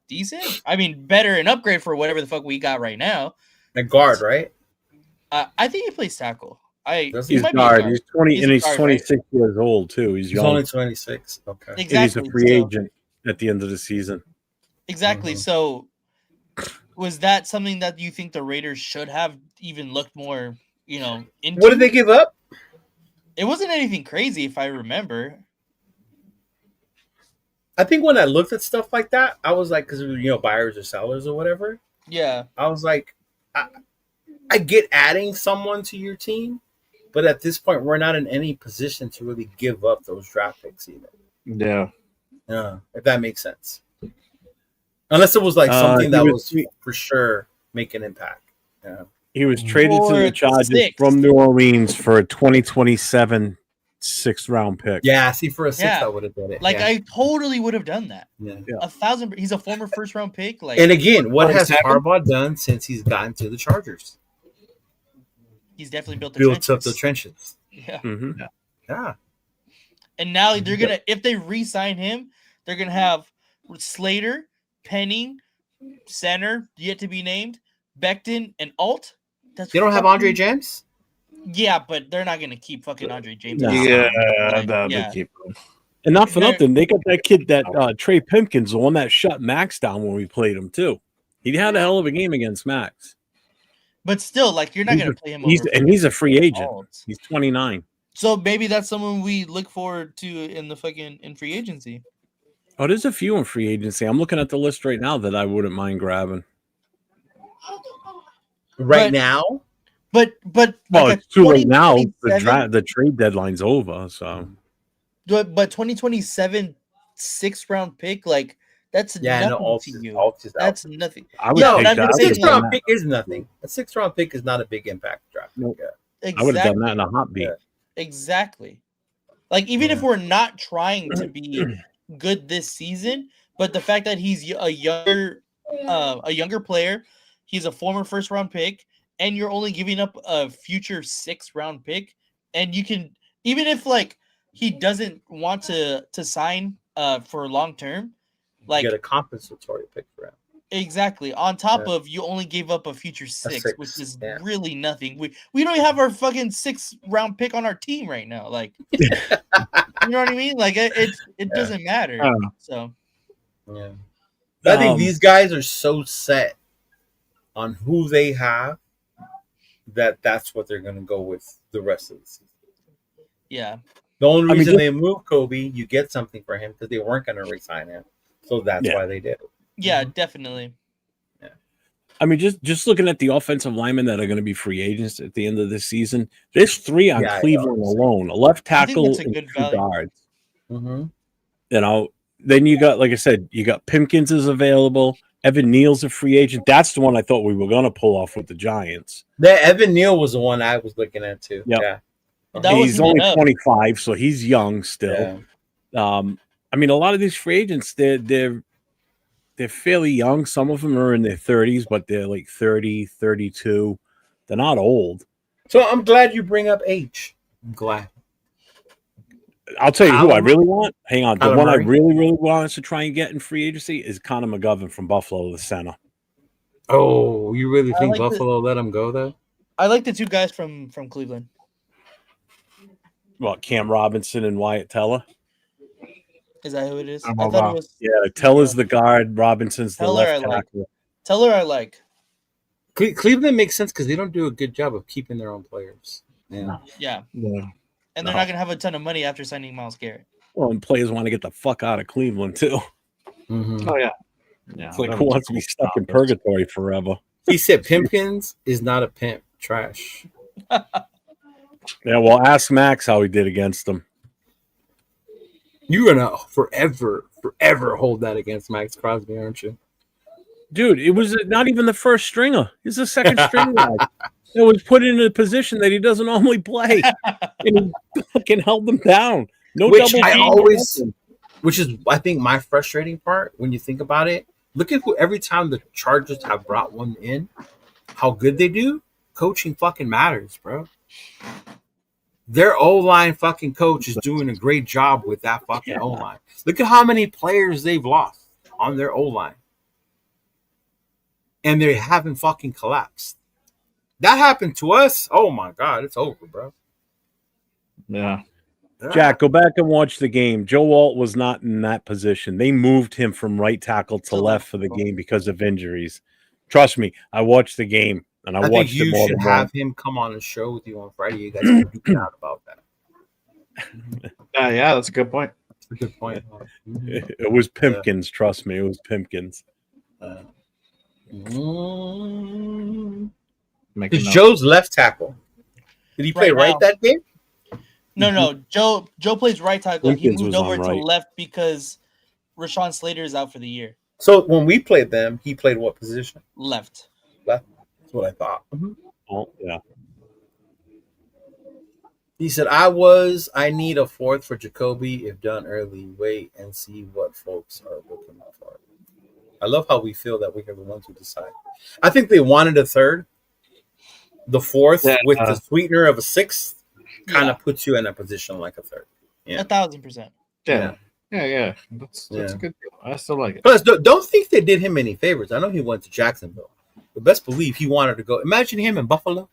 decent. I mean, better an upgrade for whatever the fuck we got right now. A guard, right? I think he plays tackle. He's guard. He's 20, and he's 26 years old too. He's young. Only 26. Okay. Exactly. And he's a free agent at the end of the season. Exactly. So, was that something that you think the Raiders should have even looked more, into? What did they give up? It wasn't anything crazy, if I remember. I think when I looked at stuff like that, I was like, because buyers or sellers or whatever. Yeah. I was like, I get adding someone to your team, but at this point, we're not in any position to really give up those draft picks either. Yeah. If that makes sense. Unless it was like something that was for sure make an impact. Yeah. He was traded to the Chargers from New Orleans for a 2027 6th-round pick. Yeah, see, for a 6th, I would have done it. I totally would have done that. Yeah. 1,000. He's a former 1st-round pick. And again, what has Harbaugh done since he's gotten to the Chargers? He's definitely built up the trenches. Yeah. Mm-hmm. Yeah. And now they're gonna, if they re-sign him, they're gonna have Slater, Penning, center yet to be named, Becton, and Alt. They don't have Andre James? Yeah, but they're not gonna keep fucking Andre James. They keep him. And not for nothing, they got that kid, that Trey Pimpkins, the one that shut Max down when we played him too. He had a hell of a game against Max. But still, you're not going to play him over. He's a free agent. He's 29. So maybe that's someone we look forward to in free agency. Oh, there's a few in free agency. I'm looking at the list right now that I wouldn't mind grabbing. Now? But it's too late now. The trade deadline's over. So, but 2027 6th-round pick, that's nothing to you. That's nothing. I would take that. A 6th-round pick is nothing. A 6th-round pick is not a big impact draft. Nope. Exactly. I would have done that in a hot beat. Exactly. Even if we're not trying to be good this season, but the fact that he's a younger player, he's a former 1st-round pick, and you're only giving up a future 6th-round pick, and you can, even if he doesn't want to sign for long term, you get a compensatory pick for him. Exactly. On top of, you only gave up a future 6, which is really nothing. We don't even have our fucking 6th-round pick on our team right now. You know what I mean? It doesn't matter. So, yeah. I think these guys are so set on who they have that's what they're going to go with the rest of the season. Yeah. The only reason they moved Kobe, you get something for him because they weren't going to re-sign him. So that's why they did it. Yeah, definitely. Yeah. I mean, just looking at the offensive linemen that are going to be free agents at the end of this season, there's 3 on Cleveland alone. A left tackle and 2 guards. Mm-hmm. Then you got, like I said, you got Pimpkins is available. Evan Neal's a free agent. That's the one I thought we were going to pull off with the Giants. Evan Neal was the one I was looking at too. Yep. Yeah. He's only 25, so he's young still. Yeah. I mean, a lot of these free agents, they're fairly young. Some of them are in their 30s, but they're 30, 32. They're not old. So I'm glad you bring up age. I'm glad. I'll tell you who I really want. Hang on. The one I really, really want us to try and get in free agency is Connor McGovern from Buffalo, the center. Oh, you really think Buffalo let him go, though? I like the 2 guys from Cleveland. Well, Cam Robinson and Wyatt Teller. Is that who it is? I thought it was. Yeah, Teller's the guard. Robinson's the left tackle. Teller, I like. Cleveland makes sense because they don't do a good job of keeping their own players. Yeah. And they're not going to have a ton of money after signing Myles Garrett. Well, and players want to get the fuck out of Cleveland, too. Mm-hmm. Oh, yeah. It's who wants to be stuck in purgatory forever? He said Pimpkins is not a pimp. Trash. Yeah, well, ask Max how he did against them. You're gonna forever hold that against Max Crosby, aren't you? Dude, it was not even the first stringer. He's the second stringer guy. It was put in a position that he doesn't normally play. And he fucking held them down. No Which double I team, always, nothing. which is I think my frustrating part when you think about it. Look at who every time the Chargers have brought one in, how good they do. Coaching fucking matters, bro. Their O-line fucking coach is doing a great job with that fucking O-line. Look at how many players they've lost on their O-line. And they haven't fucking collapsed. That happened to us. Oh my God, it's over, bro. Yeah. Jack, go back and watch the game. Joe Alt was not in that position. They moved him from right tackle to left for the game because of injuries. Trust me, I watched the game and I think watched you it more should than have once. him come on a show with you on Friday. You guys can duke it out about that. Yeah, that's a good point. That's a good point. It was Pimpkins, trust me. It was Pimpkins. Is Joe's left tackle? Did he play right that game? No. Joe plays right tackle. Pimpkins He moved was over on to right. left because Rashawn Slater is out for the year. So when we played them, he played what position? Left. Left. That's what I thought. Oh, yeah. He said, I need a fourth for Jacoby if done early. Wait and see what folks are looking for. I love how we feel that we are the ones who decide. I think they wanted a third. The fourth with the sweetener of a sixth kind of puts you in a position like a third. Yeah. 1,000%. Yeah. That's a good deal. I still like it. Plus, don't think they did him any favors. I know he went to Jacksonville. But best believe he wanted to go. Imagine him in Buffalo.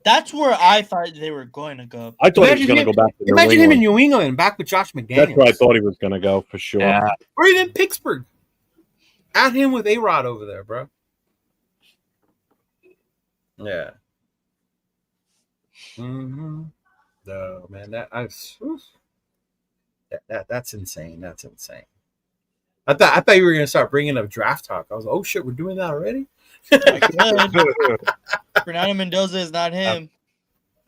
That's where I thought they were going to go. I thought he was going to go back to Imagine New him in England. New England, back with Josh McDaniels. That's where I thought he was going to go for sure. Yeah. Or even Pittsburgh. Add him with A-Rod over there, bro. Yeah. No, man, that's insane. That's insane. I thought you were gonna start bringing up draft talk. I was like, oh shit, we're doing that already. Fernando Mendoza is not him.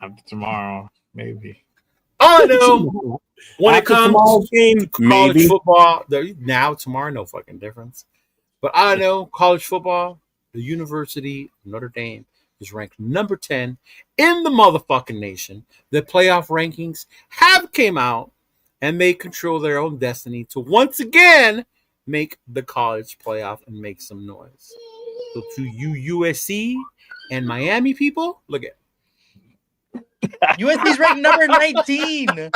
After tomorrow, maybe. Oh no. When it comes to college football, tomorrow, no fucking difference. But I know college football, the University of Notre Dame is ranked number 10 in the motherfucking nation. The playoff rankings have came out, and they control their own destiny to once again make the college playoff and make some noise. So to you USC and Miami people, look at USC's ranked number 19.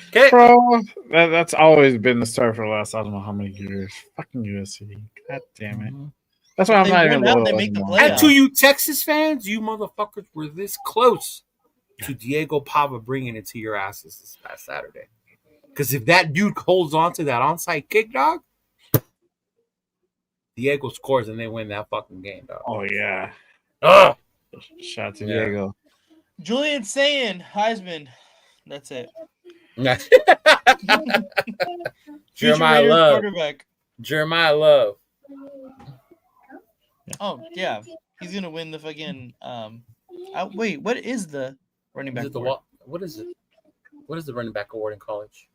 Okay, bro, that's always been the story for the last I don't know how many years. Fucking USC. God damn it. That's why I'm not even loyal anymore. And to you Texas fans, you motherfuckers were this close to Diego Pava bringing it to your asses this past Saturday. Because if that dude holds on to that onside kick, dog, Diego scores and they win that fucking game, dog. Oh, yeah. Ugh. Shout out to Diego. Julian saying Heisman. That's it. Jeremiah Love. Quarterback. Jeremiah Love. Oh, yeah. He's going to win the fucking. Wait, what is the running back award? What is it? What is the running back award in college?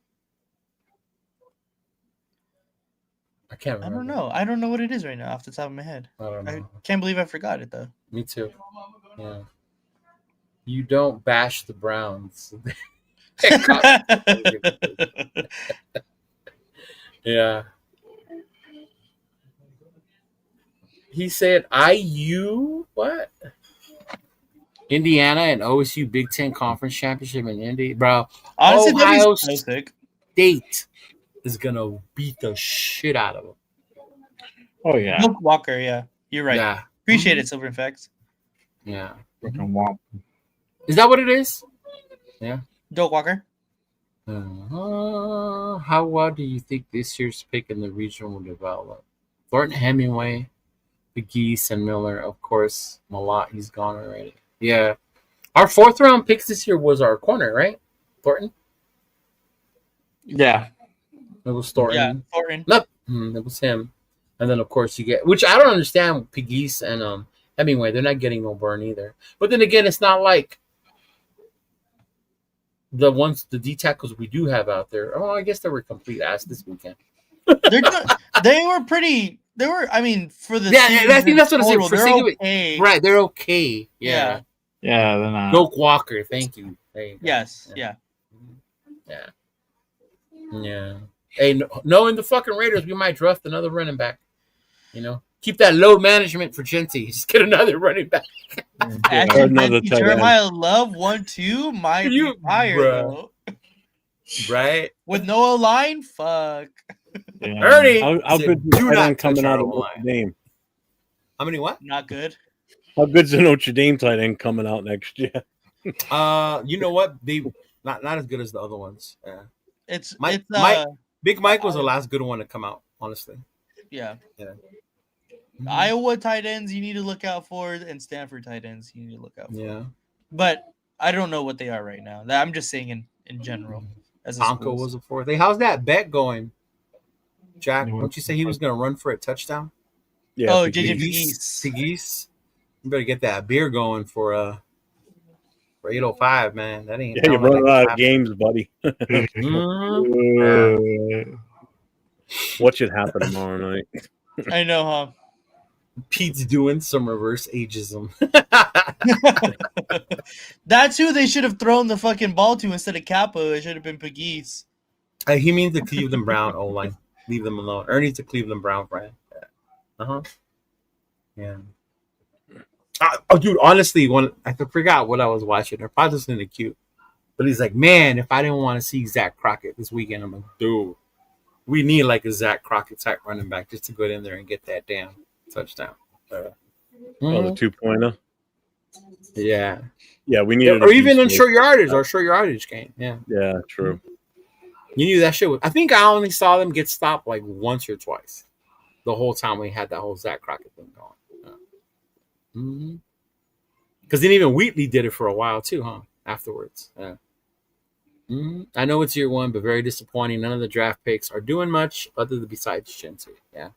I can't remember. I don't know. I don't know what it is right now off the top of my head. I don't know. I can't believe I forgot it, though. Me too. Yeah. You don't bash the Browns. Yeah. He said, IU, what? Indiana and OSU Big Ten Conference Championship in Indy. Bro, Honestly, Ohio State is going to beat the shit out of them. Oh, yeah. Luke Walker, yeah. You're right. Yeah. Appreciate it, Silver Effects. Yeah. Freaking womp. Is that what it is? Yeah. Doak Walker. How well do you think this year's pick in the region will develop? Thornton Hemingway, the Geese, and Miller. Of course, Malott, he's gone already. Yeah. Our 4th round picks this year was our corner, right? Thornton? Yeah. It was Thornton. Yeah, Thornton. Nope. It was him. And then of course you get, which I don't understand, Pegues and Hemingway. They're not getting no burn either. But then again, it's not like the D tackles we do have out there. Oh, I guess they were complete ass this weekend. They were pretty. They were. I mean, for the I think that's what I said. they're okay. Right, they're okay. Yeah. Yeah, they're not. Doak Walker, thank you. There you go. Yes. Yeah. Hey, knowing the fucking Raiders, we might draft another running back. You know, keep that load management for Genty. Just get another running back. Actually, Jeremiah Love 1-2 might be fire though. Right? With no line, fuck. Yeah. Ernie, how good is Notre Dame coming out of Notre Dame? How many what? Not good. How good's the Notre Dame tight end coming out next year? You know what? They not as good as the other ones. Yeah. It's Big Mike was the last good one to come out, honestly. Yeah. Mm-hmm. Iowa tight ends you need to look out for, and Stanford tight ends you need to look out for. Yeah. But I don't know what they are right now. I'm just saying in general. As Tonko was a fourth. Hey, how's that bet going? Jack, don't you say he was going to run for a touchdown? Yeah. Oh, JJ Pegues. You better get that beer going for 805, man. That ain't. Yeah, you're running out of games, buddy. What should happen tomorrow night? I know, huh? Pete's doing some reverse ageism. That's who they should have thrown the fucking ball to instead of Kappa. It should have been Pegues. He means the Cleveland Brown O-line. Leave them alone. Ernie's a Cleveland Brown friend. Yeah. Dude, honestly, when I forgot what I was watching, or probably listening to Q, but he's like, man, if I didn't want to see Zach Crockett this weekend, I'm like, dude, we need like a Zach Crockett type running back just to go in there and get that damn touchdown. The 2-pointer. Yeah. Yeah, we need it. Or even in short yardage game. Yeah. Yeah, true. You knew that shit was. I think I only saw them get stopped like once or twice the whole time we had that whole Zach Crockett thing going. Because then even Wheatley did it for a while too, huh? Afterwards. Yeah. I know it's year one, but very disappointing. None of the draft picks are doing much other than besides Genty. Yeah.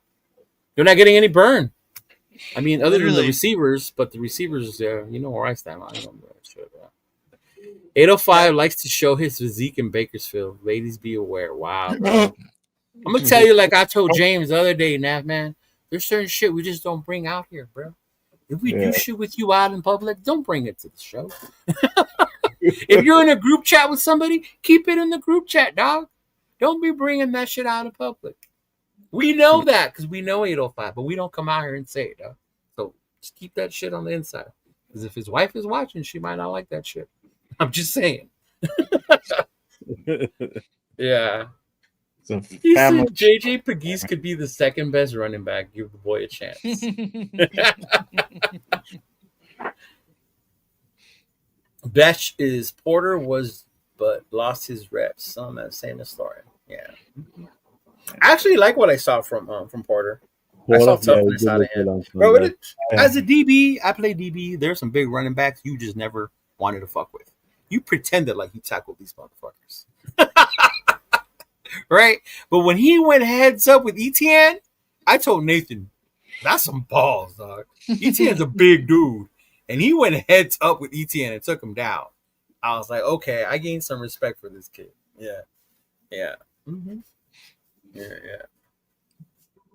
They're not getting any burn. I mean, other than the receivers, but the receivers, you know where I stand on them. 805 likes to show his physique in Bakersfield. Ladies, be aware. Wow. Bro. I'm going to tell you, like I told James the other day, Nav, man, there's certain shit we just don't bring out here, bro. If we do shit with you out in public, don't bring it to the show. If you're in a group chat with somebody, keep it in the group chat, dog. Don't be bringing that shit out in public. We know that because we know 805, but we don't come out here and say it, dog. So just keep that shit on the inside. Because if his wife is watching, she might not like that shit. I'm just saying. Yeah. He said JJ Pegues could be the second best running back. Give the boy a chance. Best is Porter was, but lost his reps. Some that same historian. Yeah. I actually like what I saw from Porter. I saw toughness out of him. Bro, as a DB, I play DB. There's some big running backs you just never wanted to fuck with. You pretended like you tackled these motherfuckers. Right? But when he went heads up with Etienne, I told Nathan, that's some balls, dog. Etienne's a big dude. And he went heads up with Etienne and took him down. I was like, okay, I gained some respect for this kid. Yeah. Yeah. Mm-hmm. Yeah.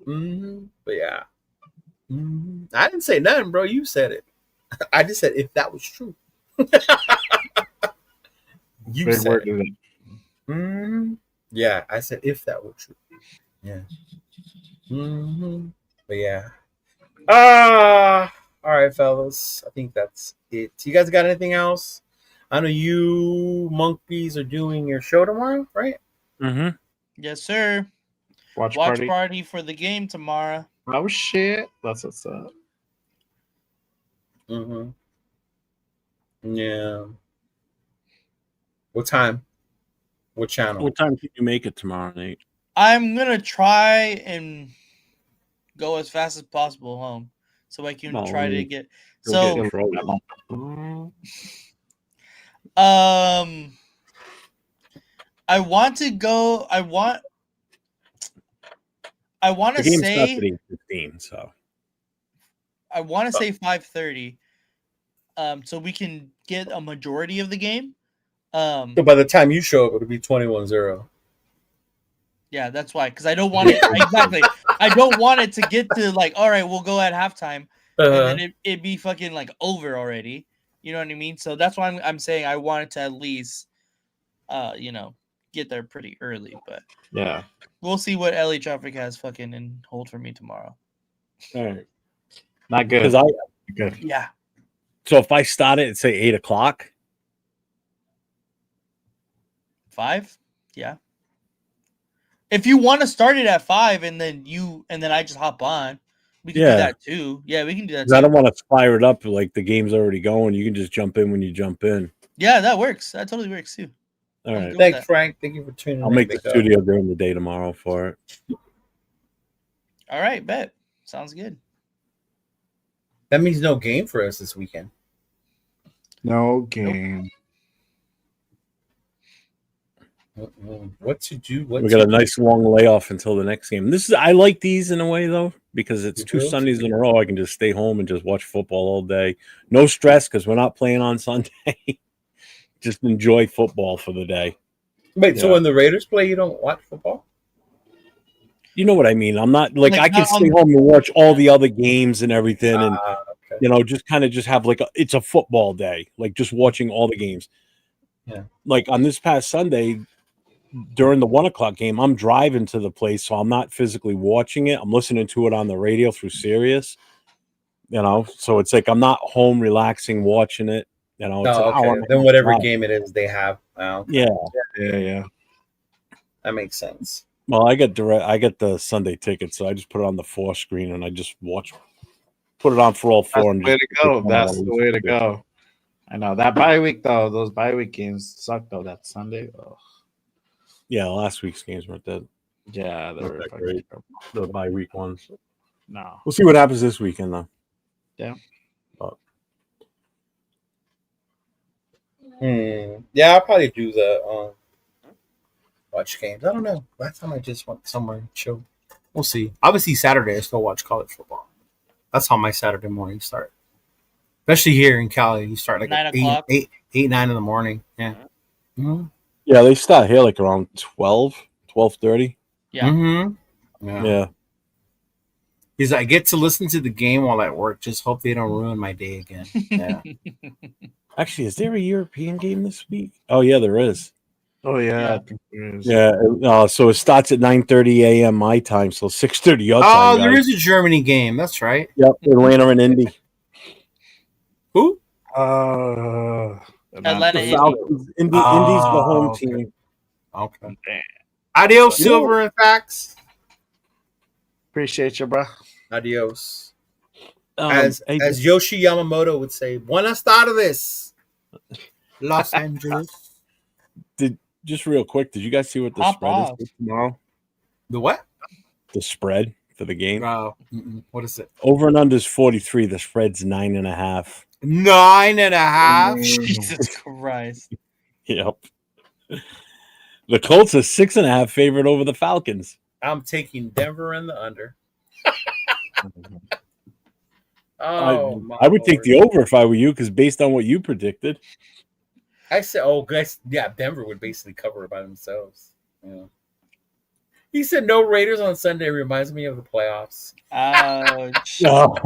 Mm-hmm. But yeah. Mm-hmm. I didn't say nothing, bro. You said it. I just said if that was true. You said it. Mm-hmm. Yeah, I said if that were true. Yeah. Mm-hmm. But yeah. All right, fellas. I think that's it. You guys got anything else? I know you monkeys are doing your show tomorrow, right? Mm-hmm. Yes, sir. Watch party for the game tomorrow. Oh shit. That's what's up. Mm-hmm. Yeah. What time? What channel? What time can you make it tomorrow, Nate? I'm gonna try and go as fast as possible home, so I can try to get. So, I want to go. I I want The to game starts say at 8:15, so. I want to say 5:30. So we can get a majority of the game. So by the time you show up, it'll be 21-0. Yeah, that's why. Because I don't want it exactly. I don't want it to get to like, all right, we'll go at halftime, and then it be fucking like over already. You know what I mean? So that's why I'm saying I wanted to at least, get there pretty early. But Yeah. we'll see what LA traffic has fucking in hold for me tomorrow. All right. Not good. Because Good. Yeah. So if I start it at say 8:00, 5? Yeah. If you want to start it at 5 and then I just hop on, we can do that too. Yeah, we can do that too. I don't want to fire it up like the game's already going. You can just jump in when you jump in. Yeah, that works. That totally works too. All right. Thanks, Frank. Thank you for tuning in. I'll make the studio during the day tomorrow for it. All right, bet. Sounds good. That means no game for us this weekend. No game. What to do? We got a nice long layoff until the next game. I like these in a way though, because it's two Sundays in a row. I can just stay home and just watch football all day. No stress because we're not playing on Sunday. Just enjoy football for the day. Wait, so when the Raiders play, you don't watch football? You know what I mean? I'm not like I can stay home and watch all the other games and everything, and just kind of just have it's a football day, like just watching all the games. Yeah. Like on this past Sunday, during the 1:00 game, I'm driving to the place, so I'm not physically watching it. I'm listening to it on the radio through Sirius. So it's like I'm not home relaxing watching it. It's an hour. Then whatever game it is, they have. Yeah. That makes sense. Well, I get the Sunday ticket, so I just put it on the 4 screen and I just put it on for all 4. That's the way to go. That's the way to go. I know that bye week though. Those bye week games suck though. That Sunday. Oh. Yeah, last week's games weren't that. Yeah, they were great. The bye week ones. No, we'll see what happens this weekend though. Yeah. Yeah, I'll probably do the watch games. I don't know. Last time I just went somewhere and chill. We'll see. Obviously, Saturday I still watch college football. That's how my Saturday mornings start. Especially here in Cali, you start like 9 at o'clock. 8, 9 in the morning. Yeah. Mm-hmm. Yeah, they start here like around 12:30. Yeah. Mm-hmm. Yeah. Because I get to listen to the game while at work. Just hope they don't ruin my day again. Yeah. Actually, is there a European game this week? Oh yeah, there is. Oh yeah, Yeah. I think there is. Yeah. So it starts at 9:30 a.m. my time, so 6:30 your time. Oh, there is a Germany game. That's right. Yep, Atlanta and Indy. Who? Atlanta, The Indy. Falcons. Indy's the home team. Okay. Adios, Silver and Facts. Appreciate you, bro. Adios. Hey, As Yoshi Yamamoto would say, Buenas tardes, Los Angeles. Just real quick, did you guys see what the Hop spread off. is for tomorrow? The what? The spread for the game. What is it? Over and under is 43. The spread's 9.5. 9.5. Jesus Christ. Yep. The Colts are 6.5 favorite over the Falcons. I'm taking Denver and the under. I would take the over if I were you, because based on what you predicted. I said, guys, yeah, Denver would basically cover it by themselves. Yeah. He said no Raiders on Sunday reminds me of the playoffs. Ouch. All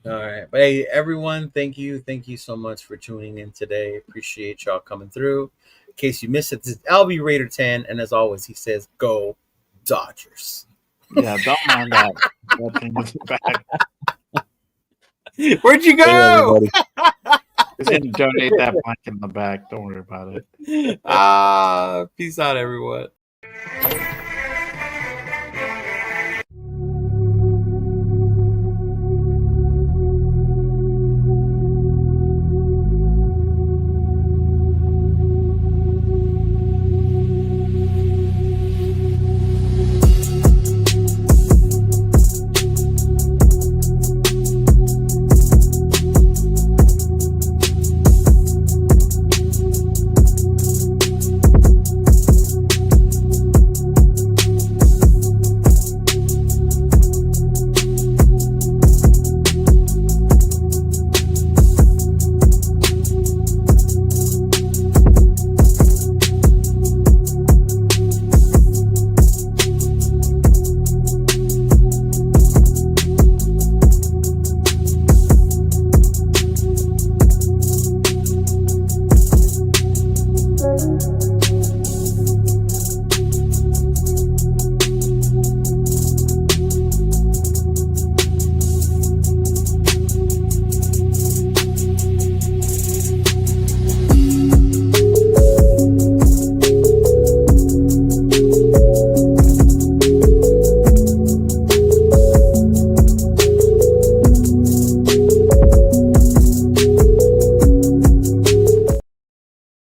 right. But hey, everyone, thank you. Thank you so much for tuning in today. Appreciate y'all coming through. In case you missed it, this is LB Raider 10. And as always, he says, go Dodgers. Yeah, don't mind that. That thing is back. Where'd you go? He's going to donate that blank in the back. Don't worry about it. Peace out, everyone.